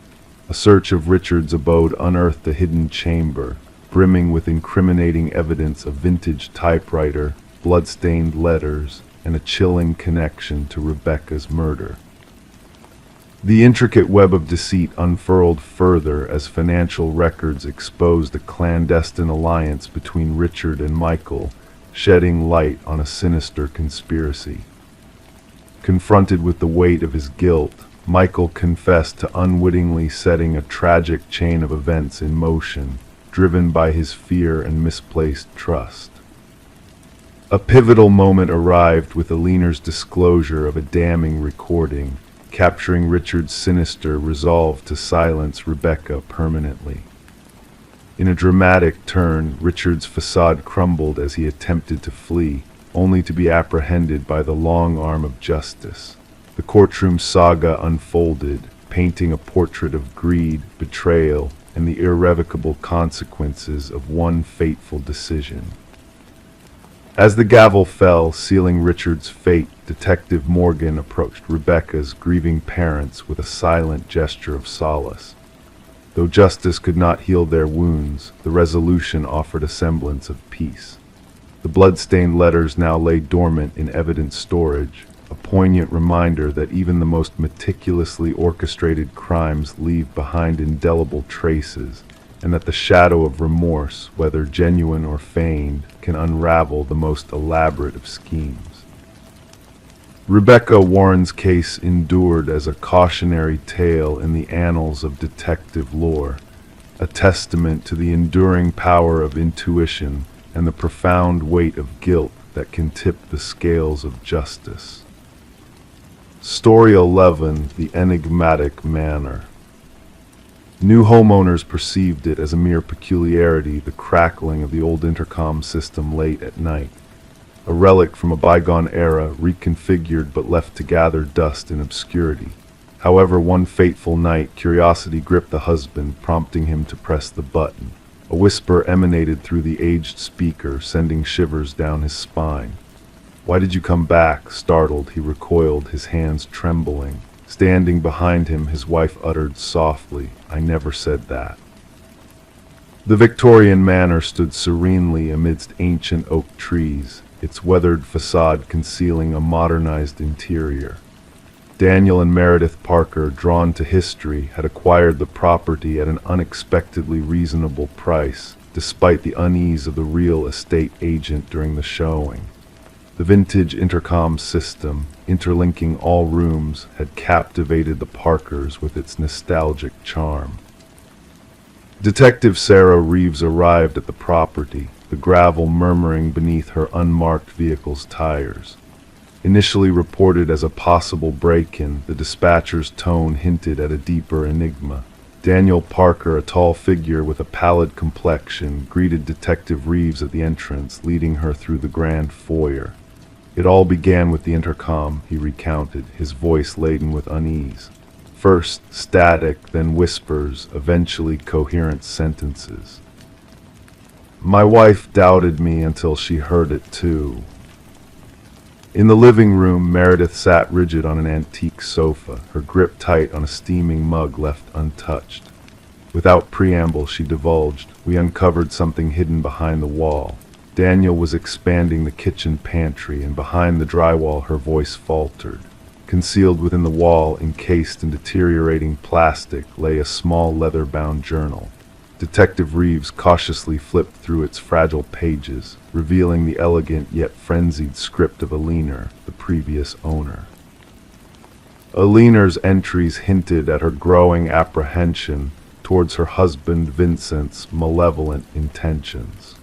A search of Richard's abode unearthed a hidden chamber, brimming with incriminating evidence: a vintage typewriter, blood-stained letters, and a chilling connection to Rebecca's murder. The intricate web of deceit unfurled further as financial records exposed a clandestine alliance between Richard and Michael, shedding light on a sinister conspiracy. Confronted with the weight of his guilt, Michael confessed to unwittingly setting a tragic chain of events in motion, driven by his fear and misplaced trust. A pivotal moment arrived with Aliner's disclosure of a damning recording, capturing Richard's sinister resolve to silence Rebecca permanently. In a dramatic turn, Richard's facade crumbled as he attempted to flee, only to be apprehended by the long arm of justice. The courtroom saga unfolded, painting a portrait of greed, betrayal, and the irrevocable consequences of one fateful decision. As the gavel fell, sealing Richard's fate, Detective Morgan approached Rebecca's grieving parents with a silent gesture of solace. Though justice could not heal their wounds, the resolution offered a semblance of peace. The blood-stained letters now lay dormant in evidence storage, a poignant reminder that even the most meticulously orchestrated crimes leave behind indelible traces, and that the shadow of remorse, whether genuine or feigned, can unravel the most elaborate of schemes. Rebecca Warren's case endured as a cautionary tale in the annals of detective lore, a testament to the enduring power of intuition and the profound weight of guilt that can tip the scales of justice. Story 11: The Enigmatic Manor. New homeowners perceived it as a mere peculiarity, the crackling of the old intercom system late at night, a relic from a bygone era, reconfigured but left to gather dust in obscurity. However, one fateful night, curiosity gripped the husband, prompting him to press the button. A whisper emanated through the aged speaker, sending shivers down his spine. "Why did you come back?" Startled, he recoiled, his hands trembling. Standing behind him, his wife uttered softly, "I never said that." The Victorian manor stood serenely amidst ancient oak trees, its weathered facade concealing a modernized interior. Daniel and Meredith Parker, drawn to history, had acquired the property at an unexpectedly reasonable price, despite the unease of the real estate agent during the showing. The vintage intercom system, interlinking all rooms, had captivated the Parkers with its nostalgic charm. Detective Sarah Reeves arrived at the property, the gravel murmuring beneath her unmarked vehicle's tires. Initially reported as a possible break-in, the dispatcher's tone hinted at a deeper enigma. Daniel Parker, a tall figure with a pallid complexion, greeted Detective Reeves at the entrance, leading her through the grand foyer. "It all began with the intercom," he recounted, his voice laden with unease. First static, then whispers, eventually coherent sentences. "My wife doubted me until she heard it too." In the living room, Meredith sat rigid on an antique sofa, her grip tight on a steaming mug left untouched. Without preamble, she divulged, "We uncovered something hidden behind the wall." Daniel was expanding the kitchen pantry, and behind the drywall her voice faltered. Concealed within the wall, encased in deteriorating plastic, lay a small leather-bound journal. Detective Reeves cautiously flipped through its fragile pages, revealing the elegant yet frenzied script of Aliner, the previous owner. Aliner's entries hinted at her growing apprehension towards her husband Vincent's malevolent intentions.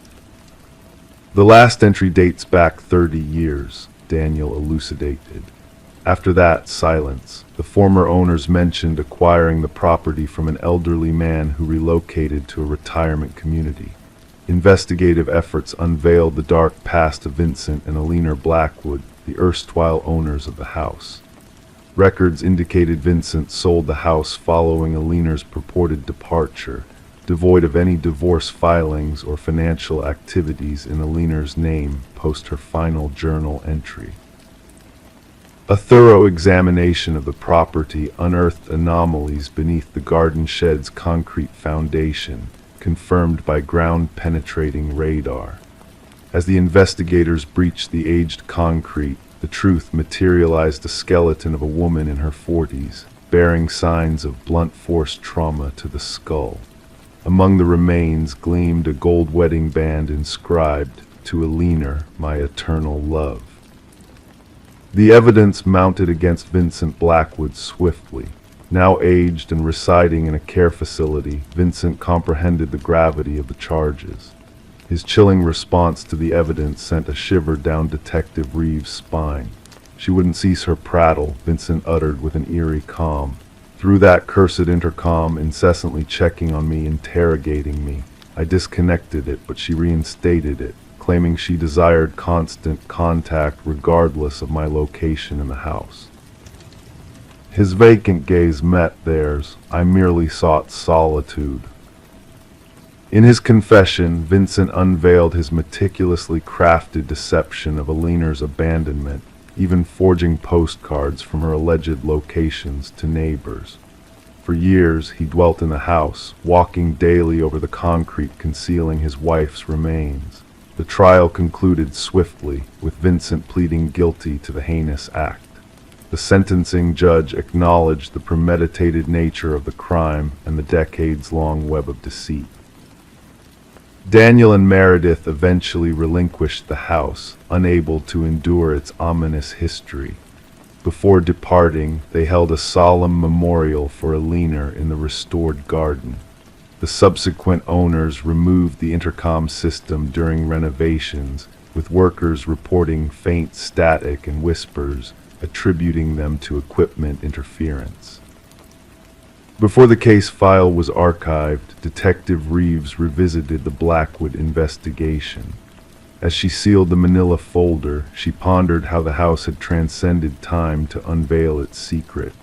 "The last entry dates back 30 years, Daniel elucidated. After that, silence. The former owners mentioned acquiring the property from an elderly man who relocated to a retirement community. Investigative efforts unveiled the dark past of Vincent and Aliner Blackwood, the erstwhile owners of the house. Records indicated Vincent sold the house following Aliner's purported departure, devoid of any divorce filings or financial activities in Aliner's name post her final journal entry. A thorough examination of the property unearthed anomalies beneath the garden shed's concrete foundation, confirmed by ground-penetrating radar. As the investigators breached the aged concrete, The truth materialized a skeleton of a woman in her 40s, bearing signs of blunt force trauma to the skull. Among the remains gleamed a gold wedding band inscribed, "To Alina, my eternal love." The evidence mounted against Vincent Blackwood swiftly. Now aged and residing in a care facility, Vincent comprehended the gravity of the charges. His chilling response to the evidence sent a shiver down Detective Reeves' spine. "She wouldn't cease her prattle," Vincent uttered with an eerie calm. "Through that cursed intercom, incessantly checking on me, interrogating me. I disconnected it, but she reinstated it, claiming she desired constant contact regardless of my location in the house." His vacant gaze met theirs. "I merely sought solitude." In his confession, Vincent unveiled his meticulously crafted deception of Alina's abandonment, even forging postcards from her alleged locations to neighbors. For years, he dwelt in the house, walking daily over the concrete concealing his wife's remains. The trial concluded swiftly, with Vincent pleading guilty to the heinous act. The sentencing judge acknowledged the premeditated nature of the crime and the decades-long web of deceit. Daniel and Meredith eventually relinquished the house, unable to endure its ominous history. Before departing, they held a solemn memorial for Alina in the restored garden. The subsequent owners removed the intercom system during renovations, with workers reporting faint static and whispers, attributing them to equipment interference. Before the case file was archived, Detective Reeves revisited the Blackwood investigation. As she sealed the manila folder, she pondered how the house had transcended time to unveil its secret.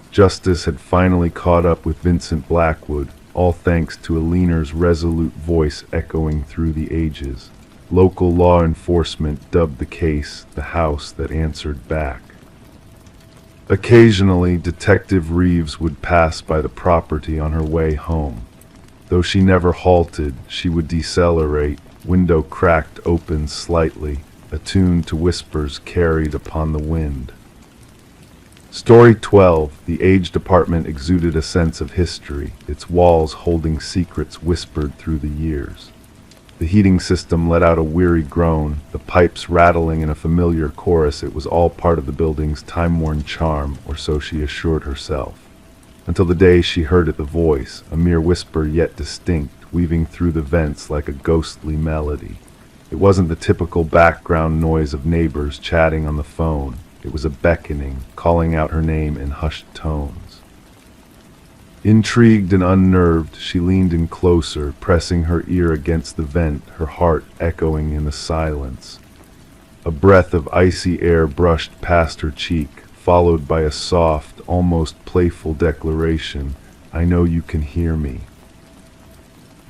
Justice had finally caught up with Vincent Blackwood, all thanks to Alina's resolute voice echoing through the ages. Local law enforcement dubbed the case the house that answered back. Occasionally, Detective Reeves would pass by the property on her way home. Though she never halted, she would decelerate, window cracked open slightly, attuned to whispers carried upon the wind. Story 12. The aged apartment exuded a sense of history, its walls holding secrets whispered through the years. The heating system let out a weary groan, the pipes rattling in a familiar chorus. It was all part of the building's time-worn charm, or so she assured herself. Until the day she heard it, the voice, a mere whisper yet distinct, weaving through the vents like a ghostly melody. It wasn't the typical background noise of neighbors chatting on the phone. It was a beckoning, calling out her name in hushed tones. Intrigued and unnerved, she leaned in closer, pressing her ear against the vent, her heart echoing in the silence. A breath of icy air brushed past her cheek, followed by a soft, almost playful declaration, "I know you can hear me."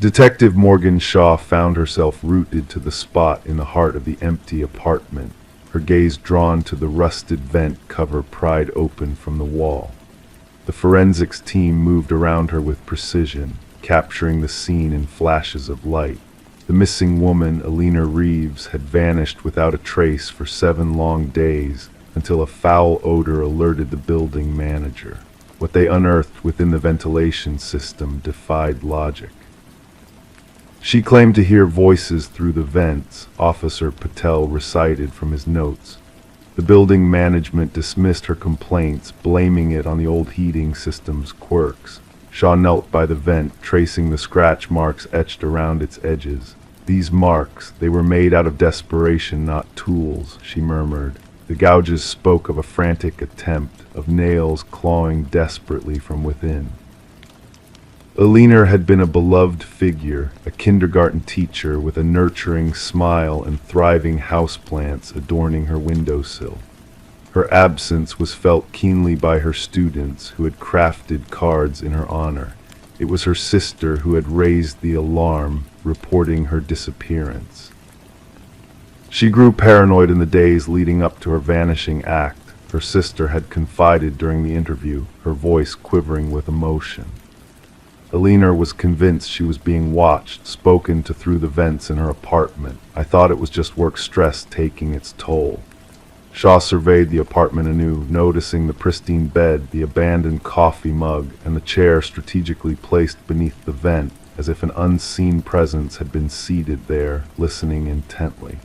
Detective Morgan Shaw found herself rooted to the spot in the heart of the empty apartment, her gaze drawn to the rusted vent cover pried open from the wall. The forensics team moved around her with precision, capturing the scene in flashes of light. The missing woman, Alina Reeves, had vanished without a trace for 7 long days, until a foul odor alerted the building manager. What they unearthed within the ventilation system defied logic. She claimed to hear voices through the vents, Officer Patel recited from his notes. The building management dismissed her complaints, blaming it on the old heating system's quirks. Shaw knelt by the vent, tracing the scratch marks etched around its edges. "These marks, they were made out of desperation, not tools," she murmured. The gouges spoke of a frantic attempt, of nails clawing desperately from within. Alina had been a beloved figure, a kindergarten teacher with a nurturing smile and thriving houseplants adorning her windowsill. Her absence was felt keenly by her students, who had crafted cards in her honor. It was her sister who had raised the alarm, reporting her disappearance. She grew paranoid in the days leading up to her vanishing act. Her sister had confided during the interview, her voice quivering with emotion. Alina was convinced she was being watched, spoken to through the vents in her apartment. "I thought it was just work stress taking its toll." Shaw surveyed the apartment anew, noticing the pristine bed, the abandoned coffee mug, and the chair strategically placed beneath the vent, as if an unseen presence had been seated there, listening intently.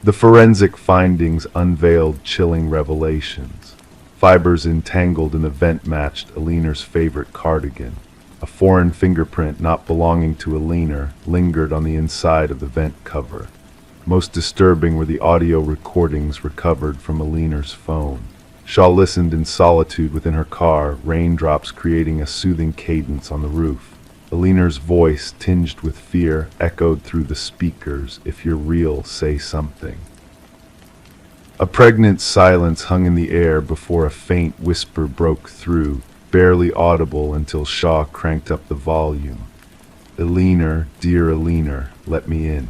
The forensic findings unveiled chilling revelations. Fibers entangled in the vent matched Alina's favorite cardigan. A foreign fingerprint not belonging to Alina lingered on the inside of the vent cover. Most disturbing were the audio recordings recovered from Alina's phone. Shaw listened in solitude within her car, raindrops creating a soothing cadence on the roof. Alina's voice, tinged with fear, echoed through the speakers, "If you're real, say something." A pregnant silence hung in the air before a faint whisper broke through, barely audible until Shaw cranked up the volume. "Alina, dear Alina, let me in."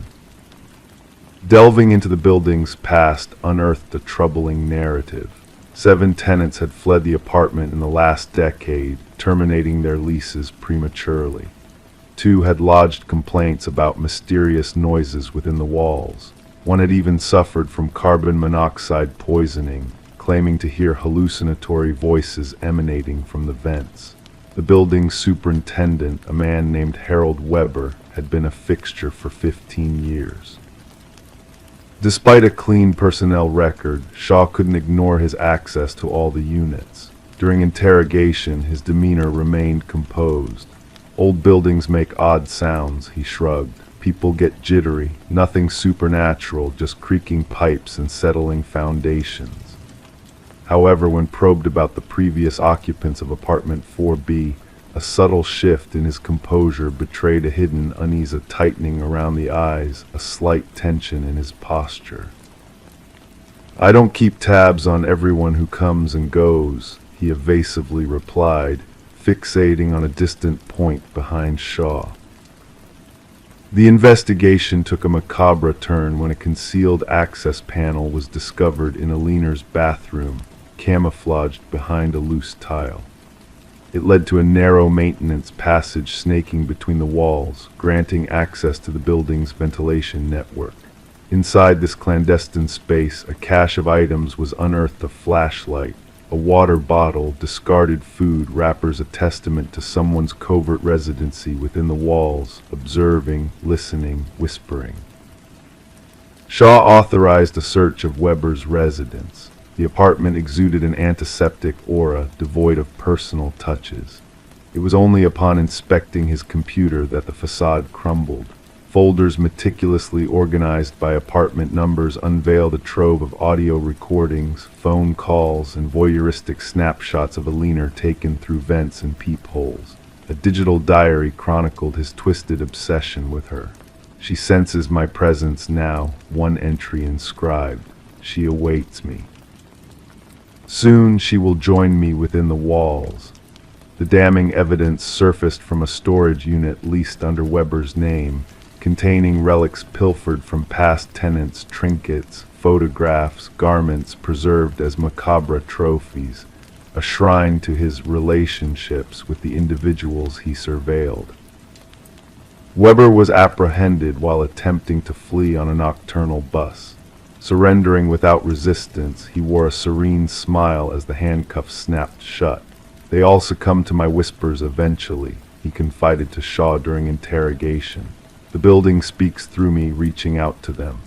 Delving into the building's past unearthed a troubling narrative. 7 tenants had fled the apartment in the last decade, terminating their leases prematurely. 2 had lodged complaints about mysterious noises within the walls. 1 had even suffered from carbon monoxide poisoning, claiming to hear hallucinatory voices emanating from the vents. The building's superintendent, a man named Harold Weber, had been a fixture for 15 years. Despite a clean personnel record, Shaw couldn't ignore his access to all the units. During interrogation, his demeanor remained composed. "Old buildings make odd sounds," he shrugged. "People get jittery, nothing supernatural, just creaking pipes and settling foundations." However, when probed about the previous occupants of apartment 4B, a subtle shift in his composure betrayed a hidden unease, a tightening around the eyes, a slight tension in his posture. "I don't keep tabs on everyone who comes and goes," he evasively replied, fixating on a distant point behind Shaw. The investigation took a macabre turn when a concealed access panel was discovered in Alina's bathroom, camouflaged behind a loose tile. It led to a narrow maintenance passage snaking between the walls, granting access to the building's ventilation network. Inside this clandestine space, a cache of items was unearthed: a flashlight, a water bottle, discarded food wrappers, a testament to someone's covert residency within the walls, observing, listening, whispering. Shaw authorized a search of Weber's residence. The apartment exuded an antiseptic aura devoid of personal touches. It was only upon inspecting his computer that the facade crumbled. Folders meticulously organized by apartment numbers unveiled a trove of audio recordings, phone calls, and voyeuristic snapshots of Alina taken through vents and peepholes. A digital diary chronicled his twisted obsession with her. "She senses my presence now," one entry inscribed. "She awaits me. Soon she will join me within the walls." The damning evidence surfaced from a storage unit leased under Weber's name, containing relics pilfered from past tenants, trinkets, photographs, garments preserved as macabre trophies, a shrine to his relationships with the individuals he surveilled. Weber was apprehended while attempting to flee on a nocturnal bus. Surrendering without resistance, he wore a serene smile as the handcuffs snapped shut. "They all succumbed to my whispers eventually," he confided to Shaw during interrogation. "The building speaks through me, reaching out to them."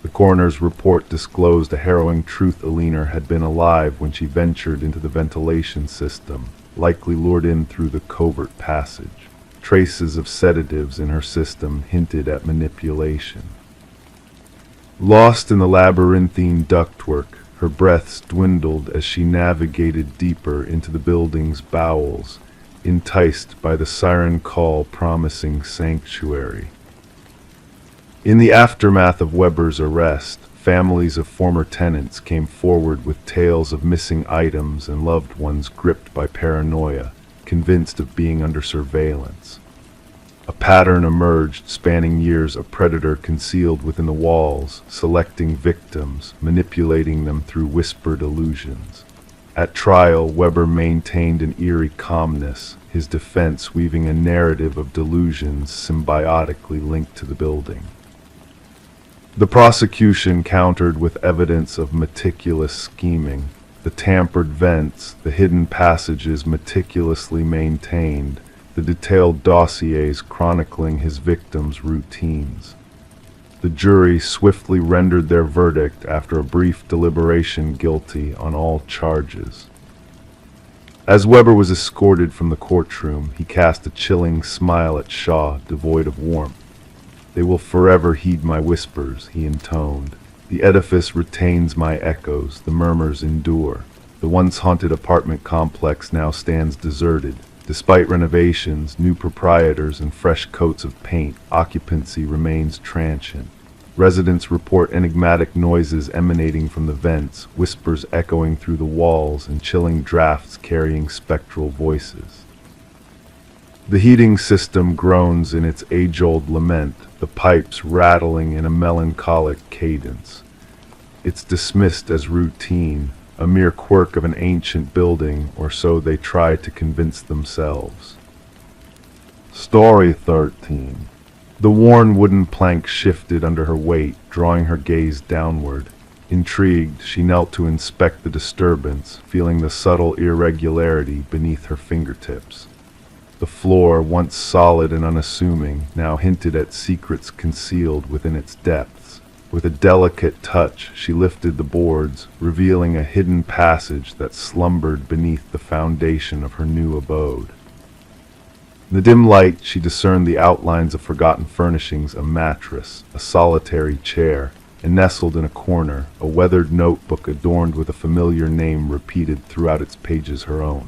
The coroner's report disclosed a harrowing truth: Alina had been alive when she ventured into the ventilation system, likely lured in through the covert passage. Traces of sedatives in her system hinted at manipulation. Lost in the labyrinthine ductwork, her breaths dwindled as she navigated deeper into the building's bowels, enticed by the siren call promising sanctuary. In the aftermath of Weber's arrest, families of former tenants came forward with tales of missing items and loved ones gripped by paranoia, convinced of being under surveillance. A pattern emerged spanning years: a predator concealed within the walls, selecting victims, manipulating them through whispered illusions. At trial, Weber maintained an eerie calmness, his defense weaving a narrative of delusions symbiotically linked to the building. The prosecution countered with evidence of meticulous scheming. The tampered vents, the hidden passages meticulously maintained, the detailed dossiers chronicling his victims' routines. The jury swiftly rendered their verdict after a brief deliberation guilty on all charges. As Weber was escorted from the courtroom, he cast a chilling smile at Shaw, devoid of warmth. "They will forever heed my whispers," he intoned. "The edifice retains my echoes, the murmurs endure. The once haunted apartment complex now stands deserted. Despite renovations, new proprietors, and fresh coats of paint, occupancy remains transient. Residents report enigmatic noises emanating from the vents, whispers echoing through the walls, and chilling drafts carrying spectral voices. The heating system groans in its age-old lament, the pipes rattling in a melancholic cadence. It's dismissed as routine, a mere quirk of an ancient building, or so they try to convince themselves. Story 13. The worn wooden plank shifted under her weight, drawing her gaze downward. Intrigued, she knelt to inspect the disturbance, feeling the subtle irregularity beneath her fingertips. The floor, once solid and unassuming, now hinted at secrets concealed within its depths. With a delicate touch, she lifted the boards, revealing a hidden passage that slumbered beneath the foundation of her new abode. In the dim light, she discerned the outlines of forgotten furnishings: a mattress, a solitary chair, and nestled in a corner, a weathered notebook adorned with a familiar name repeated throughout its pages her own.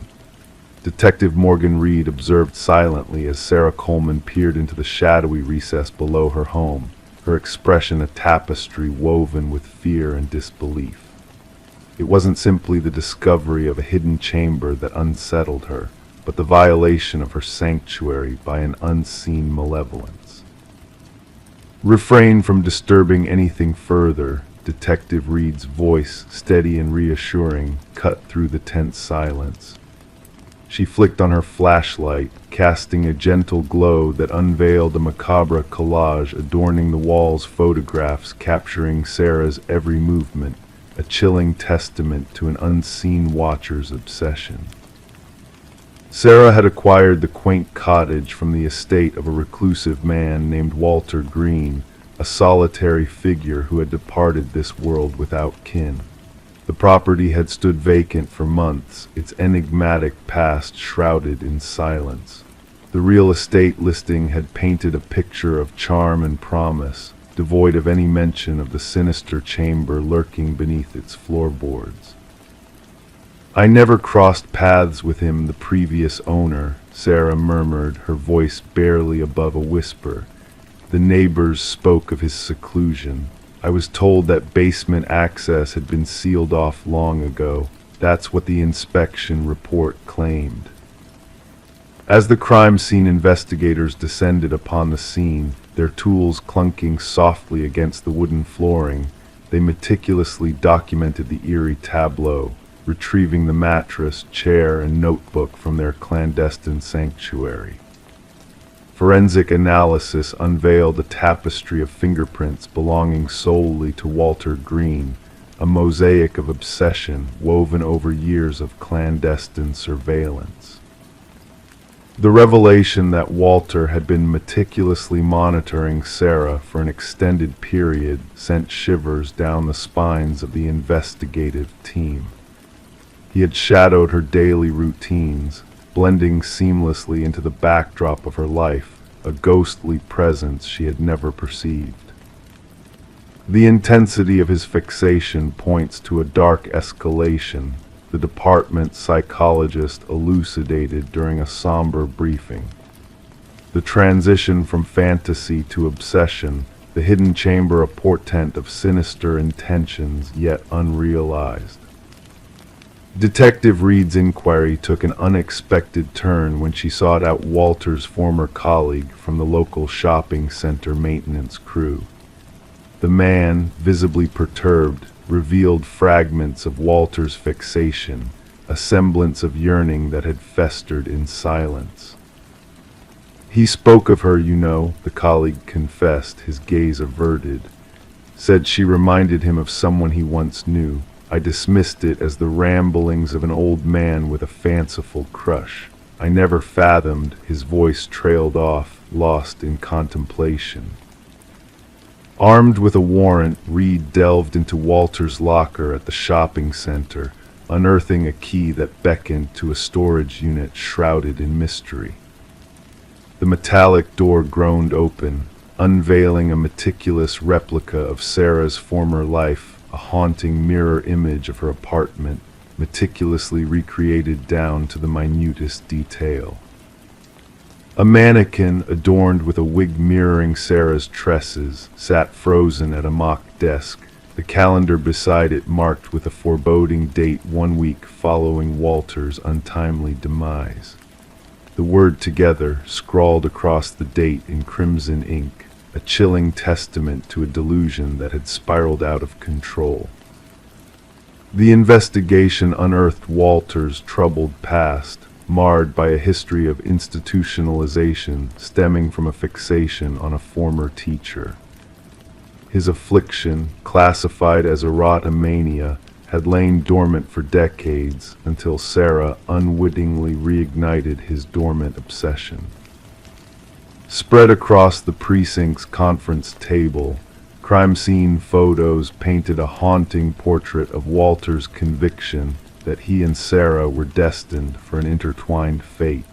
Detective Morgan Reed observed silently as Sarah Coleman peered into the shadowy recess below her home, her expression a tapestry woven with fear and disbelief. It wasn't simply the discovery of a hidden chamber that unsettled her, but the violation of her sanctuary by an unseen malevolence. "Refrain from disturbing anything further," Detective Reed's voice, steady and reassuring, cut through the tense silence. She flicked on her flashlight, casting a gentle glow that unveiled a macabre collage adorning the wall's photographs capturing Sarah's every movement, a chilling testament to an unseen watcher's obsession. Sarah had acquired the quaint cottage from the estate of a reclusive man named Walter Green, a solitary figure who had departed this world without kin. The property had stood vacant for months, its enigmatic past shrouded in silence. The real estate listing had painted a picture of charm and promise, devoid of any mention of the sinister chamber lurking beneath its floorboards. "I never crossed paths with him, the previous owner," Sarah murmured, her voice barely above a whisper. "The neighbors spoke of his seclusion. I was told that basement access had been sealed off long ago. That's what the inspection report claimed." As the crime scene investigators descended upon the scene, their tools clunking softly against the wooden flooring, they meticulously documented the eerie tableau, retrieving the mattress, chair, and notebook from their clandestine sanctuary. Forensic analysis unveiled a tapestry of fingerprints belonging solely to Walter Green, a mosaic of obsession woven over years of clandestine surveillance. The revelation that Walter had been meticulously monitoring Sarah for an extended period sent shivers down the spines of the investigative team. He had shadowed her daily routines, blending seamlessly into the backdrop of her life, a ghostly presence she had never perceived. The intensity of his fixation points to a dark escalation, the department psychologist elucidated during a somber briefing. The transition from fantasy to obsession, the hidden chamber a portent of sinister intentions yet unrealized. Detective Reed's inquiry took an unexpected turn when she sought out Walter's former colleague from the local shopping center maintenance crew. The man, visibly perturbed, revealed fragments of Walter's fixation, a semblance of yearning that had festered in silence. "He spoke of her, you know," the colleague confessed, his gaze averted. said she reminded him of someone he once knew. I dismissed it as the ramblings of an old man with a fanciful crush. I never fathomed. His voice trailed off, lost in contemplation. Armed with a warrant, Reed delved into Walter's locker at the shopping center, unearthing a key that beckoned to a storage unit shrouded in mystery. The metallic door groaned open, unveiling a meticulous replica of Sarah's former life, a haunting mirror image of her apartment, meticulously recreated down to the minutest detail. A mannequin, adorned with a wig mirroring Sarah's tresses, sat frozen at a mock desk, the calendar beside it marked with a foreboding date 1 week following Walter's untimely demise. The word "together" scrawled across the date in crimson ink, a chilling testament to a delusion that had spiraled out of control. The investigation unearthed Walter's troubled past, marred by a history of institutionalization stemming from a fixation on a former teacher. His affliction, classified as erotomania, had lain dormant for decades until Sarah unwittingly reignited his dormant obsession. Spread across the precinct's conference table, crime scene photos painted a haunting portrait of Walter's conviction that he and Sarah were destined for an intertwined fate.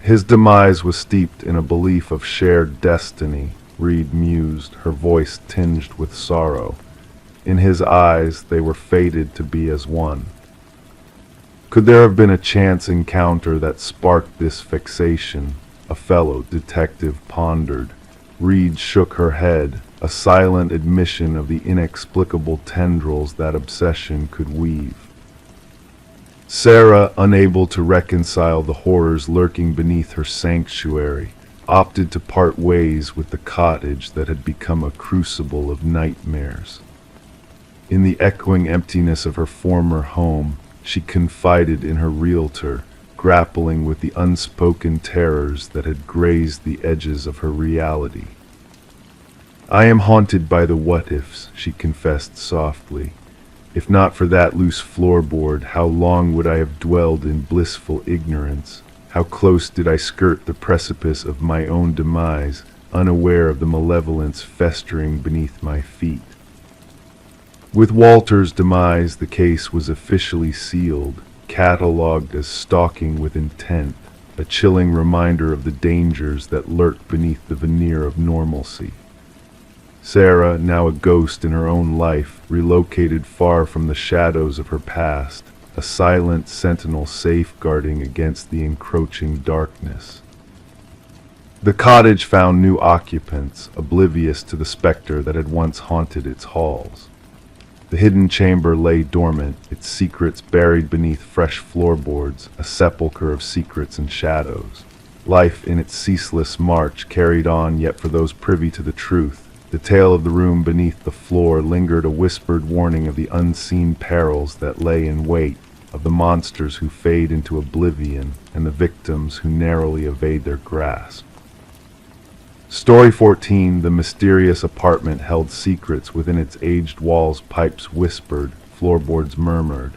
His demise was steeped in a belief of shared destiny, Reed mused, her voice tinged with sorrow. In his eyes, they were fated to be as one. Could there have been a chance encounter that sparked this fixation? A fellow detective pondered. Reed shook her head, a silent admission of the inexplicable tendrils that obsession could weave. Sarah, unable to reconcile the horrors lurking beneath her sanctuary, opted to part ways with the cottage that had become a crucible of nightmares. In the echoing emptiness of her former home, she confided in her realtor, grappling with the unspoken terrors that had grazed the edges of her reality. "I am haunted by the what-ifs," she confessed softly. "If not for that loose floorboard, how long would I have dwelled in blissful ignorance? How close did I skirt the precipice of my own demise, unaware of the malevolence festering beneath my feet?" With Walter's demise, the case was officially sealed, catalogued as stalking with intent, a chilling reminder of the dangers that lurk beneath the veneer of normalcy. Sarah, now a ghost in her own life, relocated far from the shadows of her past, a silent sentinel safeguarding against the encroaching darkness. The cottage found new occupants, oblivious to the specter that had once haunted its halls. The hidden chamber lay dormant, its secrets buried beneath fresh floorboards, a sepulchre of secrets and shadows. Life in its ceaseless march carried on, yet for those privy to the truth, the tale of the room beneath the floor lingered a whispered warning of the unseen perils that lay in wait, of the monsters who fade into oblivion and the victims who narrowly evade their grasp. Story 14, the mysterious apartment held secrets within its aged walls. Pipes whispered, floorboards murmured.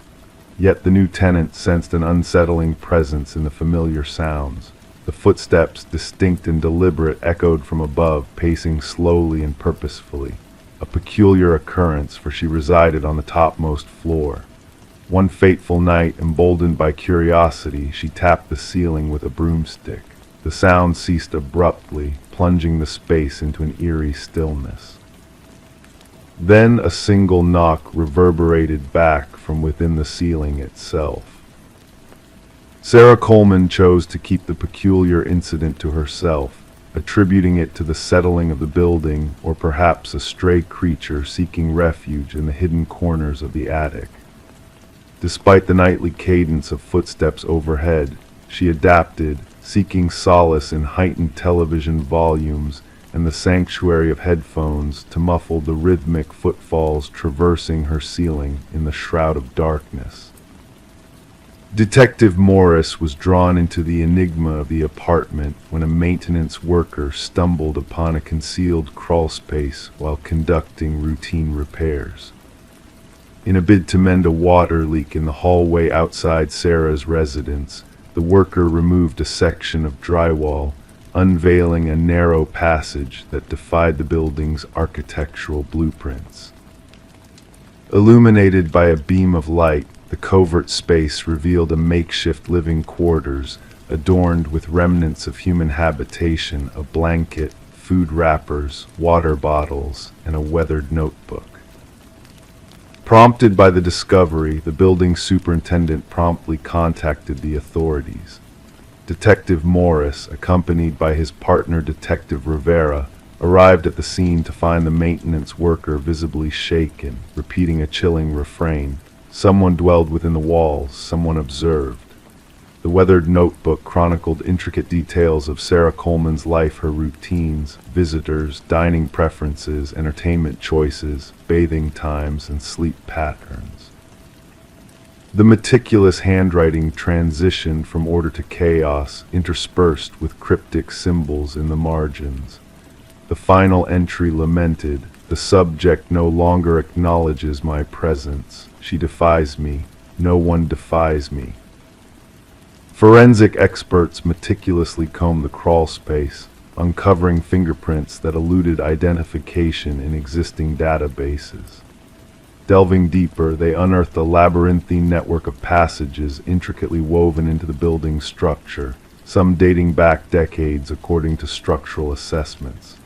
Yet the new tenant sensed an unsettling presence in the familiar sounds. The footsteps, distinct and deliberate, echoed from above, pacing slowly and purposefully. A peculiar occurrence, for she resided on the topmost floor. One fateful night, emboldened by curiosity, she tapped the ceiling with a broomstick. The sound ceased abruptly, plunging the space into an eerie stillness. Then a single knock reverberated back from within the ceiling itself. Sarah Coleman chose to keep the peculiar incident to herself, attributing it to the settling of the building or perhaps a stray creature seeking refuge in the hidden corners of the attic. Despite the nightly cadence of footsteps overhead, she adapted, seeking solace in heightened television volumes and the sanctuary of headphones to muffle the rhythmic footfalls traversing her ceiling in the shroud of darkness. Detective Morris was drawn into the enigma of the apartment when a maintenance worker stumbled upon a concealed crawlspace while conducting routine repairs. In a bid to mend a water leak in the hallway outside Sarah's residence, the worker removed a section of drywall, unveiling a narrow passage that defied the building's architectural blueprints. Illuminated by a beam of light, the covert space revealed a makeshift living quarters adorned with remnants of human habitation, a blanket, food wrappers, water bottles, and a weathered notebook. Prompted by the discovery, the building superintendent promptly contacted the authorities. Detective Morris, accompanied by his partner Detective Rivera, arrived at the scene to find the maintenance worker visibly shaken, repeating a chilling refrain. Someone dwelled within the walls, someone observed. The weathered notebook chronicled intricate details of Sarah Coleman's life, her routines, visitors, dining preferences, entertainment choices, bathing times, and sleep patterns. The meticulous handwriting transitioned from order to chaos, interspersed with cryptic symbols in the margins. The final entry lamented, "The subject no longer acknowledges my presence. She defies me. No one defies me." Forensic experts meticulously combed the crawl space, uncovering fingerprints that eluded identification in existing databases. Delving deeper, they unearthed a labyrinthine network of passages intricately woven into the building's structure, some dating back decades according to structural assessments.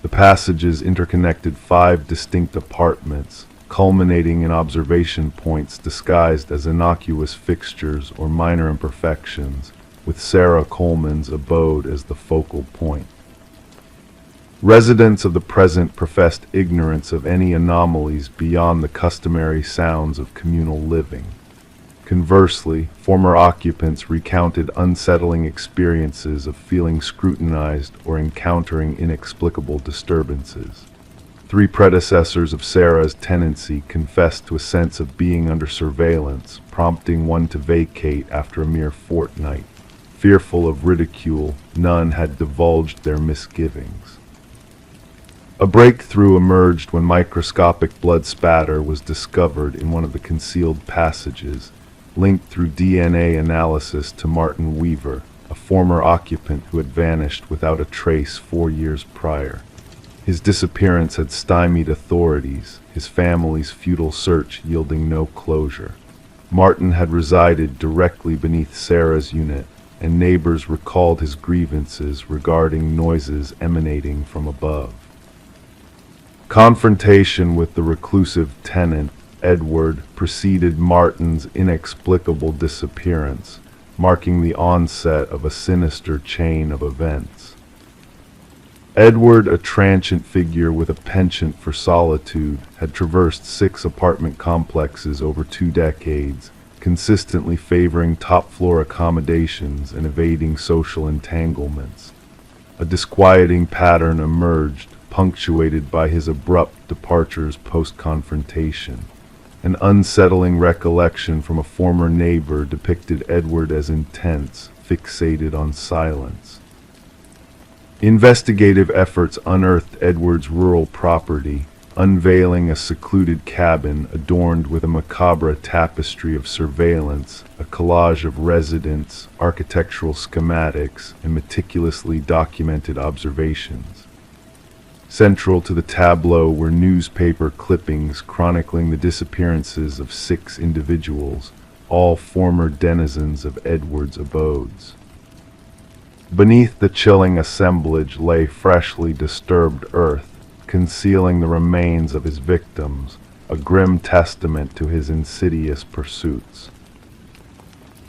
The passages interconnected 5 distinct apartments, culminating in observation points disguised as innocuous fixtures or minor imperfections, with Sarah Coleman's abode as the focal point. Residents of the present professed ignorance of any anomalies beyond the customary sounds of communal living. Conversely, former occupants recounted unsettling experiences of feeling scrutinized or encountering inexplicable disturbances. 3 predecessors of Sarah's tenancy confessed to a sense of being under surveillance, prompting one to vacate after a mere fortnight. Fearful of ridicule, none had divulged their misgivings. A breakthrough emerged when microscopic blood spatter was discovered in one of the concealed passages, linked through DNA analysis to Martin Weaver, a former occupant who had vanished without a trace 4 years prior. His disappearance had stymied authorities, his family's futile search yielding no closure. Martin had resided directly beneath Sarah's unit, and neighbors recalled his grievances regarding noises emanating from above. Confrontation with the reclusive tenant, Edward, preceded Martin's inexplicable disappearance, marking the onset of a sinister chain of events. Edward, a transient figure with a penchant for solitude, had traversed 6 apartment complexes over 2 decades, consistently favoring top-floor accommodations and evading social entanglements. A disquieting pattern emerged, punctuated by his abrupt departures post-confrontation. An unsettling recollection from a former neighbor depicted Edward as intense, fixated on silence. Investigative efforts unearthed Edward's rural property, unveiling a secluded cabin adorned with a macabre tapestry of surveillance, a collage of residents, architectural schematics, and meticulously documented observations. Central to the tableau were newspaper clippings chronicling the disappearances of 6 individuals, all former denizens of Edward's abodes. Beneath the chilling assemblage lay freshly disturbed earth, concealing the remains of his victims, a grim testament to his insidious pursuits.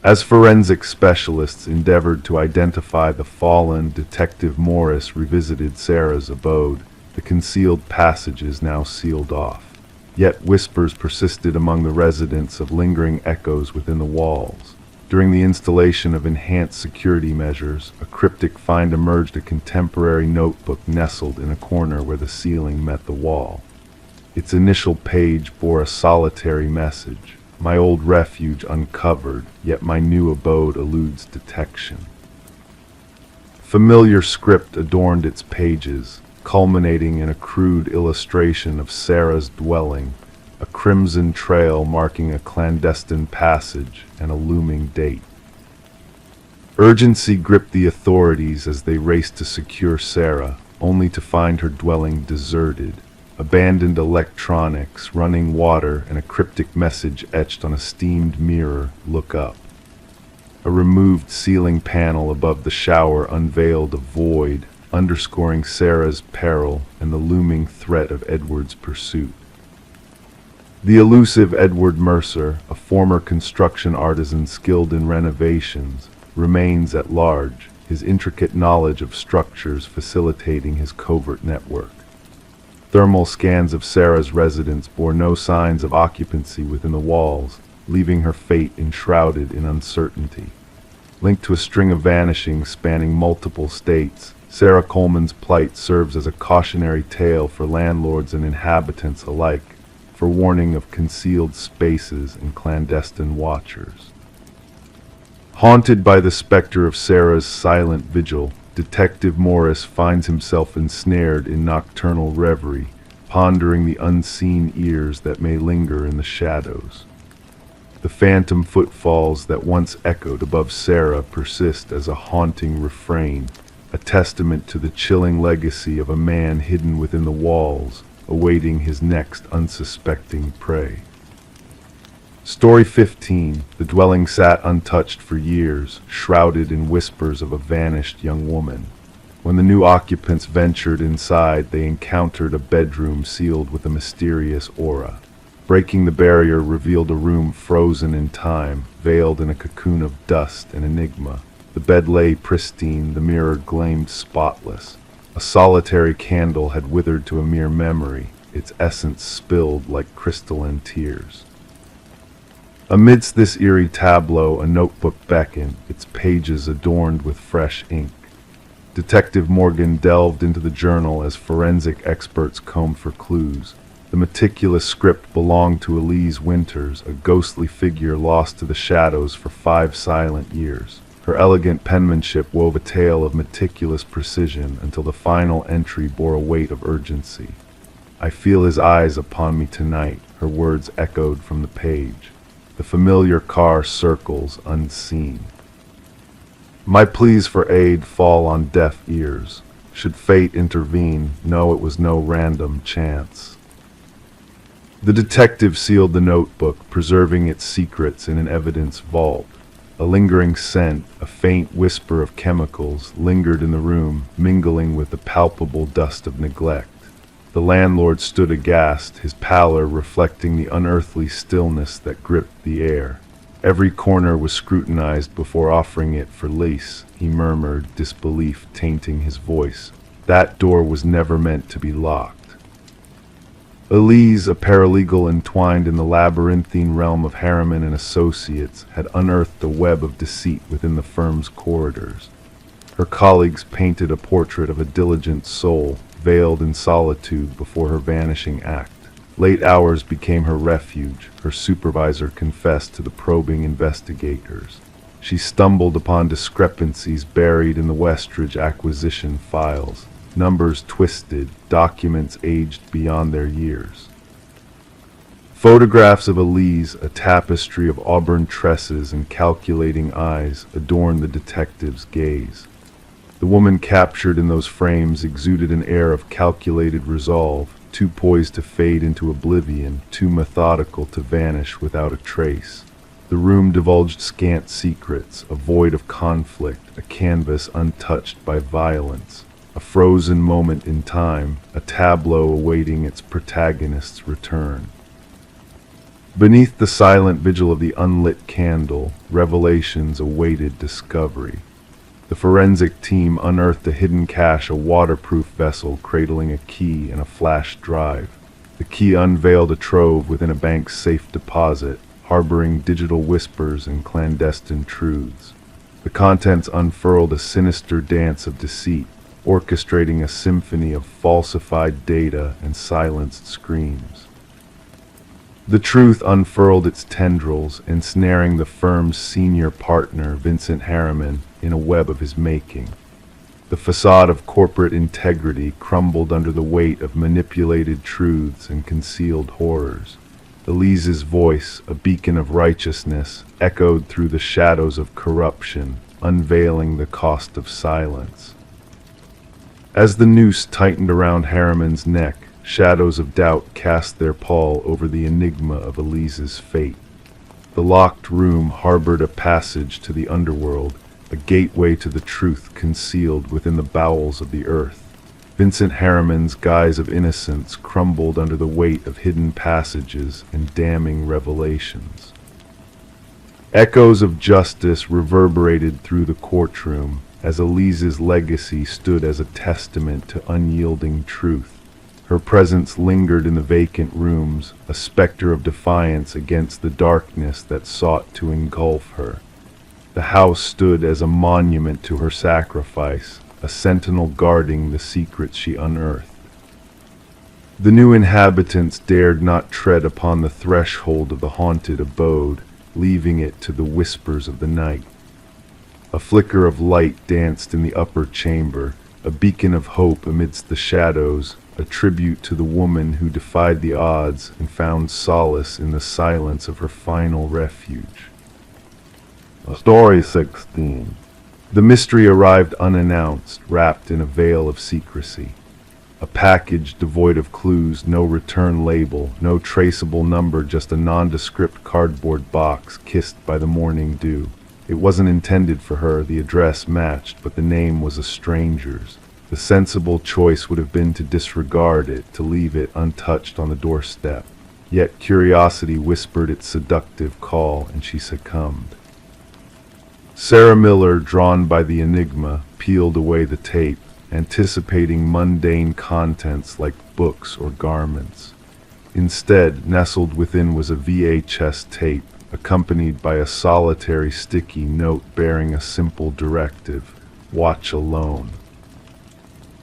As forensic specialists endeavored to identify the fallen, Detective Morris revisited Sarah's abode, the concealed passages now sealed off. Yet whispers persisted among the residents of lingering echoes within the walls. During the installation of enhanced security measures, a cryptic find emerged, a contemporary notebook nestled in a corner where the ceiling met the wall. Its initial page bore a solitary message: my old refuge uncovered, yet my new abode eludes detection. Familiar script adorned its pages, culminating in a crude illustration of Sarah's dwelling, a crimson trail marking a clandestine passage and a looming date. Urgency gripped the authorities as they raced to secure Sarah, only to find her dwelling deserted, abandoned electronics, running water, and a cryptic message etched on a steamed mirror, "Look up." A removed ceiling panel above the shower unveiled a void, underscoring Sarah's peril and the looming threat of Edward's pursuit. The elusive Edward Mercer, a former construction artisan skilled in renovations, remains at large, his intricate knowledge of structures facilitating his covert network. Thermal scans of Sarah's residence bore no signs of occupancy within the walls, leaving her fate enshrouded in uncertainty. Linked to a string of vanishings spanning multiple states, Sarah Coleman's plight serves as a cautionary tale for landlords and inhabitants alike, for warning of concealed spaces and clandestine watchers. Haunted by the specter of Sarah's silent vigil, Detective Morris finds himself ensnared in nocturnal reverie, pondering the unseen ears that may linger in the shadows. The phantom footfalls that once echoed above Sarah persist as a haunting refrain, a testament to the chilling legacy of a man hidden within the walls, awaiting his next unsuspecting prey. Story 15. The dwelling sat untouched for years, shrouded in whispers of a vanished young woman. When the new occupants ventured inside, they encountered a bedroom sealed with a mysterious aura. Breaking the barrier revealed a room frozen in time, veiled in a cocoon of dust and enigma. The bed lay pristine, the mirror gleamed spotless. A solitary candle had withered to a mere memory, its essence spilled like crystalline tears. Amidst this eerie tableau, a notebook beckoned, its pages adorned with fresh ink. Detective Morgan delved into the journal as forensic experts combed for clues. The meticulous script belonged to Elise Winters, a ghostly figure lost to the shadows for 5 silent years. Her elegant penmanship wove a tale of meticulous precision until the final entry bore a weight of urgency. "I feel his eyes upon me tonight," her words echoed from the page. The familiar car circles unseen. My pleas for aid fall on deaf ears. Should fate intervene, no, it was no random chance. The detective sealed the notebook, preserving its secrets in an evidence vault. A lingering scent, a faint whisper of chemicals, lingered in the room, mingling with the palpable dust of neglect. The landlord stood aghast, his pallor reflecting the unearthly stillness that gripped the air. Every corner was scrutinized before offering it for lease, he murmured, disbelief tainting his voice. That door was never meant to be locked. Elise, a paralegal entwined in the labyrinthine realm of Harriman and Associates, had unearthed a web of deceit within the firm's corridors. Her colleagues painted a portrait of a diligent soul, veiled in solitude before her vanishing act. Late hours became her refuge, her supervisor confessed to the probing investigators. She stumbled upon discrepancies buried in the Westridge acquisition files, numbers twisted, documents aged beyond their years. Photographs of Elise, a tapestry of auburn tresses and calculating eyes, adorned the detective's gaze. The woman captured in those frames exuded an air of calculated resolve, too poised to fade into oblivion, too methodical to vanish without a trace. The room divulged scant secrets, a void of conflict, a canvas untouched by violence, a frozen moment in time, a tableau awaiting its protagonist's return. Beneath the silent vigil of the unlit candle, revelations awaited discovery. The forensic team unearthed a hidden cache, a waterproof vessel cradling a key and a flash drive. The key unveiled a trove within a bank's safe deposit, harboring digital whispers and clandestine truths. The contents unfurled a sinister dance of deceit, orchestrating a symphony of falsified data and silenced screams. The truth unfurled its tendrils, ensnaring the firm's senior partner, Vincent Harriman, in a web of his making. The facade of corporate integrity crumbled under the weight of manipulated truths and concealed horrors. Elise's voice, a beacon of righteousness, echoed through the shadows of corruption, unveiling the cost of silence. As the noose tightened around Harriman's neck, shadows of doubt cast their pall over the enigma of Elise's fate. The locked room harbored a passage to the underworld, a gateway to the truth concealed within the bowels of the earth. Vincent Harriman's guise of innocence crumbled under the weight of hidden passages and damning revelations. Echoes of justice reverberated through the courtroom as Elise's legacy stood as a testament to unyielding truth. Her presence lingered in the vacant rooms, a specter of defiance against the darkness that sought to engulf her. The house stood as a monument to her sacrifice, a sentinel guarding the secrets she unearthed. The new inhabitants dared not tread upon the threshold of the haunted abode, leaving it to the whispers of the night. A flicker of light danced in the upper chamber, a beacon of hope amidst the shadows, a tribute to the woman who defied the odds and found solace in the silence of her final refuge. Story 16. The mystery arrived unannounced, wrapped in a veil of secrecy. A package devoid of clues, no return label, no traceable number, just a nondescript cardboard box kissed by the morning dew. It wasn't intended for her, the address matched, but the name was a stranger's. The sensible choice would have been to disregard it, to leave it untouched on the doorstep. Yet curiosity whispered its seductive call, and she succumbed. Sarah Miller, drawn by the enigma, peeled away the tape, anticipating mundane contents like books or garments. Instead, nestled within was a VHS tape, accompanied by a solitary sticky note bearing a simple directive: watch alone.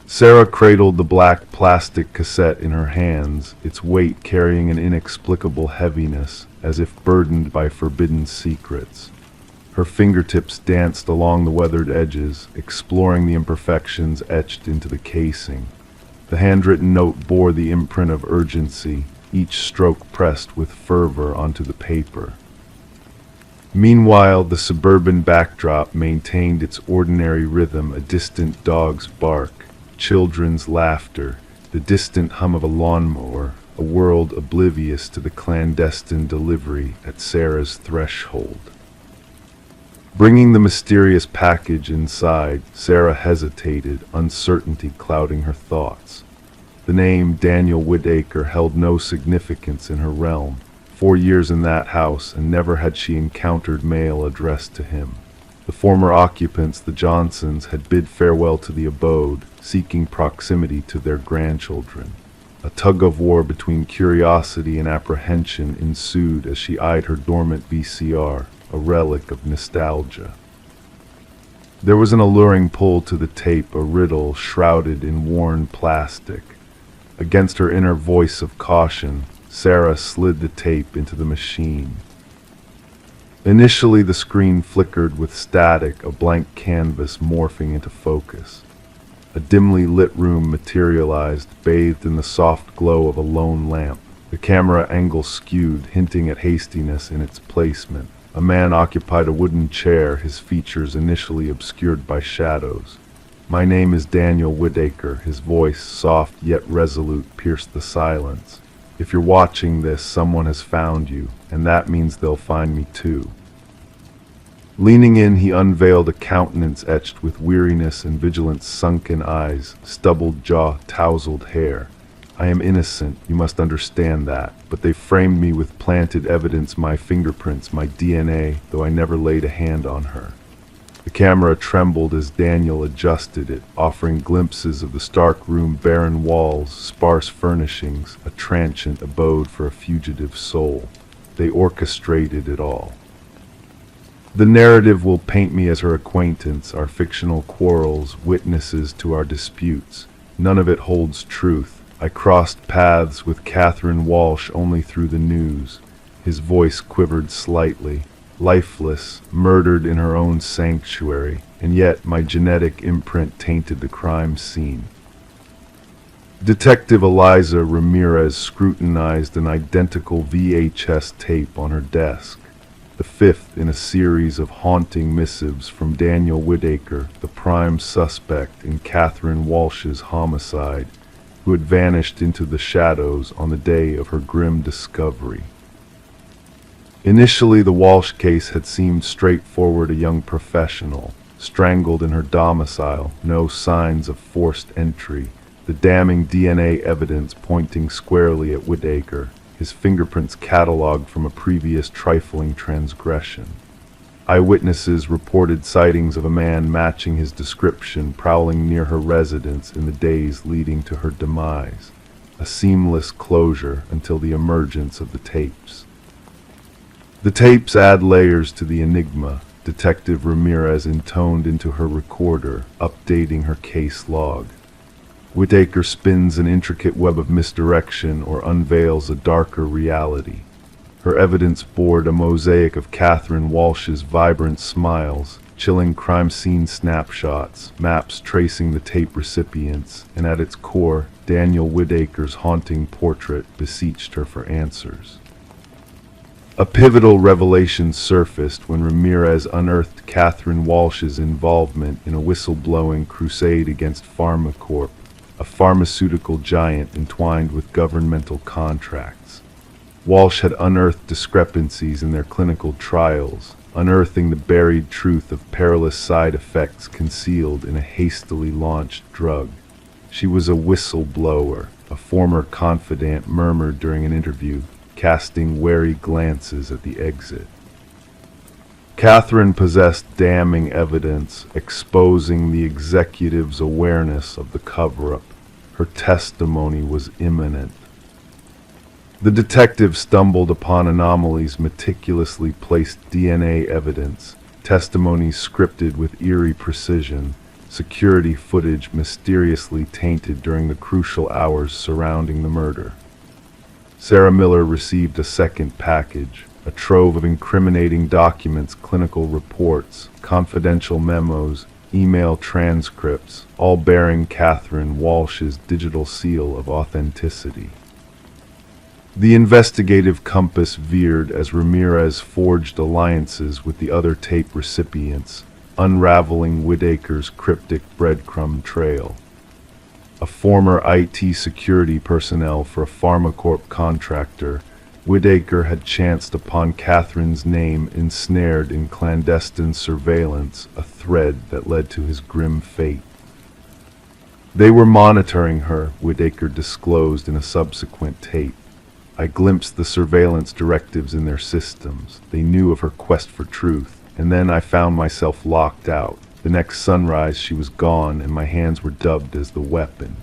Sarah cradled the black plastic cassette in her hands, its weight carrying an inexplicable heaviness, as if burdened by forbidden secrets. Her fingertips danced along the weathered edges, exploring the imperfections etched into the casing. The handwritten note bore the imprint of urgency, each stroke pressed with fervor onto the paper. Meanwhile, the suburban backdrop maintained its ordinary rhythm: a distant dog's bark, children's laughter, the distant hum of a lawnmower, a world oblivious to the clandestine delivery at Sarah's threshold. Bringing the mysterious package inside, Sarah hesitated, uncertainty clouding her thoughts. The name Daniel Whitaker held no significance in her realm. 4 years in that house, and never had she encountered mail addressed to him. The former occupants, the Johnsons, had bid farewell to the abode, seeking proximity to their grandchildren. A tug-of-war between curiosity and apprehension ensued as she eyed her dormant VCR, a relic of nostalgia. There was an alluring pull to the tape, a riddle shrouded in worn plastic. Against her inner voice of caution, Sarah slid the tape into the machine. Initially, the screen flickered with static, a blank canvas morphing into focus. A dimly lit room materialized, bathed in the soft glow of a lone lamp. The camera angle skewed, hinting at hastiness in its placement. A man occupied a wooden chair, his features initially obscured by shadows. "My name is Daniel Whitaker." His voice, soft yet resolute, pierced the silence. "If you're watching this, someone has found you, and that means they'll find me too." Leaning in, he unveiled a countenance etched with weariness and vigilance, sunken eyes, stubbled jaw, tousled hair. "I am innocent, you must understand that, but they framed me with planted evidence, my fingerprints, my DNA, though I never laid a hand on her." The camera trembled as Daniel adjusted it, offering glimpses of the stark room, barren walls, sparse furnishings, a transient abode for a fugitive soul. They orchestrated it all. "The narrative will paint me as her acquaintance, our fictional quarrels, witnesses to our disputes. None of it holds truth. I crossed paths with Catherine Walsh only through the news. His voice quivered slightly. Lifeless, murdered in her own sanctuary, and yet my genetic imprint tainted the crime scene. Detective Eliza Ramirez scrutinized an identical VHS tape on her desk, the fifth in a series of haunting missives from Daniel Whitaker, the prime suspect in Catherine Walsh's homicide, who had vanished into the shadows on the day of her grim discovery. Initially, the Walsh case had seemed straightforward: a young professional, strangled in her domicile, no signs of forced entry, the damning DNA evidence pointing squarely at Whitaker, his fingerprints cataloged from a previous trifling transgression. Eyewitnesses reported sightings of a man matching his description prowling near her residence in the days leading to her demise. A seamless closure until the emergence of the tapes. The tapes add layers to the enigma, Detective Ramirez intoned into her recorder, updating her case log. Whitaker spins an intricate web of misdirection or unveils a darker reality. Her evidence bore a mosaic of Catherine Walsh's vibrant smiles, chilling crime scene snapshots, maps tracing the tape recipients, and at its core, Daniel Whitaker's haunting portrait beseeched her for answers. A pivotal revelation surfaced when Ramirez unearthed Catherine Walsh's involvement in a whistleblowing crusade against PharmaCorp, a pharmaceutical giant entwined with governmental contracts. Walsh had unearthed discrepancies in their clinical trials, unearthing the buried truth of perilous side effects concealed in a hastily launched drug. She was a whistleblower, a former confidant murmured during an interview, casting wary glances at the exit. Catherine possessed damning evidence exposing the executive's awareness of the cover-up. Her testimony was imminent. The detective stumbled upon anomalies, meticulously placed DNA evidence, testimonies scripted with eerie precision, security footage mysteriously tainted during the crucial hours surrounding the murder. Sarah Miller received a second package, a trove of incriminating documents, clinical reports, confidential memos, email transcripts, all bearing Catherine Walsh's digital seal of authenticity. The investigative compass veered as Ramirez forged alliances with the other tape recipients, unraveling Whitaker's cryptic breadcrumb trail. A former IT security personnel for a PharmaCorp contractor, Whitaker had chanced upon Catherine's name ensnared in clandestine surveillance, a thread that led to his grim fate. They were monitoring her, Whitaker disclosed in a subsequent tape. I glimpsed the surveillance directives in their systems. They knew of her quest for truth, and then I found myself locked out. The next sunrise she was gone, and my hands were dubbed as the weapon.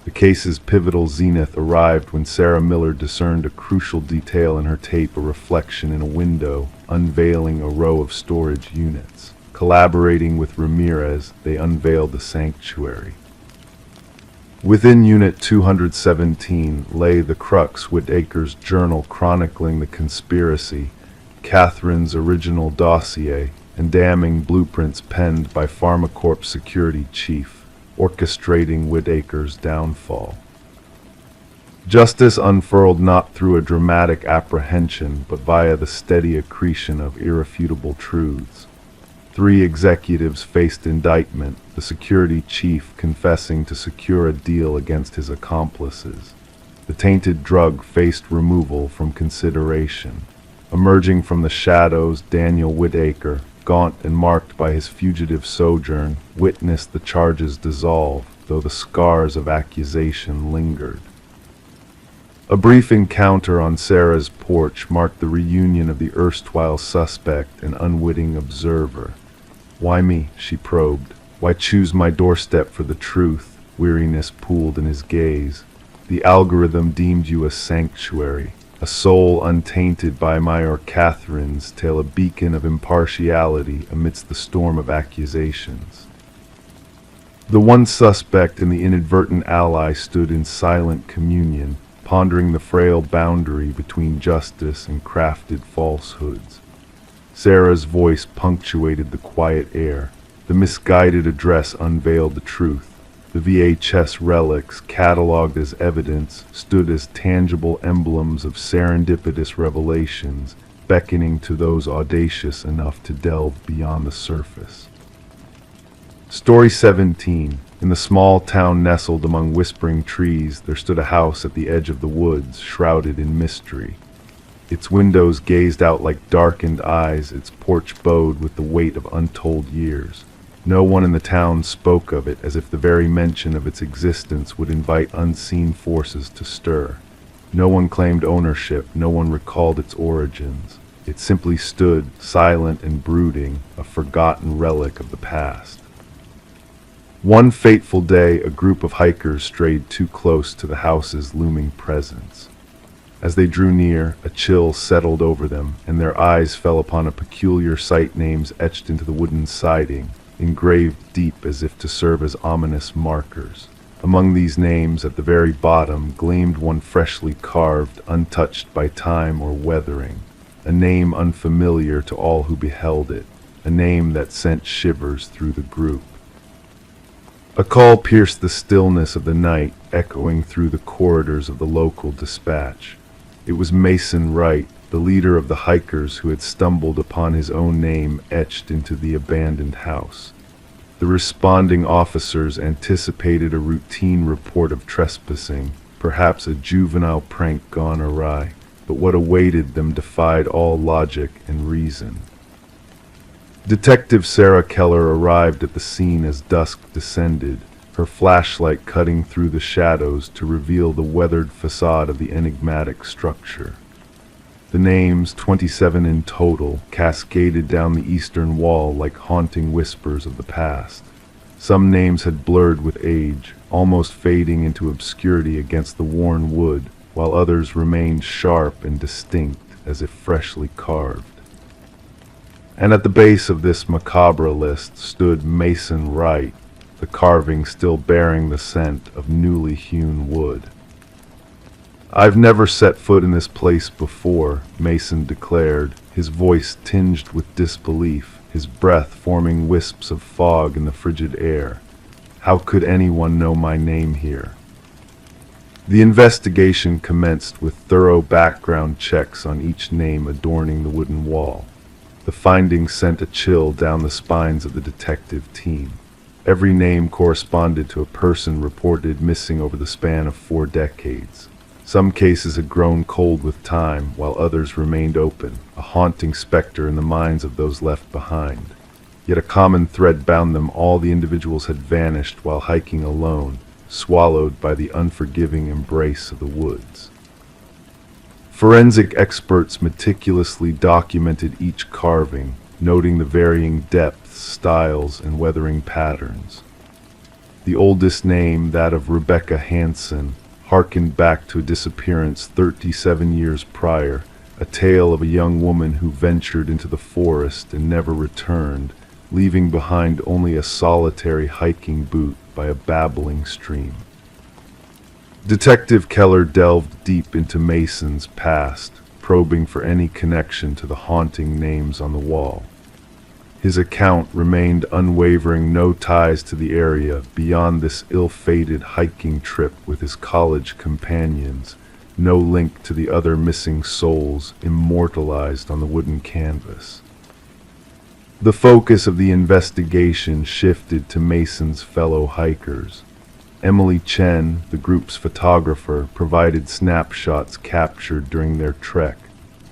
The case's pivotal zenith arrived when Sarah Miller discerned a crucial detail in her tape, a reflection in a window, unveiling a row of storage units. Collaborating with Ramirez, they unveiled the sanctuary. Within Unit 217 lay the crux, Whitaker's journal chronicling the conspiracy, Catherine's original dossier, and damning blueprints penned by PharmaCorp security chief, orchestrating Whitaker's downfall. Justice unfurled not through a dramatic apprehension, but via the steady accretion of irrefutable truths. 3 executives faced indictment, the security chief confessing to secure a deal against his accomplices. The tainted drug faced removal from consideration. Emerging from the shadows, Daniel Whitaker, gaunt and marked by his fugitive sojourn, witnessed the charges dissolve, though the scars of accusation lingered. A brief encounter on Sarah's porch marked the reunion of the erstwhile suspect and unwitting observer. "Why me?" she probed. "Why choose my doorstep for the truth?" Weariness pooled in his gaze. "The algorithm deemed you a sanctuary, a soul untainted by my or Catherine's tale, a beacon of impartiality amidst the storm of accusations." The one suspect and the inadvertent ally stood in silent communion, pondering the frail boundary between justice and crafted falsehoods. Sarah's voice punctuated the quiet air. The misguided address unveiled the truth. The VHS relics, catalogued as evidence, stood as tangible emblems of serendipitous revelations, beckoning to those audacious enough to delve beyond the surface. Story 17. In the small town nestled among whispering trees, there stood a house at the edge of the woods, shrouded in mystery. Its windows gazed out like darkened eyes, its porch bowed with the weight of untold years. No one in the town spoke of it, as if the very mention of its existence would invite unseen forces to stir. No one claimed ownership, no one recalled its origins. It simply stood, silent and brooding, a forgotten relic of the past. One fateful day, a group of hikers strayed too close to the house's looming presence. As they drew near, a chill settled over them, and their eyes fell upon a peculiar site names etched into the wooden siding, engraved deep as if to serve as ominous markers. Among these names, at the very bottom, gleamed one freshly carved, untouched by time or weathering, a name unfamiliar to all who beheld it, a name that sent shivers through the group. A call pierced the stillness of the night, echoing through the corridors of the local dispatch. It was Mason Wright, the leader of the hikers who had stumbled upon his own name etched into the abandoned house. The responding officers anticipated a routine report of trespassing, perhaps a juvenile prank gone awry, but what awaited them defied all logic and reason. Detective Sarah Keller arrived at the scene as dusk descended, her flashlight cutting through the shadows to reveal the weathered facade of the enigmatic structure. The names, 27 in total, cascaded down the eastern wall like haunting whispers of the past. Some names had blurred with age, almost fading into obscurity against the worn wood, while others remained sharp and distinct as if freshly carved. And at the base of this macabre list stood Mason Wright, the carving still bearing the scent of newly hewn wood. "I've never set foot in this place before," Mason declared, his voice tinged with disbelief, his breath forming wisps of fog in the frigid air. "How could anyone know my name here?" The investigation commenced with thorough background checks on each name adorning the wooden wall. The findings sent a chill down the spines of the detective team. Every name corresponded to a person reported missing over the span of 4 decades. Some cases had grown cold with time, while others remained open, a haunting specter in the minds of those left behind. Yet a common thread bound them all: the individuals had vanished while hiking alone, swallowed by the unforgiving embrace of the woods. Forensic experts meticulously documented each carving, noting the varying depths, styles, and weathering patterns. The oldest name, that of Rebecca Hansen, harkened back to a disappearance 37 years prior, a tale of a young woman who ventured into the forest and never returned, leaving behind only a solitary hiking boot by a babbling stream. Detective Keller delved deep into Mason's past, probing for any connection to the haunting names on the wall. His account remained unwavering: no ties to the area beyond this ill-fated hiking trip with his college companions, no link to the other missing souls immortalized on the wooden canvas. The focus of the investigation shifted to Mason's fellow hikers. Emily Chen, the group's photographer, provided snapshots captured during their trek.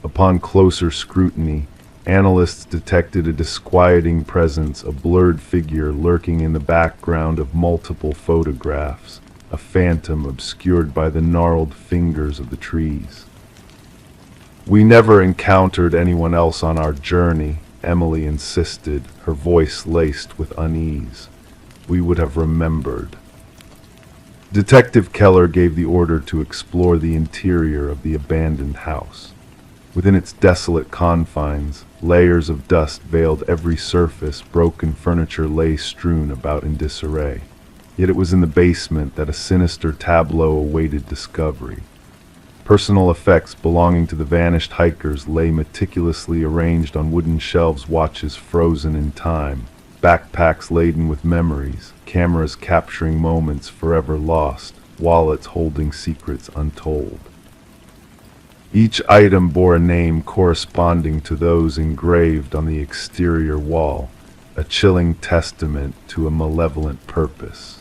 Upon closer scrutiny, analysts detected a disquieting presence, a blurred figure lurking in the background of multiple photographs, a phantom obscured by the gnarled fingers of the trees. "We never encountered anyone else on our journey," Emily insisted, her voice laced with unease. "We would have remembered." Detective Keller gave the order to explore the interior of the abandoned house. Within its desolate confines, layers of dust veiled every surface, broken furniture lay strewn about in disarray. Yet it was in the basement that a sinister tableau awaited discovery. Personal effects belonging to the vanished hikers lay meticulously arranged on wooden shelves, watches frozen in time, backpacks laden with memories, cameras capturing moments forever lost, wallets holding secrets untold. Each item bore a name corresponding to those engraved on the exterior wall, a chilling testament to a malevolent purpose.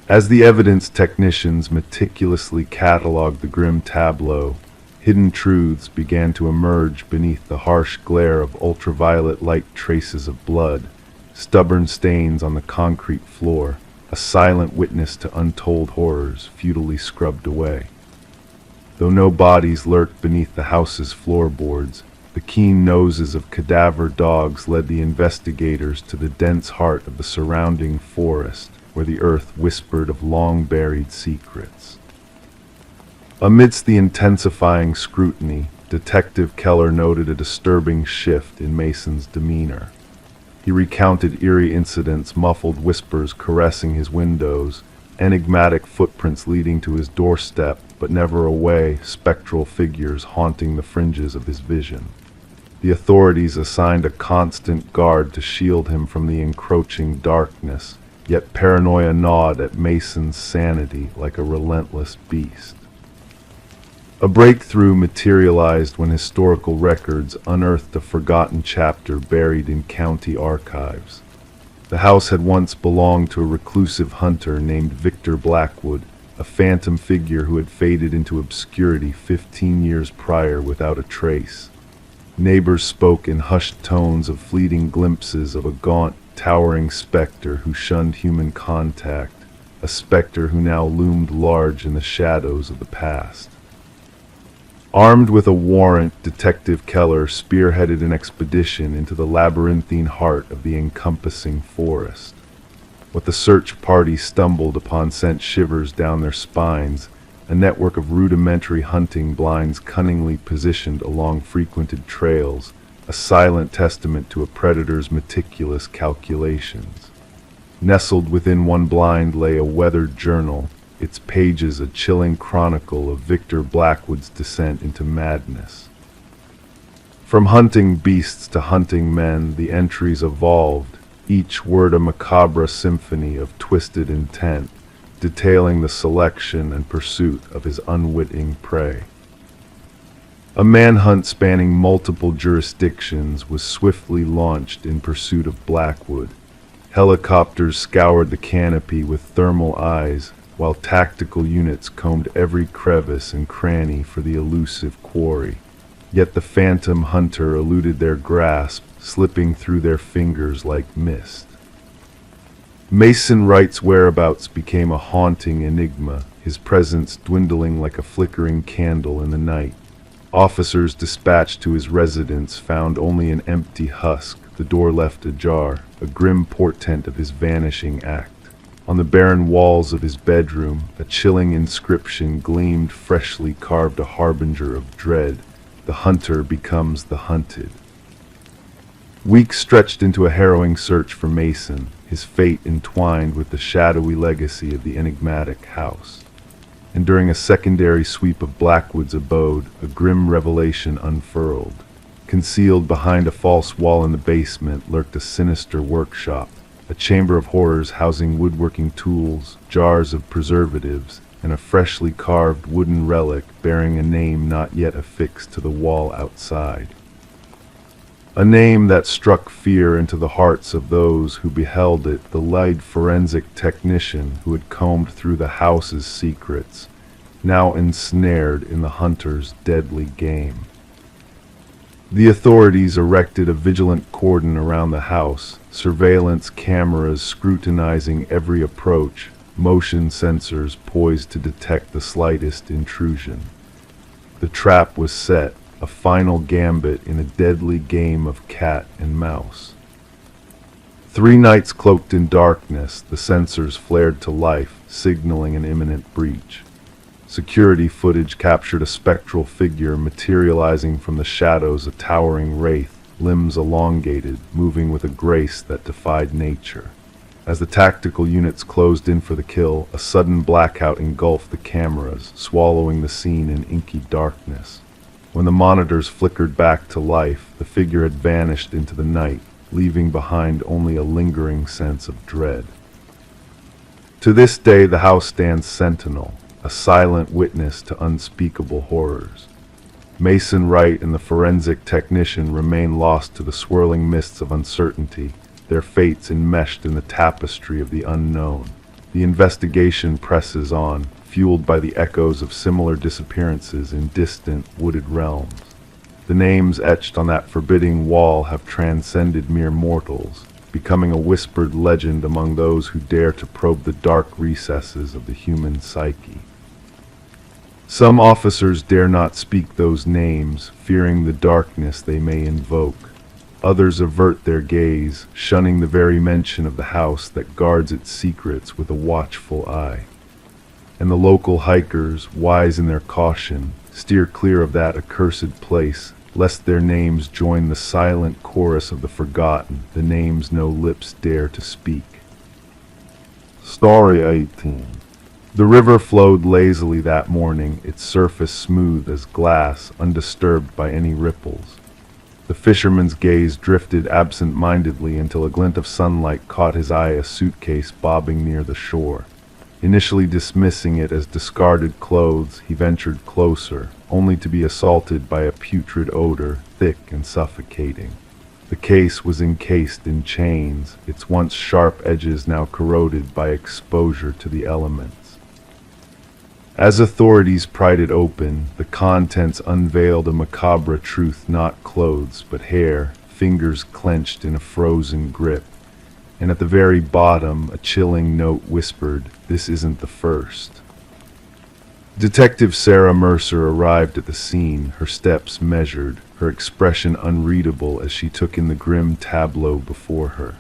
As the evidence technicians meticulously cataloged the grim tableau, hidden truths began to emerge beneath the harsh glare of ultraviolet light. Traces of blood, stubborn stains on the concrete floor, a silent witness to untold horrors futilely scrubbed away. Though no bodies lurked beneath the house's floorboards, the keen noses of cadaver dogs led the investigators to the dense heart of the surrounding forest, where the earth whispered of long-buried secrets. Amidst the intensifying scrutiny, Detective Keller noted a disturbing shift in Mason's demeanor. He recounted eerie incidents, muffled whispers caressing his windows, enigmatic footprints leading to his doorstep, but never away, spectral figures haunting the fringes of his vision. The authorities assigned a constant guard to shield him from the encroaching darkness, yet paranoia gnawed at Mason's sanity like a relentless beast. A breakthrough materialized when historical records unearthed a forgotten chapter buried in county archives. The house had once belonged to a reclusive hunter named Victor Blackwood, a phantom figure who had faded into obscurity 15 years prior without a trace. Neighbors spoke in hushed tones of fleeting glimpses of a gaunt, towering specter who shunned human contact, a specter who now loomed large in the shadows of the past. Armed with a warrant, Detective Keller spearheaded an expedition into the labyrinthine heart of the encompassing forest. What the search party stumbled upon sent shivers down their spines, a network of rudimentary hunting blinds cunningly positioned along frequented trails, a silent testament to a predator's meticulous calculations. Nestled within one blind lay a weathered journal, its pages a chilling chronicle of Victor Blackwood's descent into madness. From hunting beasts to hunting men, the entries evolved, each word a macabre symphony of twisted intent, detailing the selection and pursuit of his unwitting prey. A manhunt spanning multiple jurisdictions was swiftly launched in pursuit of Blackwood. Helicopters scoured the canopy with thermal eyes, while tactical units combed every crevice and cranny for the elusive quarry. Yet the phantom hunter eluded their grasp, slipping through their fingers like mist. Mason Wright's whereabouts became a haunting enigma, his presence dwindling like a flickering candle in the night. Officers dispatched to his residence found only an empty husk, the door left ajar, a grim portent of his vanishing act. On the barren walls of his bedroom, a chilling inscription gleamed, freshly carved, a harbinger of dread. The hunter becomes the hunted. Weeks stretched into a harrowing search for Mason, his fate entwined with the shadowy legacy of the enigmatic house. And during a secondary sweep of Blackwood's abode, a grim revelation unfurled. Concealed behind a false wall in the basement lurked a sinister workshop, a chamber of horrors housing woodworking tools, jars of preservatives, and a freshly carved wooden relic bearing a name not yet affixed to the wall outside. A name that struck fear into the hearts of those who beheld it, the light forensic technician who had combed through the house's secrets, now ensnared in the hunter's deadly game. The authorities erected a vigilant cordon around the house, surveillance cameras scrutinizing every approach, motion sensors poised to detect the slightest intrusion. The trap was set, a final gambit in a deadly game of cat and mouse. 3 nights cloaked in darkness, the sensors flared to life, signaling an imminent breach. Security footage captured a spectral figure materializing from the shadows, a towering wraith, limbs elongated, moving with a grace that defied nature. As the tactical units closed in for the kill, a sudden blackout engulfed the cameras, swallowing the scene in inky darkness. When the monitors flickered back to life, the figure had vanished into the night, leaving behind only a lingering sense of dread. To this day, the house stands sentinel, a silent witness to unspeakable horrors. Mason Wright and the forensic technician remain lost to the swirling mists of uncertainty, their fates enmeshed in the tapestry of the unknown. The investigation presses on, fueled by the echoes of similar disappearances in distant, wooded realms. The names etched on that forbidding wall have transcended mere mortals, becoming a whispered legend among those who dare to probe the dark recesses of the human psyche. Some officers dare not speak those names, fearing the darkness they may invoke. Others avert their gaze, shunning the very mention of the house that guards its secrets with a watchful eye. And the local hikers, wise in their caution, steer clear of that accursed place, lest their names join the silent chorus of the forgotten, the names no lips dare to speak. Story 18. The river flowed lazily that morning, its surface smooth as glass, undisturbed by any ripples. The fisherman's gaze drifted absent-mindedly until a glint of sunlight caught his eye, a suitcase bobbing near the shore. Initially dismissing it as discarded clothes, he ventured closer, only to be assaulted by a putrid odor, thick and suffocating. The case was encased in chains, its once sharp edges now corroded by exposure to the elements. As authorities pried it open, the contents unveiled a macabre truth, not clothes but hair, fingers clenched in a frozen grip. And at the very bottom, a chilling note whispered, "This isn't the first." Detective Sarah Mercer arrived at the scene, her steps measured, her expression unreadable as she took in the grim tableau before her.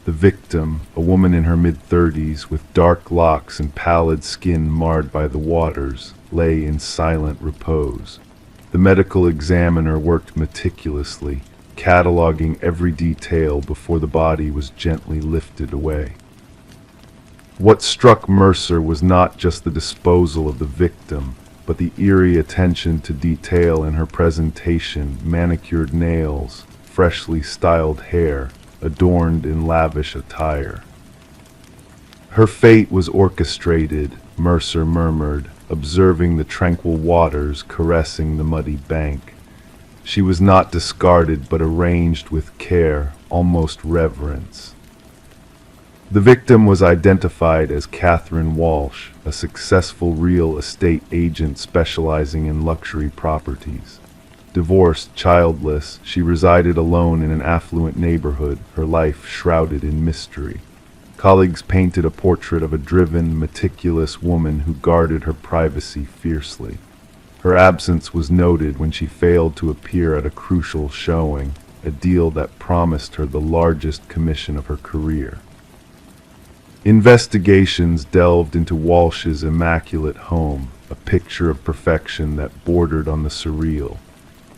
The victim, a woman in her mid-30s with dark locks and pallid skin marred by the waters, lay in silent repose. The medical examiner worked meticulously, cataloging every detail before the body was gently lifted away. What struck Mercer was not just the disposal of the victim, but the eerie attention to detail in her presentation: manicured nails, freshly styled hair, adorned in lavish attire. Her fate was orchestrated, Mercer murmured, observing the tranquil waters caressing the muddy bank. She was not discarded but arranged with care, almost reverence. The victim was identified as Catherine Walsh, a successful real estate agent specializing in luxury properties. Divorced, childless, she resided alone in an affluent neighborhood, her life shrouded in mystery. Colleagues painted a portrait of a driven, meticulous woman who guarded her privacy fiercely. Her absence was noted when she failed to appear at a crucial showing, a deal that promised her the largest commission of her career. Investigations delved into Walsh's immaculate home, a picture of perfection that bordered on the surreal.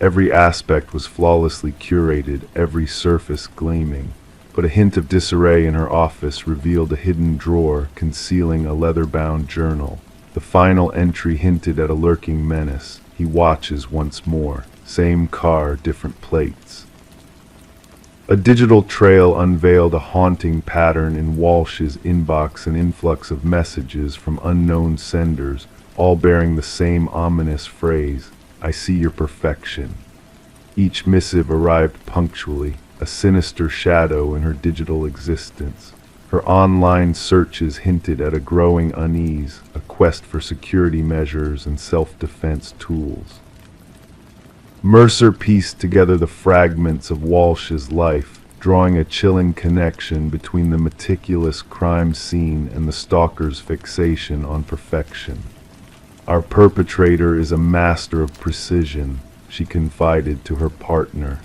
Every aspect was flawlessly curated, every surface gleaming, but a hint of disarray in her office revealed a hidden drawer concealing a leather-bound journal. The final entry hinted at a lurking menace. He watches once more. Same car, different plates. A digital trail unveiled a haunting pattern in Walsh's inbox, an influx of messages from unknown senders, all bearing the same ominous phrase, "I see your perfection." Each missive arrived punctually, a sinister shadow in her digital existence. Her online searches hinted at a growing unease, a quest for security measures and self-defense tools. Mercer pieced together the fragments of Walsh's life, drawing a chilling connection between the meticulous crime scene and the stalker's fixation on perfection. "Our perpetrator is a master of precision," she confided to her partner.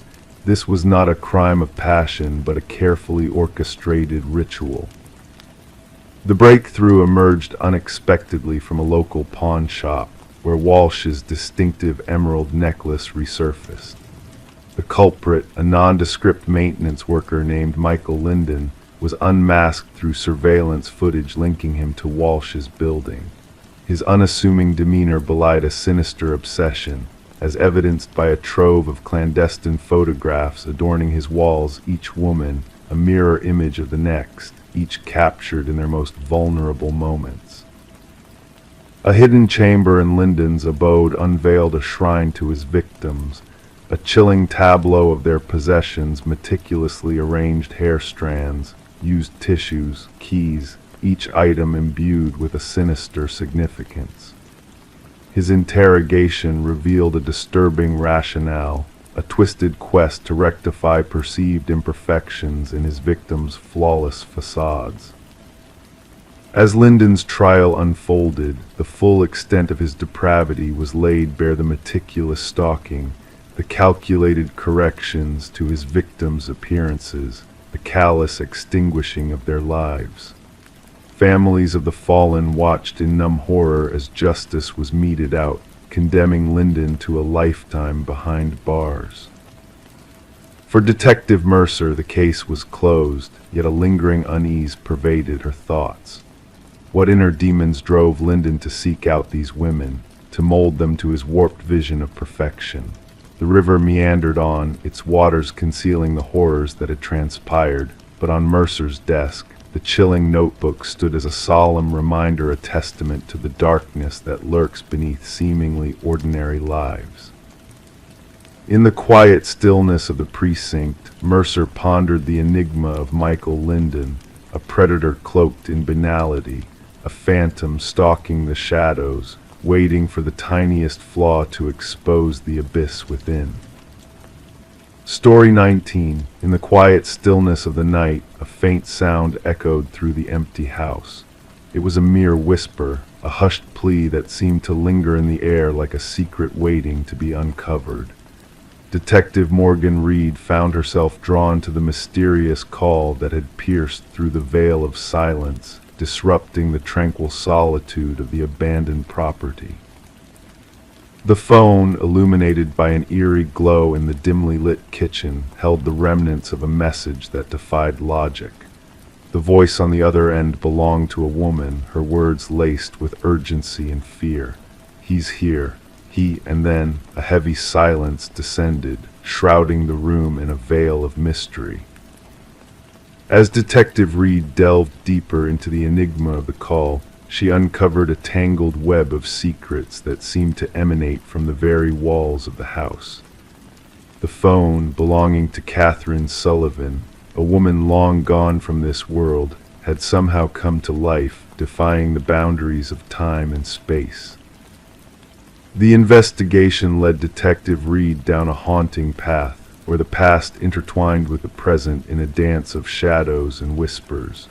This was not a crime of passion, but a carefully orchestrated ritual. The breakthrough emerged unexpectedly from a local pawn shop, where Walsh's distinctive emerald necklace resurfaced. The culprit, a nondescript maintenance worker named Michael Linden, was unmasked through surveillance footage linking him to Walsh's building. His unassuming demeanor belied a sinister obsession, as evidenced by a trove of clandestine photographs adorning his walls, each woman a mirror image of the next, each captured in their most vulnerable moments. A hidden chamber in Lyndon's abode unveiled a shrine to his victims, a chilling tableau of their possessions, meticulously arranged hair strands, used tissues, keys, each item imbued with a sinister significance. His interrogation revealed a disturbing rationale, a twisted quest to rectify perceived imperfections in his victims' flawless facades. As Lyndon's trial unfolded, the full extent of his depravity was laid bare: the meticulous stalking, the calculated corrections to his victims' appearances, the callous extinguishing of their lives. Families of the fallen watched in numb horror as justice was meted out, condemning Lyndon to a lifetime behind bars. For Detective Mercer, the case was closed, yet a lingering unease pervaded her thoughts. What inner demons drove Lyndon to seek out these women, to mold them to his warped vision of perfection? The river meandered on, its waters concealing the horrors that had transpired, but on Mercer's desk, the chilling notebook stood as a solemn reminder, a testament to the darkness that lurks beneath seemingly ordinary lives. In the quiet stillness of the precinct, Mercer pondered the enigma of Michael Lyndon, a predator cloaked in banality, a phantom stalking the shadows, waiting for the tiniest flaw to expose the abyss within. Story 19. In the quiet stillness of the night, a faint sound echoed through the empty house. It was a mere whisper, a hushed plea that seemed to linger in the air like a secret waiting to be uncovered. Detective Morgan Reed found herself drawn to the mysterious call that had pierced through the veil of silence, disrupting the tranquil solitude of the abandoned property. The phone, illuminated by an eerie glow in the dimly lit kitchen, held the remnants of a message that defied logic. The voice on the other end belonged to a woman, her words laced with urgency and fear. "He's here." And then a heavy silence descended, shrouding the room in a veil of mystery. As Detective Reed delved deeper into the enigma of the call, she uncovered a tangled web of secrets that seemed to emanate from the very walls of the house. The phone, belonging to Catherine Sullivan, a woman long gone from this world, had somehow come to life, defying the boundaries of time and space. The investigation led Detective Reed down a haunting path, where the past intertwined with the present in a dance of shadows and whispers.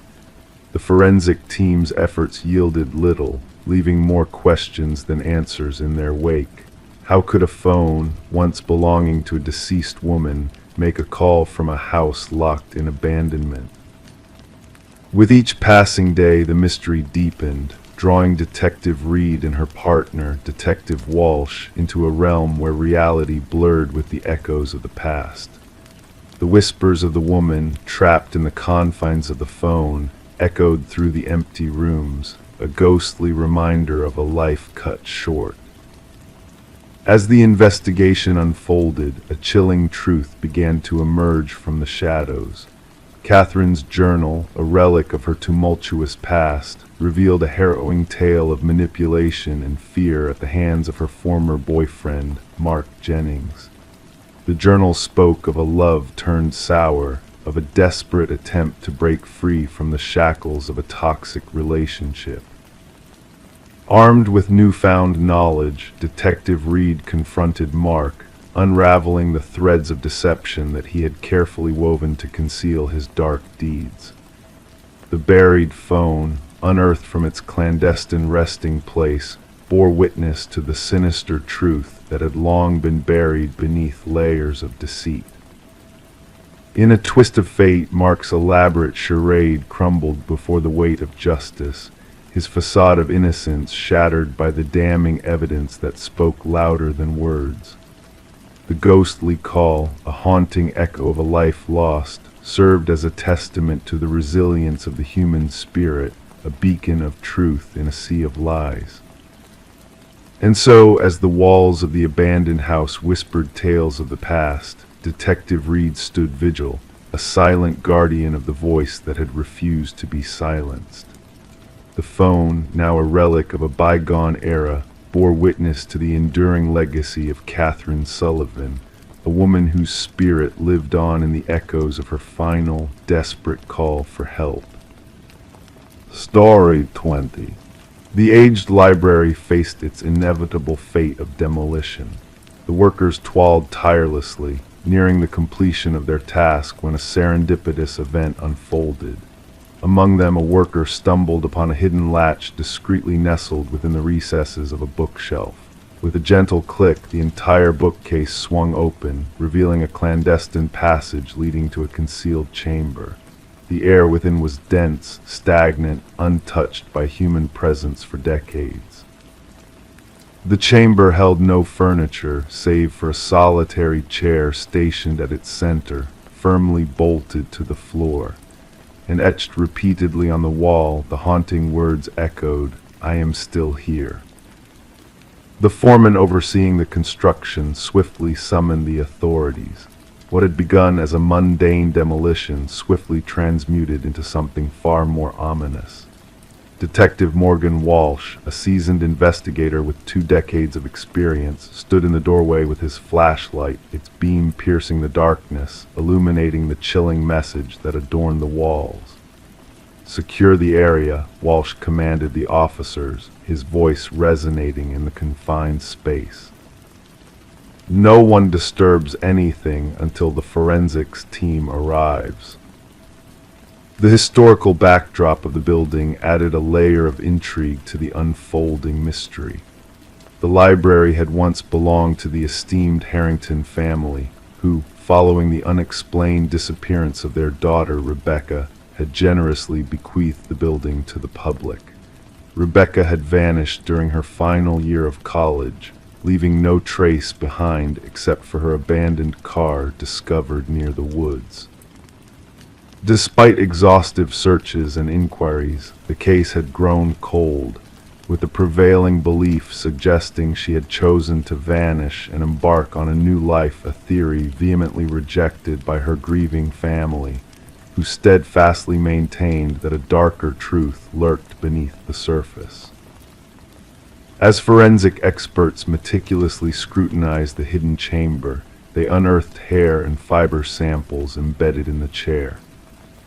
The forensic team's efforts yielded little, leaving more questions than answers in their wake. How could a phone, once belonging to a deceased woman, make a call from a house locked in abandonment? With each passing day, the mystery deepened, drawing Detective Reed and her partner, Detective Walsh, into a realm where reality blurred with the echoes of the past. The whispers of the woman, trapped in the confines of the phone, echoed through the empty rooms, a ghostly reminder of a life cut short. As the investigation unfolded, a chilling truth began to emerge from the shadows. Catherine's journal, a relic of her tumultuous past, revealed a harrowing tale of manipulation and fear at the hands of her former boyfriend, Mark Jennings. The journal spoke of a love turned sour, of a desperate attempt to break free from the shackles of a toxic relationship. Armed with newfound knowledge, Detective Reed confronted Mark, unraveling the threads of deception that he had carefully woven to conceal his dark deeds. The buried phone, unearthed from its clandestine resting place, bore witness to the sinister truth that had long been buried beneath layers of deceit. In a twist of fate, Mark's elaborate charade crumbled before the weight of justice, his facade of innocence shattered by the damning evidence that spoke louder than words. The ghostly call, a haunting echo of a life lost, served as a testament to the resilience of the human spirit, a beacon of truth in a sea of lies. And so, as the walls of the abandoned house whispered tales of the past, Detective Reed stood vigil, a silent guardian of the voice that had refused to be silenced. The phone, now a relic of a bygone era, bore witness to the enduring legacy of Catherine Sullivan, a woman whose spirit lived on in the echoes of her final, desperate call for help. Story 20. The aged library faced its inevitable fate of demolition. The workers toiled tirelessly, nearing the completion of their task when a serendipitous event unfolded. Among them, a worker stumbled upon a hidden latch discreetly nestled within the recesses of a bookshelf. With a gentle click, the entire bookcase swung open, revealing a clandestine passage leading to a concealed chamber. The air within was dense, stagnant, untouched by human presence for decades. The chamber held no furniture, save for a solitary chair stationed at its center, firmly bolted to the floor. And etched repeatedly on the wall, the haunting words echoed, "I am still here." The foreman overseeing the construction swiftly summoned the authorities. What had begun as a mundane demolition swiftly transmuted into something far more ominous. Detective Morgan Walsh, a seasoned investigator with 2 decades of experience, stood in the doorway with his flashlight, its beam piercing the darkness, illuminating the chilling message that adorned the walls. "Secure the area," Walsh commanded the officers, his voice resonating in the confined space. "No one disturbs anything until the forensics team arrives." The historical backdrop of the building added a layer of intrigue to the unfolding mystery. The library had once belonged to the esteemed Harrington family, who, following the unexplained disappearance of their daughter Rebecca, had generously bequeathed the building to the public. Rebecca had vanished during her final year of college, leaving no trace behind except for her abandoned car discovered near the woods. Despite exhaustive searches and inquiries, the case had grown cold, with the prevailing belief suggesting she had chosen to vanish and embark on a new life, a theory vehemently rejected by her grieving family, who steadfastly maintained that a darker truth lurked beneath the surface. As forensic experts meticulously scrutinized the hidden chamber, they unearthed hair and fiber samples embedded in the chair.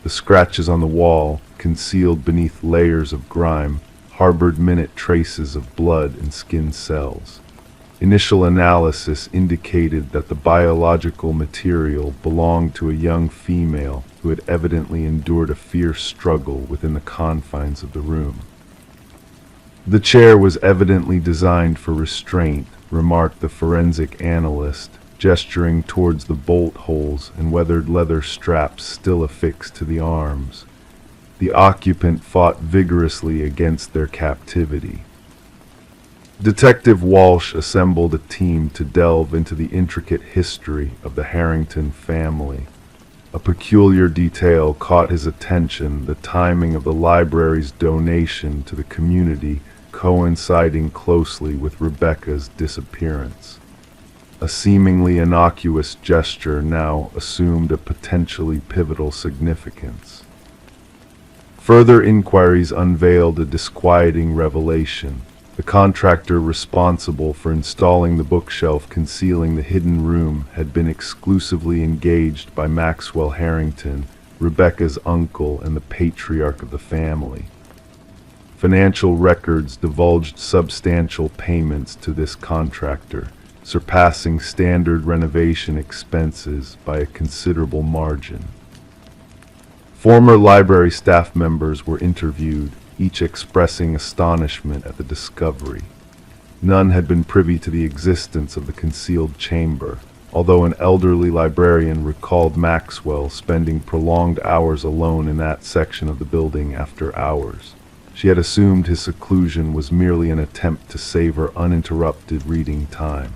The scratches on the wall, concealed beneath layers of grime, harbored minute traces of blood and skin cells. Initial analysis indicated that the biological material belonged to a young female who had evidently endured a fierce struggle within the confines of the room. "The chair was evidently designed for restraint," remarked the forensic analyst, gesturing towards the bolt holes and weathered leather straps still affixed to the arms. The occupant fought vigorously against their captivity. Detective Walsh assembled a team to delve into the intricate history of the Harrington family. A peculiar detail caught his attention, the timing of the library's donation to the community coinciding closely with Rebecca's disappearance. A seemingly innocuous gesture now assumed a potentially pivotal significance. Further inquiries unveiled a disquieting revelation. The contractor responsible for installing the bookshelf concealing the hidden room had been exclusively engaged by Maxwell Harrington, Rebecca's uncle and the patriarch of the family. Financial records divulged substantial payments to this contractor, surpassing standard renovation expenses by a considerable margin. Former library staff members were interviewed, each expressing astonishment at the discovery. None had been privy to the existence of the concealed chamber, although an elderly librarian recalled Maxwell spending prolonged hours alone in that section of the building after hours. She had assumed his seclusion was merely an attempt to save her uninterrupted reading time.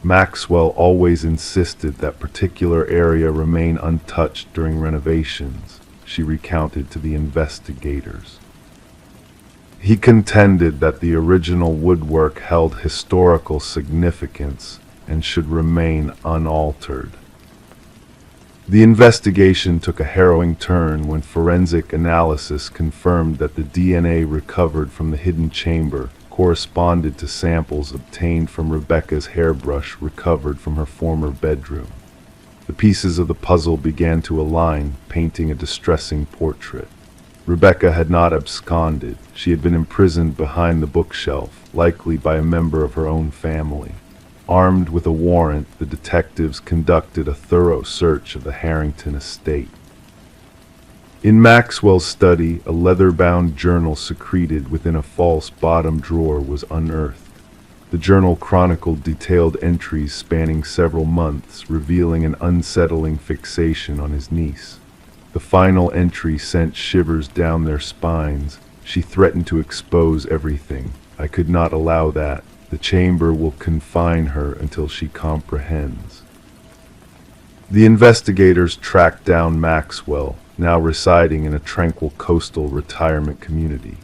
Maxwell always insisted that particular area remain untouched during renovations, she recounted to the investigators. He contended that the original woodwork held historical significance and should remain unaltered. The investigation took a harrowing turn when forensic analysis confirmed that the DNA recovered from the hidden chamber corresponded to samples obtained from Rebecca's hairbrush recovered from her former bedroom. The pieces of the puzzle began to align, painting a distressing portrait. Rebecca had not absconded. She had been imprisoned behind the bookshelf, likely by a member of her own family. Armed with a warrant, the detectives conducted a thorough search of the Harrington estate. In Maxwell's study, a leather-bound journal secreted within a false bottom drawer was unearthed. The journal chronicled detailed entries spanning several months, revealing an unsettling fixation on his niece. The final entry sent shivers down their spines. She threatened to expose everything. I could not allow that. The chamber will confine her until she comprehends. The investigators tracked down Maxwell, now residing in a tranquil coastal retirement community.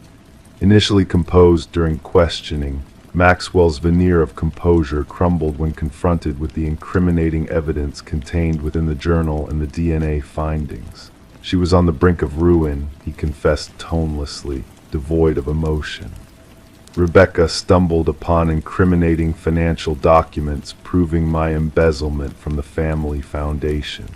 Initially composed during questioning, Maxwell's veneer of composure crumbled when confronted with the incriminating evidence contained within the journal and the DNA findings. She was on the brink of ruin, he confessed tonelessly, devoid of emotion. Rebecca stumbled upon incriminating financial documents proving my embezzlement from the family foundation.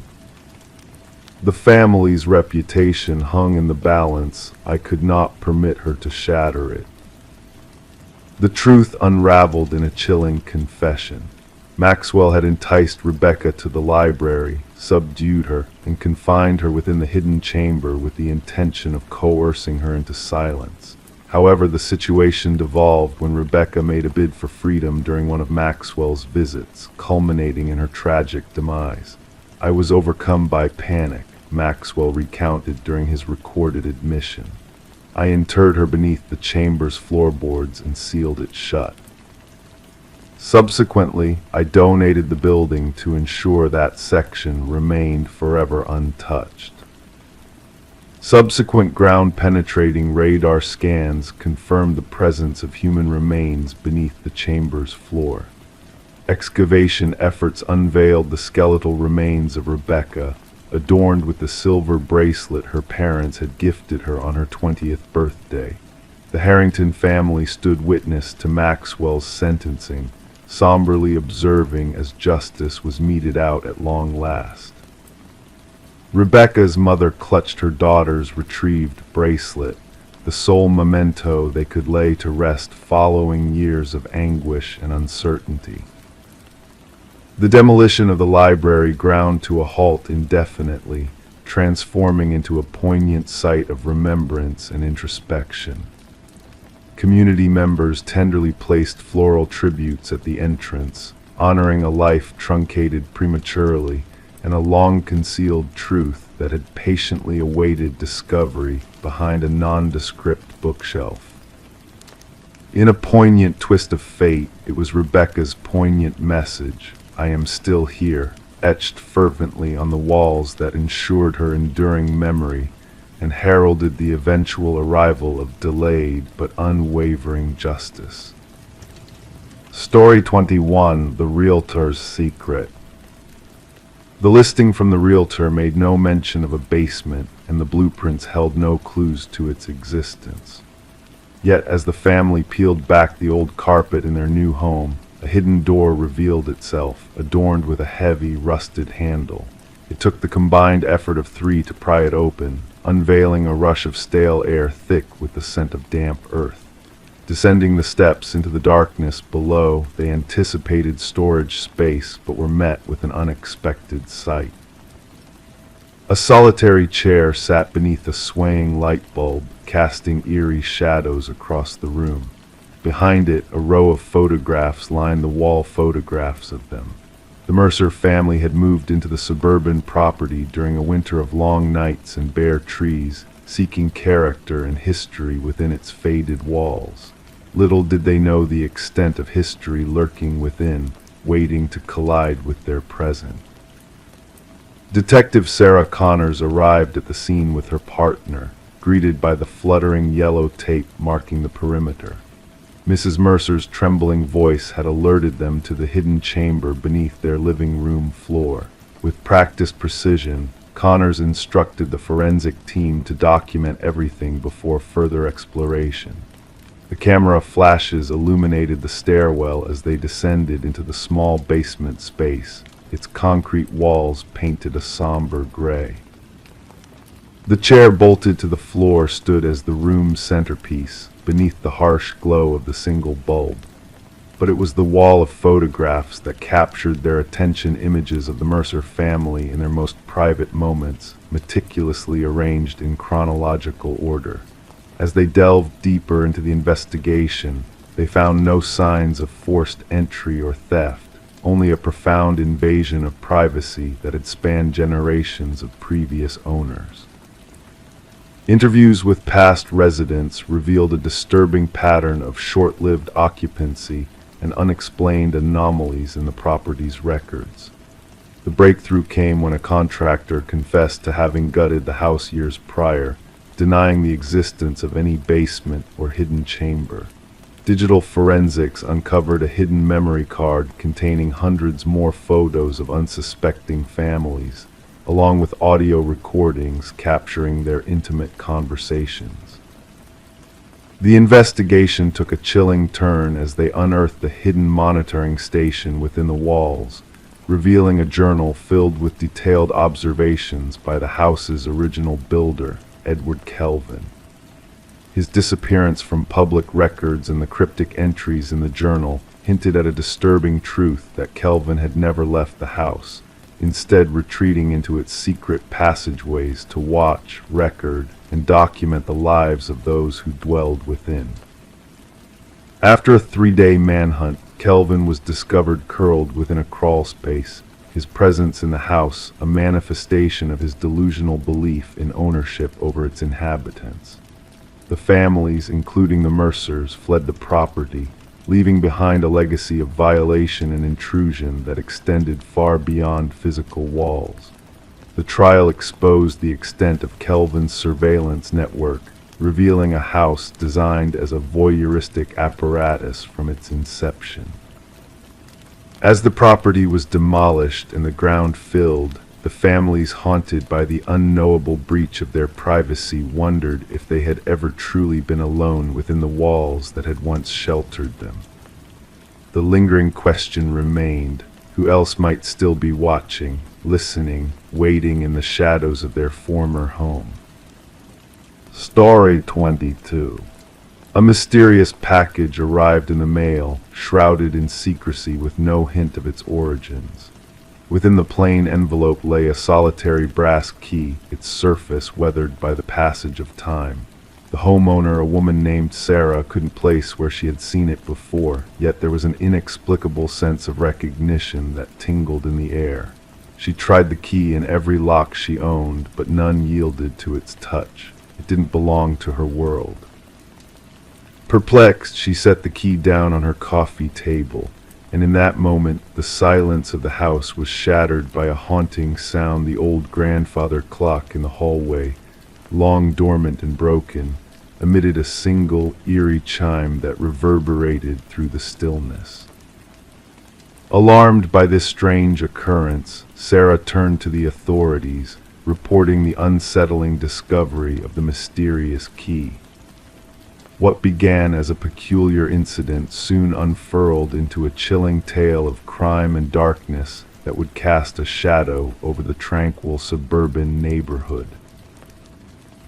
The family's reputation hung in the balance. I could not permit her to shatter it. The truth unraveled in a chilling confession. Maxwell had enticed Rebecca to the library, subdued her, and confined her within the hidden chamber with the intention of coercing her into silence. However, the situation devolved when Rebecca made a bid for freedom during one of Maxwell's visits, culminating in her tragic demise. I was overcome by panic, Maxwell recounted during his recorded admission. I interred her beneath the chamber's floorboards and sealed it shut. Subsequently, I donated the building to ensure that section remained forever untouched. Subsequent ground-penetrating radar scans confirmed the presence of human remains beneath the chamber's floor. Excavation efforts unveiled the skeletal remains of Rebecca, adorned with the silver bracelet her parents had gifted her on her 20th birthday. The Harrington family stood witness to Maxwell's sentencing, somberly observing as justice was meted out at long last. Rebecca's mother clutched her daughter's retrieved bracelet, the sole memento they could lay to rest following years of anguish and uncertainty. The demolition of the library ground to a halt indefinitely, transforming into a poignant site of remembrance and introspection. Community members tenderly placed floral tributes at the entrance, honoring a life truncated prematurely and a long-concealed truth that had patiently awaited discovery behind a nondescript bookshelf. In a poignant twist of fate, it was Rebecca's poignant message, "I am still here," etched fervently on the walls that ensured her enduring memory and heralded the eventual arrival of delayed but unwavering justice. Story 21: The Realtor's Secret. The listing from the realtor made no mention of a basement, and the blueprints held no clues to its existence. Yet, as the family peeled back the old carpet in their new home, a hidden door revealed itself, adorned with a heavy, rusted handle. It took the combined effort of three to pry it open, unveiling a rush of stale air thick with the scent of damp earth. Descending the steps into the darkness below, they anticipated storage space, but were met with an unexpected sight. A solitary chair sat beneath a swaying light bulb, casting eerie shadows across the room. Behind it, a row of photographs lined the wall, photographs of them. The Mercer family had moved into the suburban property during a winter of long nights and bare trees, seeking character and history within its faded walls. Little did they know the extent of history lurking within, waiting to collide with their present. Detective Sarah Connors arrived at the scene with her partner, greeted by the fluttering yellow tape marking the perimeter. Mrs. Mercer's trembling voice had alerted them to the hidden chamber beneath their living room floor. With practiced precision, Connors instructed the forensic team to document everything before further exploration. The camera flashes illuminated the stairwell as they descended into the small basement space, its concrete walls painted a somber gray. The chair bolted to the floor stood as the room's centerpiece, beneath the harsh glow of the single bulb. But it was the wall of photographs that captured their attention, images of the Mercer family in their most private moments, meticulously arranged in chronological order. As they delved deeper into the investigation, they found no signs of forced entry or theft, only a profound invasion of privacy that had spanned generations of previous owners. Interviews with past residents revealed a disturbing pattern of short-lived occupancy and unexplained anomalies in the property's records. The breakthrough came when a contractor confessed to having gutted the house years prior, denying the existence of any basement or hidden chamber. Digital forensics uncovered a hidden memory card containing hundreds more photos of unsuspecting families, along with audio recordings capturing their intimate conversations. The investigation took a chilling turn as they unearthed the hidden monitoring station within the walls, revealing a journal filled with detailed observations by the house's original builder, Edward Kelvin. His disappearance from public records and the cryptic entries in the journal hinted at a disturbing truth that Kelvin had never left the house, instead retreating into its secret passageways to watch, record, and document the lives of those who dwelled within. After a 3-day manhunt, Kelvin was discovered curled within a crawl space, his presence in the house a manifestation of his delusional belief in ownership over its inhabitants. The families, including the Mercers, fled the property, leaving behind a legacy of violation and intrusion that extended far beyond physical walls. The trial exposed the extent of Kelvin's surveillance network, revealing a house designed as a voyeuristic apparatus from its inception. As the property was demolished and the ground filled, the families haunted by the unknowable breach of their privacy wondered if they had ever truly been alone within the walls that had once sheltered them. The lingering question remained, who else might still be watching, listening, waiting in the shadows of their former home? Story 22. A mysterious package arrived in the mail, shrouded in secrecy with no hint of its origins. Within the plain envelope lay a solitary brass key, its surface weathered by the passage of time. The homeowner, a woman named Sarah, couldn't place where she had seen it before, yet there was an inexplicable sense of recognition that tingled in the air. She tried the key in every lock she owned, but none yielded to its touch. It didn't belong to her world. Perplexed, she set the key down on her coffee table, and in that moment the silence of the house was shattered by a haunting sound. The old grandfather clock in the hallway, long dormant and broken, emitted a single eerie chime that reverberated through the stillness. Alarmed by this strange occurrence, Sarah turned to the authorities, reporting the unsettling discovery of the mysterious key. What began as a peculiar incident soon unfurled into a chilling tale of crime and darkness that would cast a shadow over the tranquil suburban neighborhood.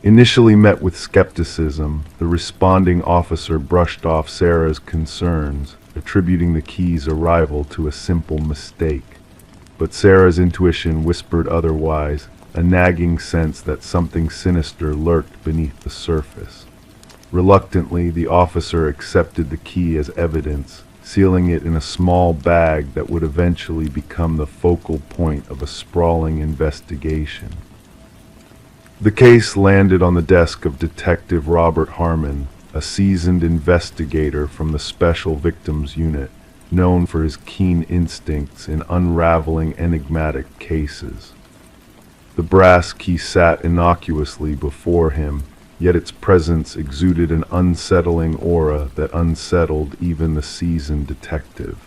Initially met with skepticism, the responding officer brushed off Sarah's concerns, attributing the key's arrival to a simple mistake. But Sarah's intuition whispered otherwise, a nagging sense that something sinister lurked beneath the surface. Reluctantly, the officer accepted the key as evidence, sealing it in a small bag that would eventually become the focal point of a sprawling investigation. The case landed on the desk of Detective Robert Harmon, a seasoned investigator from the Special Victims Unit, known for his keen instincts in unraveling enigmatic cases. The brass key sat innocuously before him, yet its presence exuded an unsettling aura that unsettled even the seasoned detective.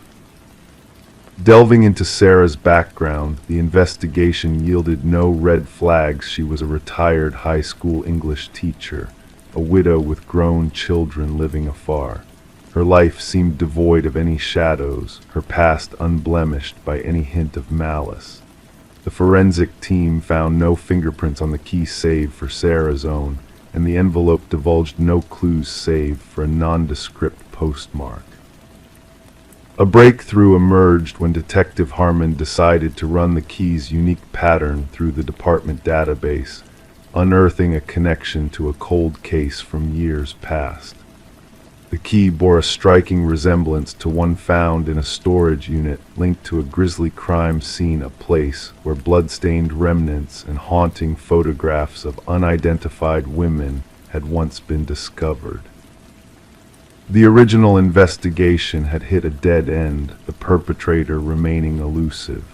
Delving into Sarah's background, the investigation yielded no red flags. She was a retired high school English teacher, a widow with grown children living afar. Her life seemed devoid of any shadows, her past unblemished by any hint of malice. The forensic team found no fingerprints on the key save for Sarah's own, and the envelope divulged no clues save for a nondescript postmark. A breakthrough emerged when Detective Harmon decided to run the key's unique pattern through the department database, unearthing a connection to a cold case from years past. The key bore a striking resemblance to one found in a storage unit linked to a grisly crime scene, a place where blood-stained remnants and haunting photographs of unidentified women had once been discovered. The original investigation had hit a dead end, the perpetrator remaining elusive.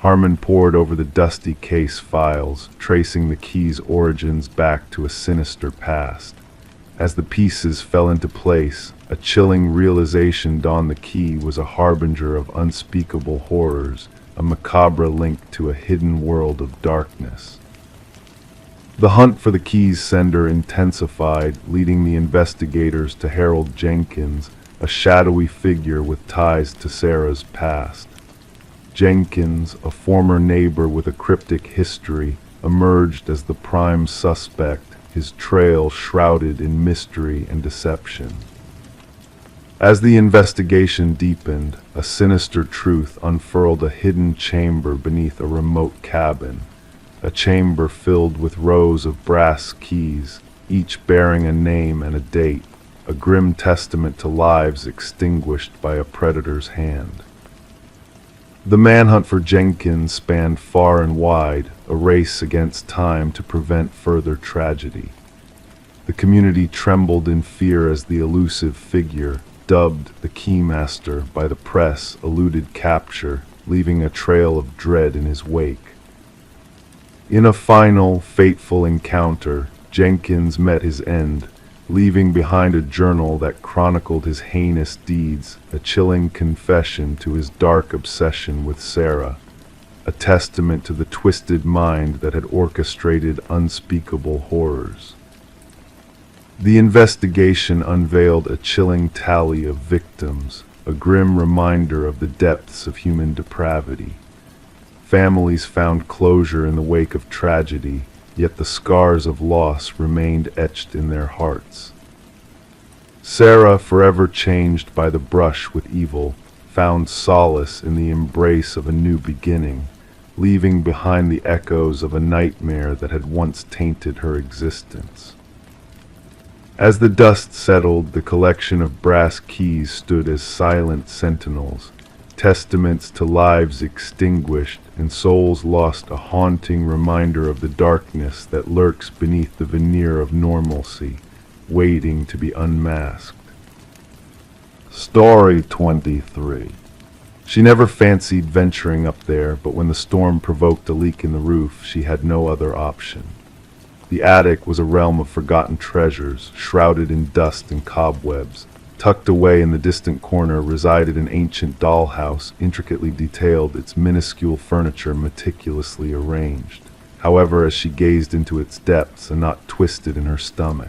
Harmon pored over the dusty case files, tracing the key's origins back to a sinister past. As the pieces fell into place, a chilling realization dawned: the key was a harbinger of unspeakable horrors, a macabre link to a hidden world of darkness. The hunt for the key's sender intensified, leading the investigators to Harold Jenkins, a shadowy figure with ties to Sarah's past. Jenkins, a former neighbor with a cryptic history, emerged as the prime suspect, his trail shrouded in mystery and deception. As the investigation deepened, a sinister truth unfurled: a hidden chamber beneath a remote cabin. A chamber filled with rows of brass keys, each bearing a name and a date, a grim testament to lives extinguished by a predator's hand. The manhunt for Jenkins spanned far and wide, a race against time to prevent further tragedy. The community trembled in fear as the elusive figure, dubbed the Keymaster by the press, eluded capture, leaving a trail of dread in his wake. In a final, fateful encounter, Jenkins met his end, leaving behind a journal that chronicled his heinous deeds, a chilling confession to his dark obsession with Sarah, a testament to the twisted mind that had orchestrated unspeakable horrors. The investigation unveiled a chilling tally of victims, a grim reminder of the depths of human depravity. Families found closure in the wake of tragedy, yet the scars of loss remained etched in their hearts. Sarah, forever changed by the brush with evil, found solace in the embrace of a new beginning, leaving behind the echoes of a nightmare that had once tainted her existence. As the dust settled, the collection of brass keys stood as silent sentinels, testaments to lives extinguished and souls lost, a haunting reminder of the darkness that lurks beneath the veneer of normalcy, waiting to be unmasked. Story 23. She never fancied venturing up there, but when the storm provoked a leak in the roof, she had no other option. The attic was a realm of forgotten treasures, shrouded in dust and cobwebs. Tucked away in the distant corner resided an ancient dollhouse, intricately detailed, its minuscule furniture meticulously arranged. However, as she gazed into its depths, a knot twisted in her stomach.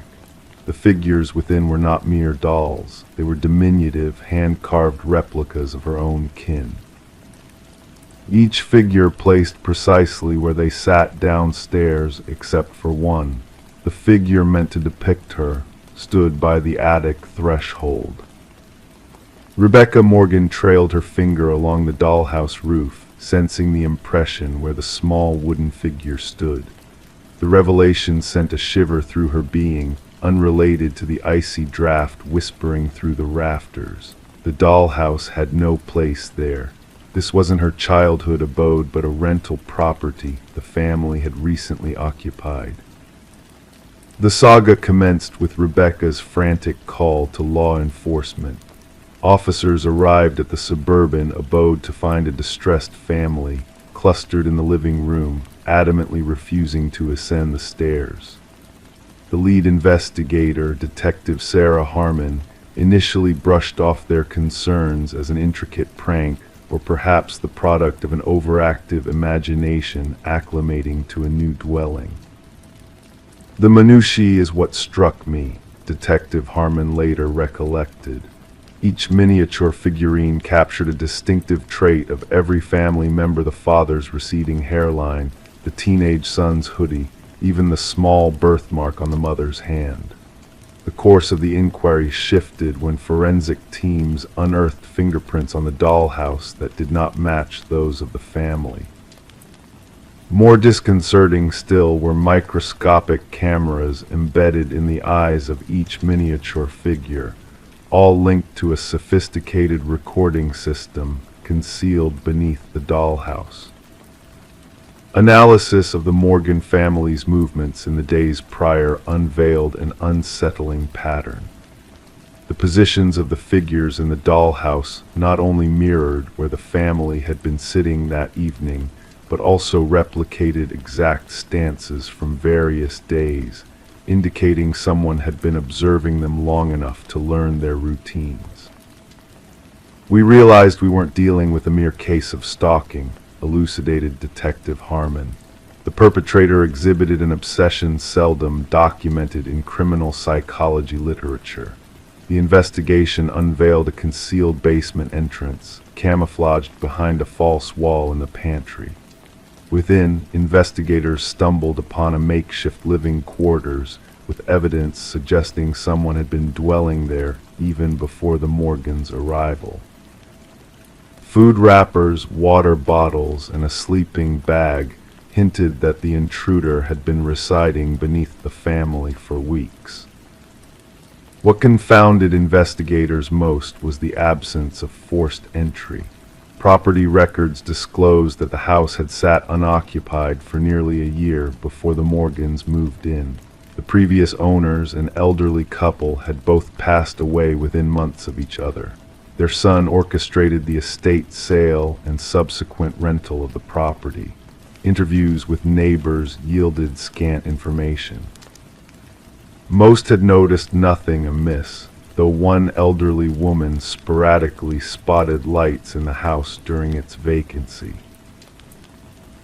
The figures within were not mere dolls. They were diminutive, hand-carved replicas of her own kin. Each figure placed precisely where they sat downstairs, except for one. The figure meant to depict her stood by the attic threshold. Rebecca Morgan trailed her finger along the dollhouse roof, sensing the impression where the small wooden figure stood. The revelation sent a shiver through her being, unrelated to the icy draft whispering through the rafters. The dollhouse had no place there. This wasn't her childhood abode, but a rental property the family had recently occupied. The saga commenced with Rebecca's frantic call to law enforcement. Officers arrived at the suburban abode to find a distressed family, clustered in the living room, adamantly refusing to ascend the stairs. The lead investigator, Detective Sarah Harmon, initially brushed off their concerns as an intricate prank or perhaps the product of an overactive imagination acclimating to a new dwelling. The minutiae is what struck me, Detective Harmon later recollected. Each miniature figurine captured a distinctive trait of every family member: the father's receding hairline, the teenage son's hoodie, even the small birthmark on the mother's hand. The course of the inquiry shifted when forensic teams unearthed fingerprints on the dollhouse that did not match those of the family. More disconcerting still were microscopic cameras embedded in the eyes of each miniature figure, all linked to a sophisticated recording system concealed beneath the dollhouse. Analysis of the Morgan family's movements in the days prior unveiled an unsettling pattern. The positions of the figures in the dollhouse not only mirrored where the family had been sitting that evening, but also replicated exact stances from various days, indicating someone had been observing them long enough to learn their routines. We realized we weren't dealing with a mere case of stalking, elucidated Detective Harmon. The perpetrator exhibited an obsession seldom documented in criminal psychology literature. The investigation unveiled a concealed basement entrance, camouflaged behind a false wall in the pantry. Within, investigators stumbled upon a makeshift living quarters with evidence suggesting someone had been dwelling there even before the Morgans' arrival. Food wrappers, water bottles, and a sleeping bag hinted that the intruder had been residing beneath the family for weeks. What confounded investigators most was the absence of forced entry. Property records disclosed that the house had sat unoccupied for nearly a year before the Morgans moved in. The previous owners, an elderly couple, had both passed away within months of each other. Their son orchestrated the estate sale and subsequent rental of the property. Interviews with neighbors yielded scant information. Most had noticed nothing amiss, though one elderly woman sporadically spotted lights in the house during its vacancy.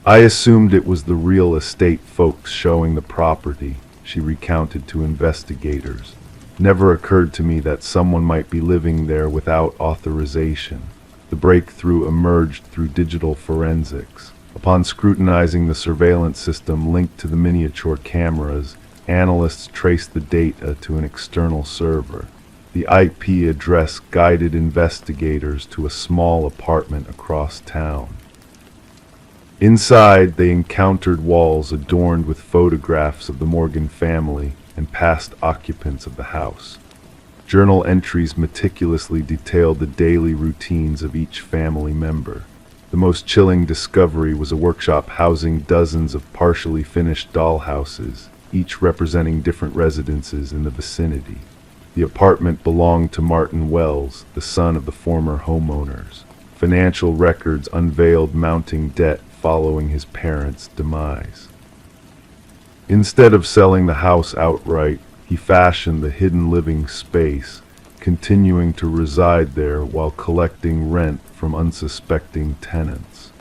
I assumed it was the real estate folks showing the property, she recounted to investigators. Never occurred to me that someone might be living there without authorization. The breakthrough emerged through digital forensics. Upon scrutinizing the surveillance system linked to the miniature cameras, analysts traced the data to an external server. The IP address guided investigators to a small apartment across town. Inside, they encountered walls adorned with photographs of the Morgan family and past occupants of the house. Journal entries meticulously detailed the daily routines of each family member. The most chilling discovery was a workshop housing dozens of partially finished dollhouses, each representing different residences in the vicinity. The apartment belonged to Martin Wells, the son of the former homeowners. Financial records unveiled mounting debt following his parents' demise. Instead of selling the house outright, he fashioned the hidden living space, continuing to reside there while collecting rent from unsuspecting tenants.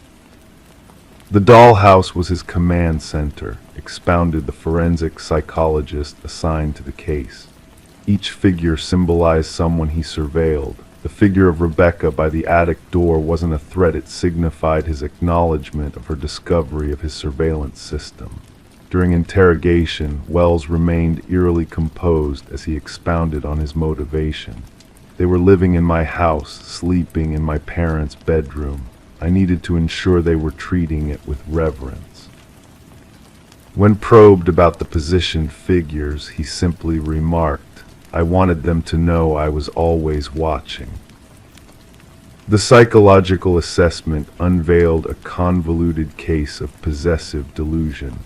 The dollhouse was his command center, expounded the forensic psychologist assigned to the case. Each figure symbolized someone he surveilled. The figure of Rebecca by the attic door wasn't a threat, it signified his acknowledgement of her discovery of his surveillance system. During interrogation, Wells remained eerily composed as he expounded on his motivation. They were living in my house, sleeping in my parents' bedroom. I needed to ensure they were treating it with reverence. When probed about the positioned figures, he simply remarked, "I wanted them to know I was always watching." The psychological assessment unveiled a convoluted case of possessive delusion.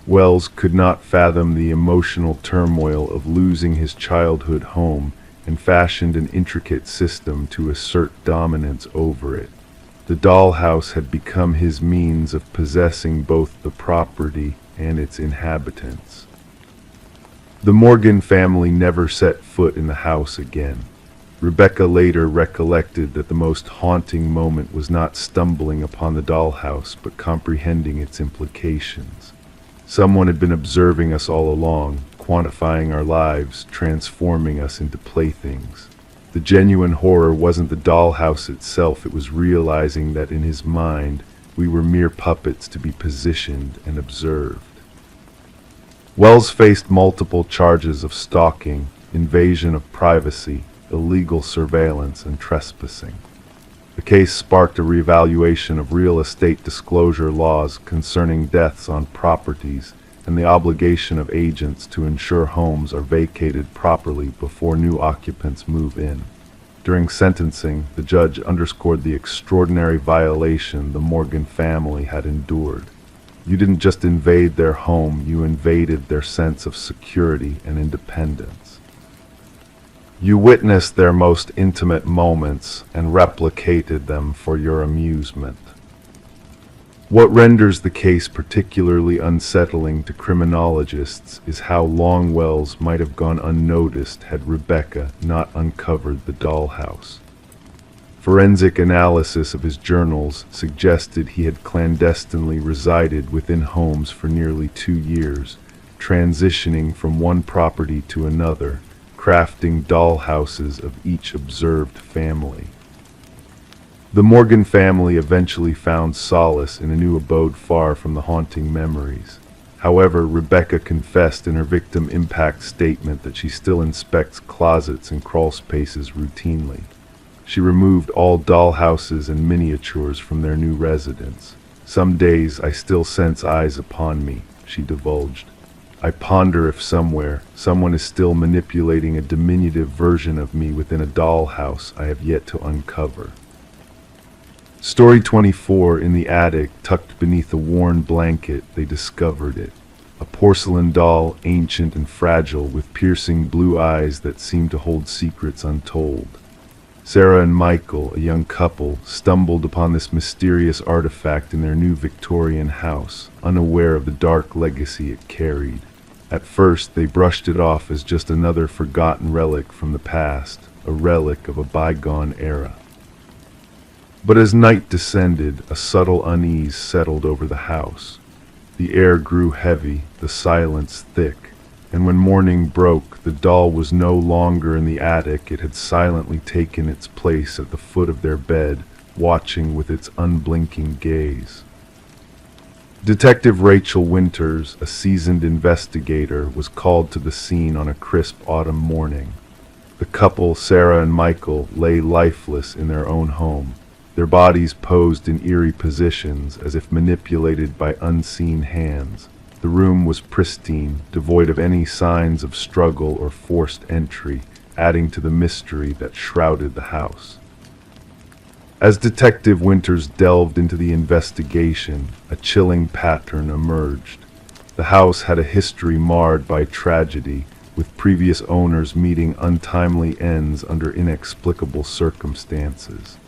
Wells could not fathom the emotional turmoil of losing his childhood home and fashioned an intricate system to assert dominance over it. The dollhouse had become his means of possessing both the property and its inhabitants. The Morgan family never set foot in the house again. Rebecca later recollected that the most haunting moment was not stumbling upon the dollhouse, but comprehending its implications. Someone had been observing us all along, quantifying our lives, transforming us into playthings. The genuine horror wasn't the dollhouse itself, it was realizing that in his mind, we were mere puppets to be positioned and observed. Wells faced multiple charges of stalking, invasion of privacy, illegal surveillance, and trespassing. The case sparked a reevaluation of real estate disclosure laws concerning deaths on properties and the obligation of agents to ensure homes are vacated properly before new occupants move in. During sentencing, the judge underscored the extraordinary violation the Morgan family had endured. You didn't just invade their home, you invaded their sense of security and independence. You witnessed their most intimate moments and replicated them for your amusement. What renders the case particularly unsettling to criminologists is how long Wells might have gone unnoticed had Rebecca not uncovered the dollhouse. Forensic analysis of his journals suggested he had clandestinely resided within homes for nearly 2 years, transitioning from one property to another, crafting dollhouses of each observed family. The Morgan family eventually found solace in a new abode far from the haunting memories. However, Rebecca confessed in her victim impact statement that she still inspects closets and crawl spaces routinely. She removed all dollhouses and miniatures from their new residence. "Some days I still sense eyes upon me," she divulged. "I ponder if somewhere, someone is still manipulating a diminutive version of me within a dollhouse I have yet to uncover." Story 24. In the attic, tucked beneath a worn blanket, they discovered it. A porcelain doll, ancient and fragile, with piercing blue eyes that seemed to hold secrets untold. Sarah and Michael, a young couple, stumbled upon this mysterious artifact in their new Victorian house, unaware of the dark legacy it carried. At first, they brushed it off as just another forgotten relic from the past, a relic of a bygone era. But as night descended, a subtle unease settled over the house. The air grew heavy, the silence thick, and when morning broke, the doll was no longer in the attic. It had silently taken its place at the foot of their bed, watching with its unblinking gaze. Detective Rachel Winters, a seasoned investigator, was called to the scene on a crisp autumn morning. The couple, Sarah and Michael, lay lifeless in their own home, their bodies posed in eerie positions as if manipulated by unseen hands. The room was pristine, devoid of any signs of struggle or forced entry, adding to the mystery that shrouded the house. As Detective Winters delved into the investigation, a chilling pattern emerged. The house had a history marred by tragedy, with previous owners meeting untimely ends under inexplicable circumstances.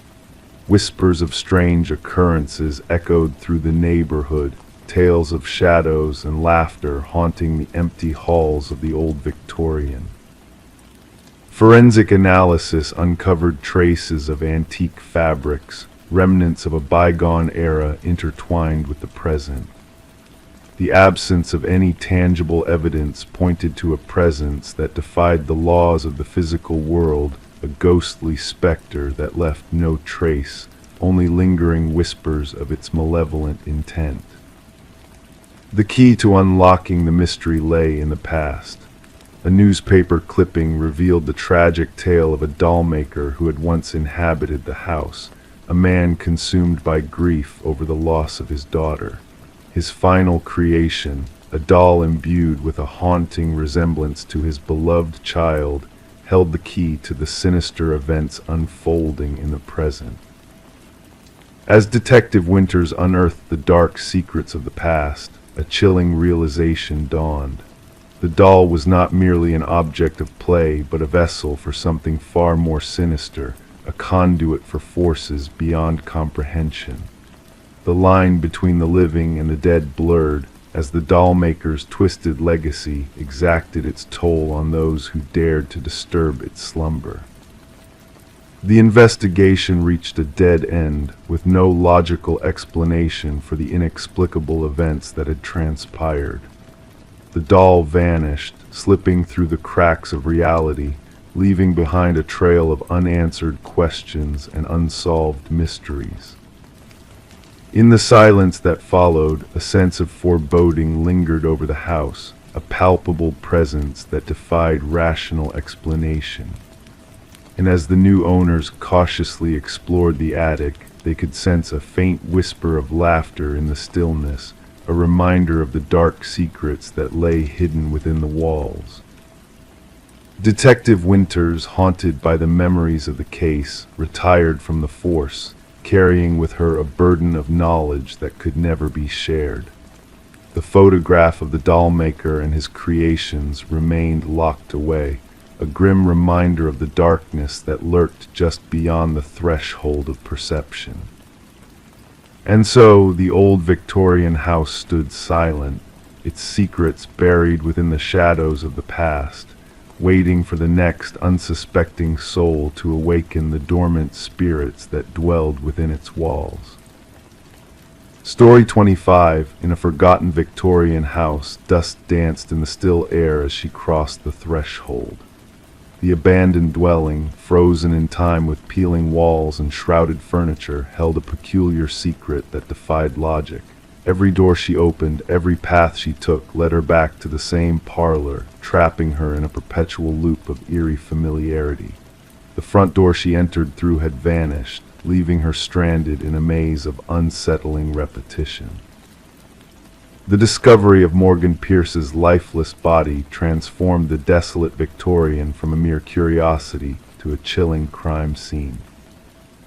Whispers of strange occurrences echoed through the neighborhood, tales of shadows and laughter haunting the empty halls of the old Victorian. Forensic analysis uncovered traces of antique fabrics, remnants of a bygone era intertwined with the present. The absence of any tangible evidence pointed to a presence that defied the laws of the physical world, a ghostly specter that left no trace, only lingering whispers of its malevolent intent. The key to unlocking the mystery lay in the past. A newspaper clipping revealed the tragic tale of a dollmaker who had once inhabited the house, a man consumed by grief over the loss of his daughter. His final creation, a doll imbued with a haunting resemblance to his beloved child, held the key to the sinister events unfolding in the present. As Detective Winters unearthed the dark secrets of the past, a chilling realization dawned. The doll was not merely an object of play, but a vessel for something far more sinister, a conduit for forces beyond comprehension. The line between the living and the dead blurred, as the doll-maker's twisted legacy exacted its toll on those who dared to disturb its slumber. The investigation reached a dead end, with no logical explanation for the inexplicable events that had transpired. The doll vanished, slipping through the cracks of reality, leaving behind a trail of unanswered questions and unsolved mysteries. In the silence that followed, a sense of foreboding lingered over the house, a palpable presence that defied rational explanation. And as the new owners cautiously explored the attic, they could sense a faint whisper of laughter in the stillness, a reminder of the dark secrets that lay hidden within the walls. Detective Winters, haunted by the memories of the case, retired from the force, carrying with her a burden of knowledge that could never be shared. The photograph of the doll-maker and his creations remained locked away, a grim reminder of the darkness that lurked just beyond the threshold of perception. And so the old Victorian house stood silent, its secrets buried within the shadows of the past, waiting for the next unsuspecting soul to awaken the dormant spirits that dwelled within its walls. Story 25. In a forgotten Victorian house, dust danced in the still air as she crossed the threshold. The abandoned dwelling, frozen in time with peeling walls and shrouded furniture, held a peculiar secret that defied logic. Every door she opened, every path she took, led her back to the same parlor, trapping her in a perpetual loop of eerie familiarity. The front door she entered through had vanished, leaving her stranded in a maze of unsettling repetition. The discovery of Morgan Pierce's lifeless body transformed the desolate Victorian from a mere curiosity to a chilling crime scene.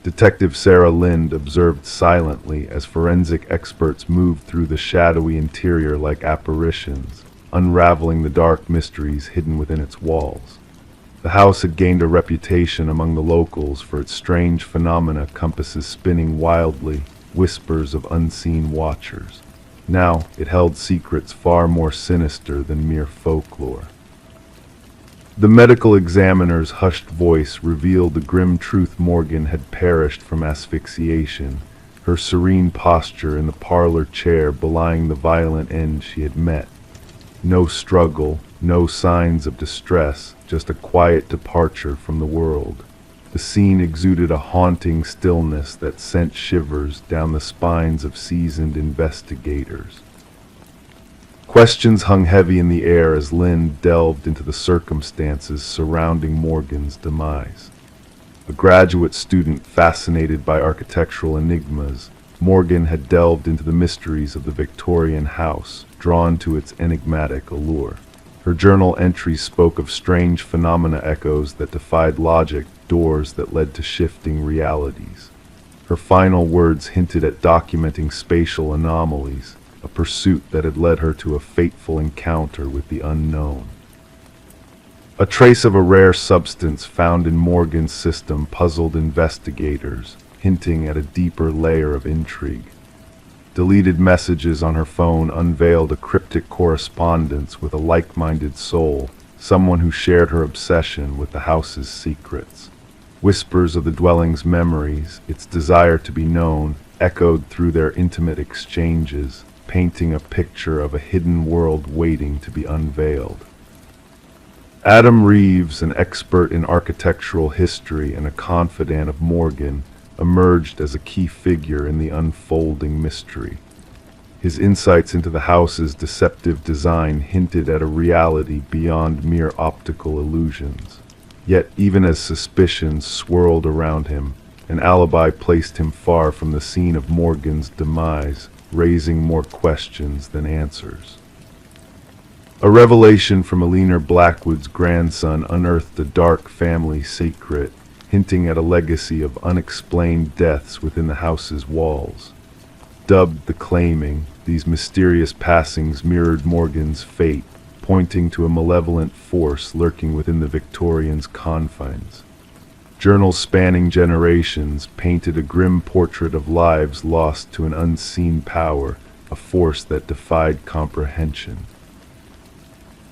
Detective Sarah Lind observed silently as forensic experts moved through the shadowy interior like apparitions, unraveling the dark mysteries hidden within its walls. The house had gained a reputation among the locals for its strange phenomena, compasses spinning wildly, whispers of unseen watchers. Now it held secrets far more sinister than mere folklore. The medical examiner's hushed voice revealed the grim truth: Morgan had perished from asphyxiation, her serene posture in the parlor chair belying the violent end she had met. No struggle, no signs of distress, just a quiet departure from the world. The scene exuded a haunting stillness that sent shivers down the spines of seasoned investigators. Questions hung heavy in the air as Lynn delved into the circumstances surrounding Morgan's demise. A graduate student fascinated by architectural enigmas, Morgan had delved into the mysteries of the Victorian house, drawn to its enigmatic allure. Her journal entries spoke of strange phenomena, echoes that defied logic, doors that led to shifting realities. Her final words hinted at documenting spatial anomalies, a pursuit that had led her to a fateful encounter with the unknown. A trace of a rare substance found in Morgan's system puzzled investigators, hinting at a deeper layer of intrigue. Deleted messages on her phone unveiled a cryptic correspondence with a like-minded soul, someone who shared her obsession with the house's secrets. Whispers of the dwelling's memories, its desire to be known, echoed through their intimate exchanges, painting a picture of a hidden world waiting to be unveiled. Adam Reeves, an expert in architectural history and a confidant of Morgan, emerged as a key figure in the unfolding mystery. His insights into the house's deceptive design hinted at a reality beyond mere optical illusions. Yet, even as suspicions swirled around him, an alibi placed him far from the scene of Morgan's demise, raising more questions than answers. A revelation from Eleanor Blackwood's grandson unearthed a dark family secret, hinting at a legacy of unexplained deaths within the house's walls. Dubbed the Claiming, these mysterious passings mirrored Morgan's fate, pointing to a malevolent force lurking within the Victorian's confines. Journals spanning generations painted a grim portrait of lives lost to an unseen power, a force that defied comprehension.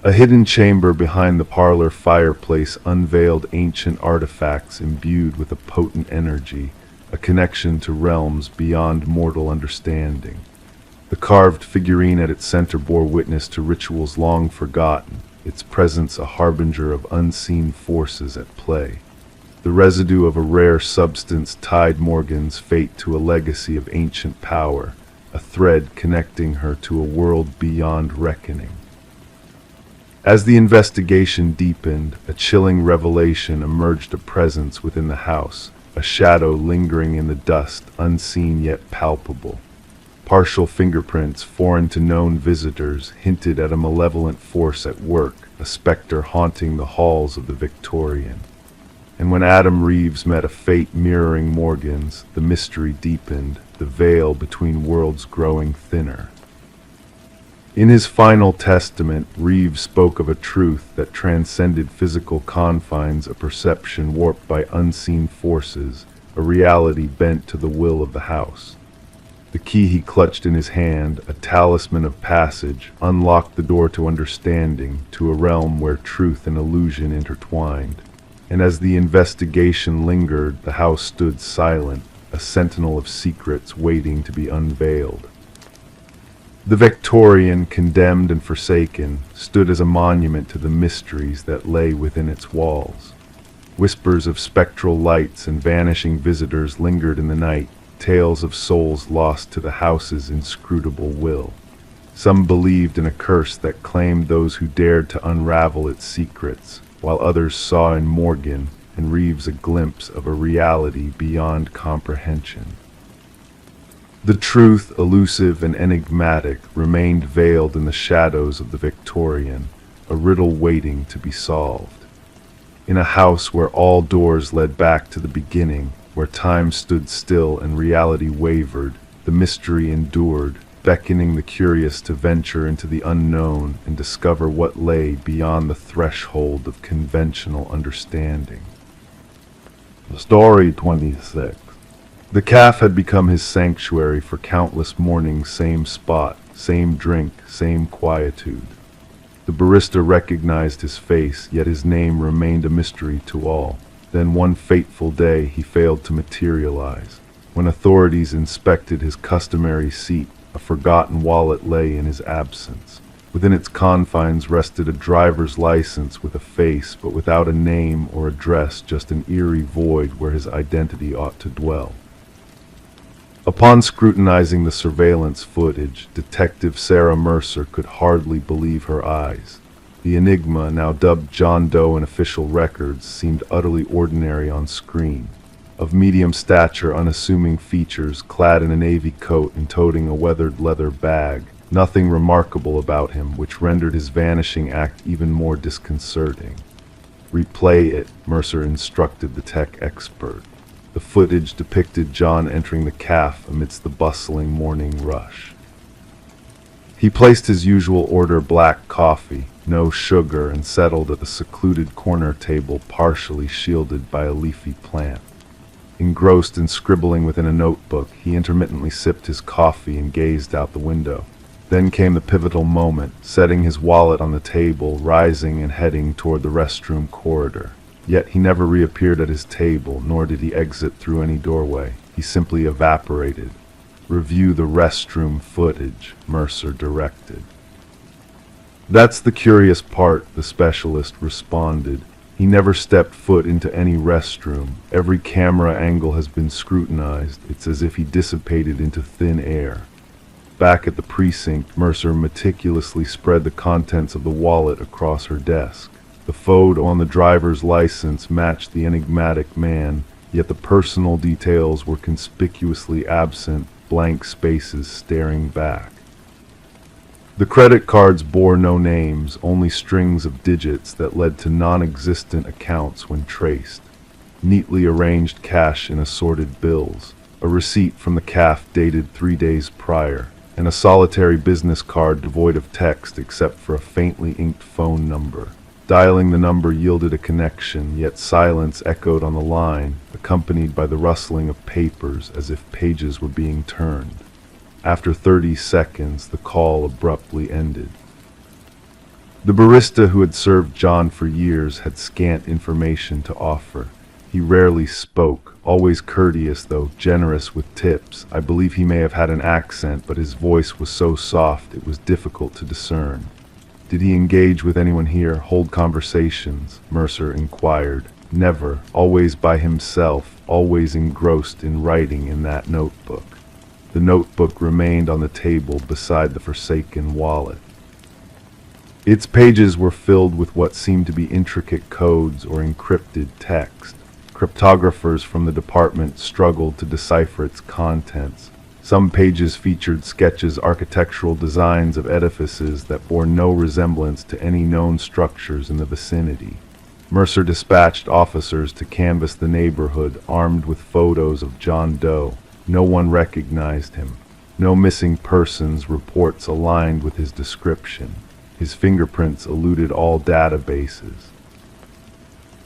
A hidden chamber behind the parlor fireplace unveiled ancient artifacts imbued with a potent energy, a connection to realms beyond mortal understanding. The carved figurine at its center bore witness to rituals long forgotten, its presence a harbinger of unseen forces at play. The residue of a rare substance tied Morgan's fate to a legacy of ancient power, a thread connecting her to a world beyond reckoning. As the investigation deepened, a chilling revelation emerged, a presence within the house, a shadow lingering in the dust, unseen yet palpable. Partial fingerprints, foreign to known visitors, hinted at a malevolent force at work, a specter haunting the halls of the Victorian. And when Adam Reeves met a fate mirroring Morgan's, the mystery deepened, the veil between worlds growing thinner. In his final testament, Reeves spoke of a truth that transcended physical confines, a perception warped by unseen forces, a reality bent to the will of the house. The key he clutched in his hand, a talisman of passage, unlocked the door to understanding, to a realm where truth and illusion intertwined. And as the investigation lingered, the house stood silent, a sentinel of secrets waiting to be unveiled. The Victorian, condemned and forsaken, stood as a monument to the mysteries that lay within its walls. Whispers of spectral lights and vanishing visitors lingered in the night, tales of souls lost to the house's inscrutable will. Some believed in a curse that claimed those who dared to unravel its secrets, while others saw in Morgan and Reeves a glimpse of a reality beyond comprehension. The truth, elusive and enigmatic, remained veiled in the shadows of the Victorian, a riddle waiting to be solved. In a house where all doors led back to the beginning, where time stood still and reality wavered, the mystery endured, beckoning the curious to venture into the unknown and discover what lay beyond the threshold of conventional understanding. Story 26. The cafe had become his sanctuary for countless mornings, same spot, same drink, same quietude. The barista recognized his face, yet his name remained a mystery to all. Then one fateful day he failed to materialize. When authorities inspected his customary seat, a forgotten wallet lay in his absence. Within its confines rested a driver's license with a face, but without a name or address, just an eerie void where his identity ought to dwell. Upon scrutinizing the surveillance footage, Detective Sarah Mercer could hardly believe her eyes. The enigma, now dubbed John Doe in official records, seemed utterly ordinary on screen. Of medium stature, unassuming features, clad in a navy coat and toting a weathered leather bag, nothing remarkable about him, which rendered his vanishing act even more disconcerting. "Replay it," Mercer instructed the tech expert. The footage depicted John entering the cafe amidst the bustling morning rush. He placed his usual order, black coffee, no sugar, and settled at the secluded corner table partially shielded by a leafy plant. Engrossed in scribbling within a notebook, he intermittently sipped his coffee and gazed out the window. Then came the pivotal moment, setting his wallet on the table, rising and heading toward the restroom corridor. Yet he never reappeared at his table, nor did he exit through any doorway. He simply evaporated. "Review the restroom footage," Mercer directed. "That's the curious part," the specialist responded. "He never stepped foot into any restroom. Every camera angle has been scrutinized. It's as if he dissipated into thin air." Back at the precinct, Mercer meticulously spread the contents of the wallet across her desk. The photo on the driver's license matched the enigmatic man, yet the personal details were conspicuously absent, blank spaces staring back. The credit cards bore no names, only strings of digits that led to non-existent accounts when traced. Neatly arranged cash in assorted bills, a receipt from the cafe dated 3 days prior, and a solitary business card devoid of text except for a faintly inked phone number. Dialing the number yielded a connection, yet silence echoed on the line, accompanied by the rustling of papers as if pages were being turned. After 30 seconds, the call abruptly ended. The barista who had served John for years had scant information to offer. He rarely spoke, always courteous though generous with tips. I believe he may have had an accent, but his voice was so soft it was difficult to discern. Did he engage with anyone here, hold conversations? Mercer inquired. Never, always by himself, always engrossed in writing in that notebook. The notebook remained on the table beside the forsaken wallet. Its pages were filled with what seemed to be intricate codes or encrypted text. Cryptographers from the department struggled to decipher its contents. Some pages featured sketches, architectural designs of edifices that bore no resemblance to any known structures in the vicinity. Mercer dispatched officers to canvass the neighborhood, armed with photos of John Doe. No one recognized him. No missing persons reports aligned with his description. His fingerprints eluded all databases.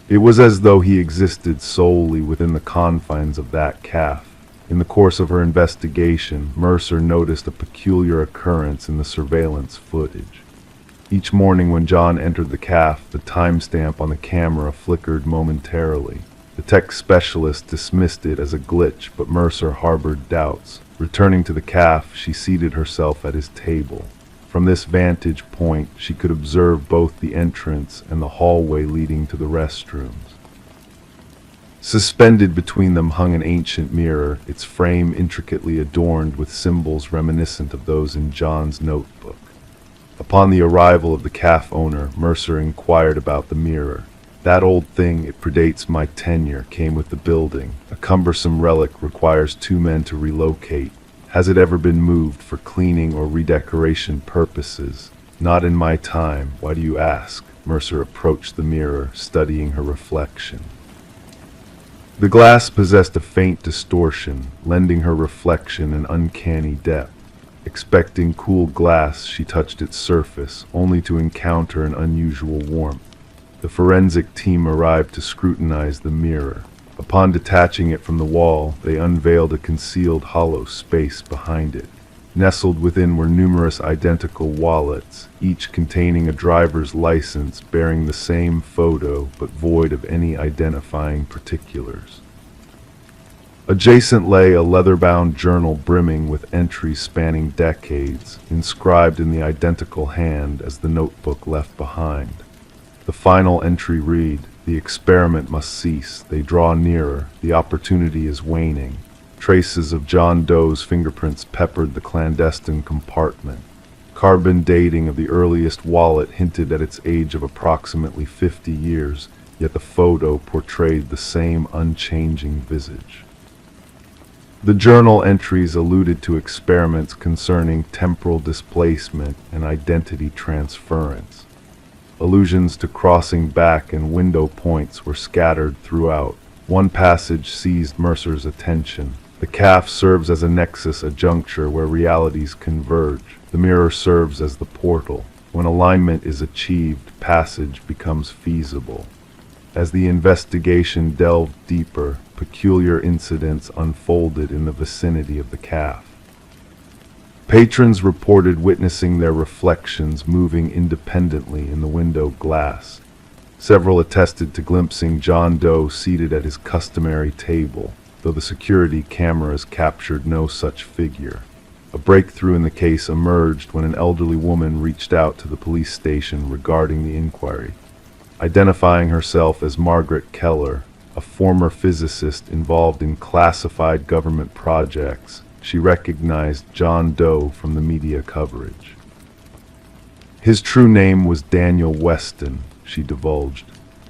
It was as though he existed solely within the confines of that cafe. In the course of her investigation, Mercer noticed a peculiar occurrence in the surveillance footage. Each morning when John entered the cafe, the timestamp on the camera flickered momentarily. The tech specialist dismissed it as a glitch, but Mercer harbored doubts. Returning to the cafe, she seated herself at his table. From this vantage point, she could observe both the entrance and the hallway leading to the restrooms. Suspended between them hung an ancient mirror, its frame intricately adorned with symbols reminiscent of those in John's notebook. Upon the arrival of the cafe owner, Mercer inquired about the mirror. "That old thing, it predates my tenure, came with the building. A cumbersome relic, requires 2 men to relocate. Has it ever been moved for cleaning or redecoration purposes? Not in my time. Why do you ask?" Mercer approached the mirror, studying her reflection. The glass possessed a faint distortion, lending her reflection an uncanny depth. Expecting cool glass, she touched its surface, only to encounter an unusual warmth. The forensic team arrived to scrutinize the mirror. Upon detaching it from the wall, they unveiled a concealed hollow space behind it. Nestled within were numerous identical wallets, each containing a driver's license bearing the same photo but void of any identifying particulars. Adjacent lay a leather-bound journal brimming with entries spanning decades, inscribed in the identical hand as the notebook left behind. The final entry read, "The experiment must cease. They draw nearer. The opportunity is waning." Traces of John Doe's fingerprints peppered the clandestine compartment. Carbon dating of the earliest wallet hinted at its age of approximately 50 years, yet the photo portrayed the same unchanging visage. The journal entries alluded to experiments concerning temporal displacement and identity transference. Allusions to crossing back and window points were scattered throughout. One passage seized Mercer's attention. The cafe serves as a nexus, a juncture where realities converge. The mirror serves as the portal. When alignment is achieved, passage becomes feasible. As the investigation delved deeper, peculiar incidents unfolded in the vicinity of the cafe. Patrons reported witnessing their reflections moving independently in the window glass. Several attested to glimpsing John Doe seated at his customary table, though the security cameras captured no such figure. A breakthrough in the case emerged when an elderly woman reached out to the police station regarding the inquiry. Identifying herself as Margaret Keller, a former physicist involved in classified government projects, she recognized John Doe from the media coverage. His true name was Daniel Weston, she divulged,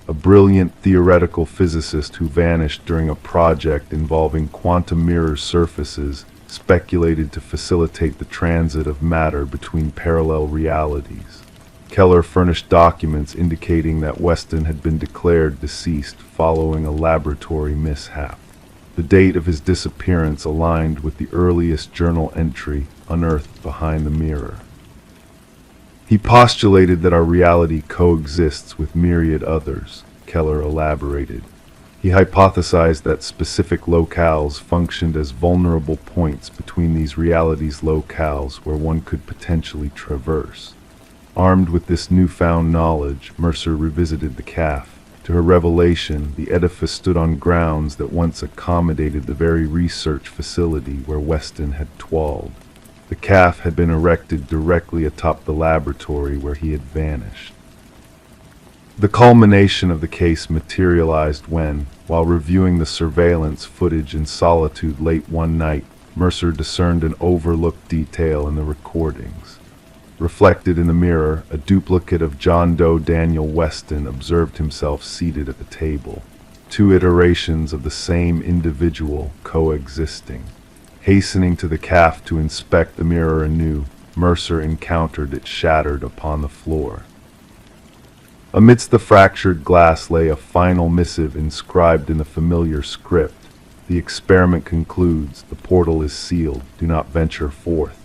a brilliant theoretical physicist who vanished during a project involving quantum mirror surfaces speculated to facilitate the transit of matter between parallel realities. Keller furnished documents indicating that Weston had been declared deceased following a laboratory mishap. The date of his disappearance aligned with the earliest journal entry unearthed behind the mirror. He postulated that our reality coexists with myriad others, Keller elaborated. He hypothesized that specific locales functioned as vulnerable points between these realities' locales where one could potentially traverse. Armed with this newfound knowledge, Mercer revisited the caf. To her revelation, the edifice stood on grounds that once accommodated the very research facility where Weston had twalled. The caf had been erected directly atop the laboratory where he had vanished. The culmination of the case materialized when, while reviewing the surveillance footage in solitude late one night, Mercer discerned an overlooked detail in the recordings. Reflected in the mirror, a duplicate of John Doe Daniel Weston observed himself seated at the table, two iterations of the same individual coexisting. Hastening to the caf to inspect the mirror anew, Mercer encountered it shattered upon the floor. Amidst the fractured glass lay a final missive inscribed in the familiar script. The experiment concludes. The portal is sealed. Do not venture forth.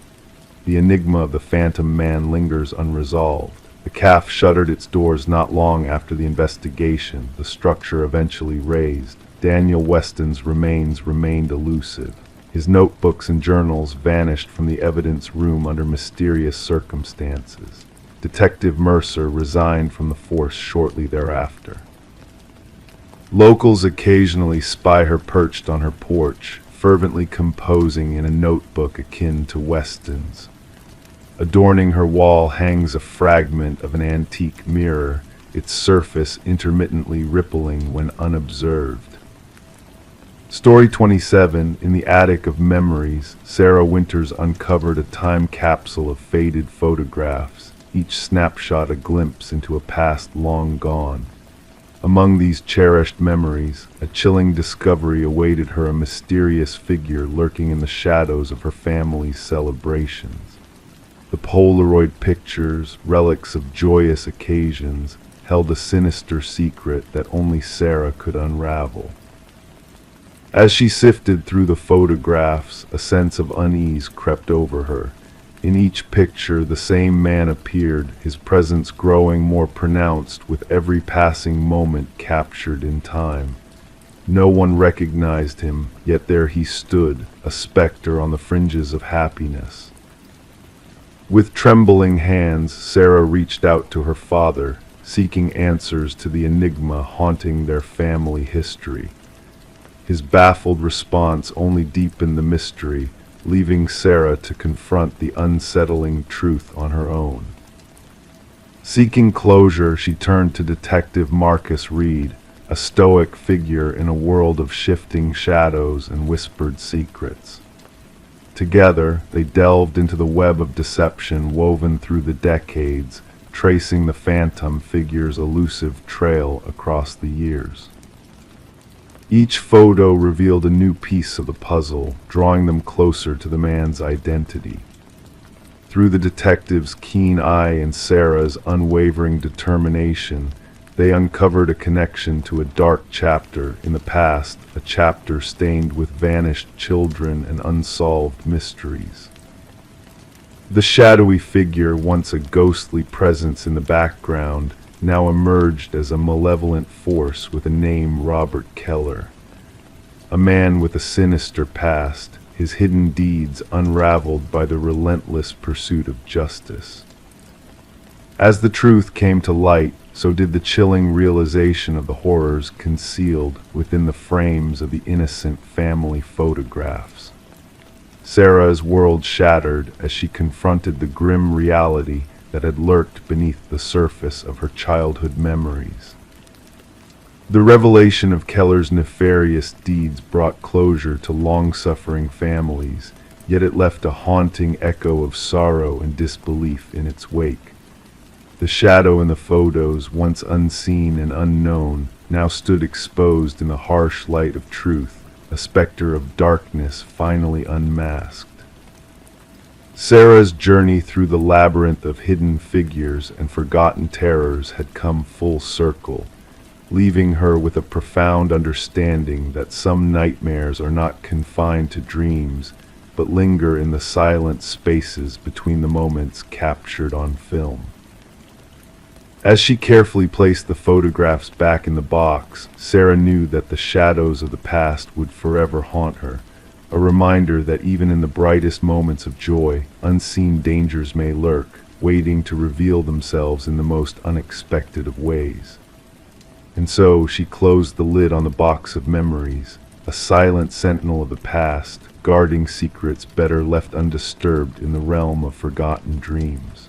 The enigma of the phantom man lingers unresolved. The caf shuttered its doors not long after the investigation. The structure eventually razed. Daniel Weston's remains remained elusive. His notebooks and journals vanished from the evidence room under mysterious circumstances. Detective Mercer resigned from the force shortly thereafter. Locals occasionally spy her perched on her porch, fervently composing in a notebook akin to Weston's. Adorning her wall hangs a fragment of an antique mirror, its surface intermittently rippling when unobserved. Story 27, in the attic of memories, Sarah Winters uncovered a time capsule of faded photographs, each snapshot a glimpse into a past long gone. Among these cherished memories, a chilling discovery awaited her: a mysterious figure lurking in the shadows of her family's celebrations. The Polaroid pictures, relics of joyous occasions, held a sinister secret that only Sarah could unravel. As she sifted through the photographs, a sense of unease crept over her. In each picture, the same man appeared, his presence growing more pronounced with every passing moment captured in time. No one recognized him, yet there he stood, a specter on the fringes of happiness. With trembling hands, Sarah reached out to her father, seeking answers to the enigma haunting their family history. His baffled response only deepened the mystery, leaving Sarah to confront the unsettling truth on her own. Seeking closure, she turned to Detective Marcus Reed, a stoic figure in a world of shifting shadows and whispered secrets. Together, they delved into the web of deception woven through the decades, tracing the phantom figure's elusive trail across the years. Each photo revealed a new piece of the puzzle, drawing them closer to the man's identity. Through the detective's keen eye and Sarah's unwavering determination, they uncovered a connection to a dark chapter in the past, a chapter stained with vanished children and unsolved mysteries. The shadowy figure, once a ghostly presence in the background, now emerged as a malevolent force with a name: Robert Keller. A man with a sinister past, his hidden deeds unraveled by the relentless pursuit of justice. As the truth came to light, so did the chilling realization of the horrors concealed within the frames of the innocent family photographs. Sarah's world shattered as she confronted the grim reality that had lurked beneath the surface of her childhood memories. The revelation of Keller's nefarious deeds brought closure to long-suffering families, yet it left a haunting echo of sorrow and disbelief in its wake. The shadow in the photos, once unseen and unknown, now stood exposed in the harsh light of truth, a specter of darkness finally unmasked. Sarah's journey through the labyrinth of hidden figures and forgotten terrors had come full circle. leaving her with a profound understanding that some nightmares are not confined to dreams, but linger in the silent spaces between the moments captured on film. As she carefully placed the photographs back in the box, Sarah knew that the shadows of the past would forever haunt her, a reminder that even in the brightest moments of joy, unseen dangers may lurk, waiting to reveal themselves in the most unexpected of ways. And so she closed the lid on the box of memories, a silent sentinel of the past, guarding secrets better left undisturbed in the realm of forgotten dreams.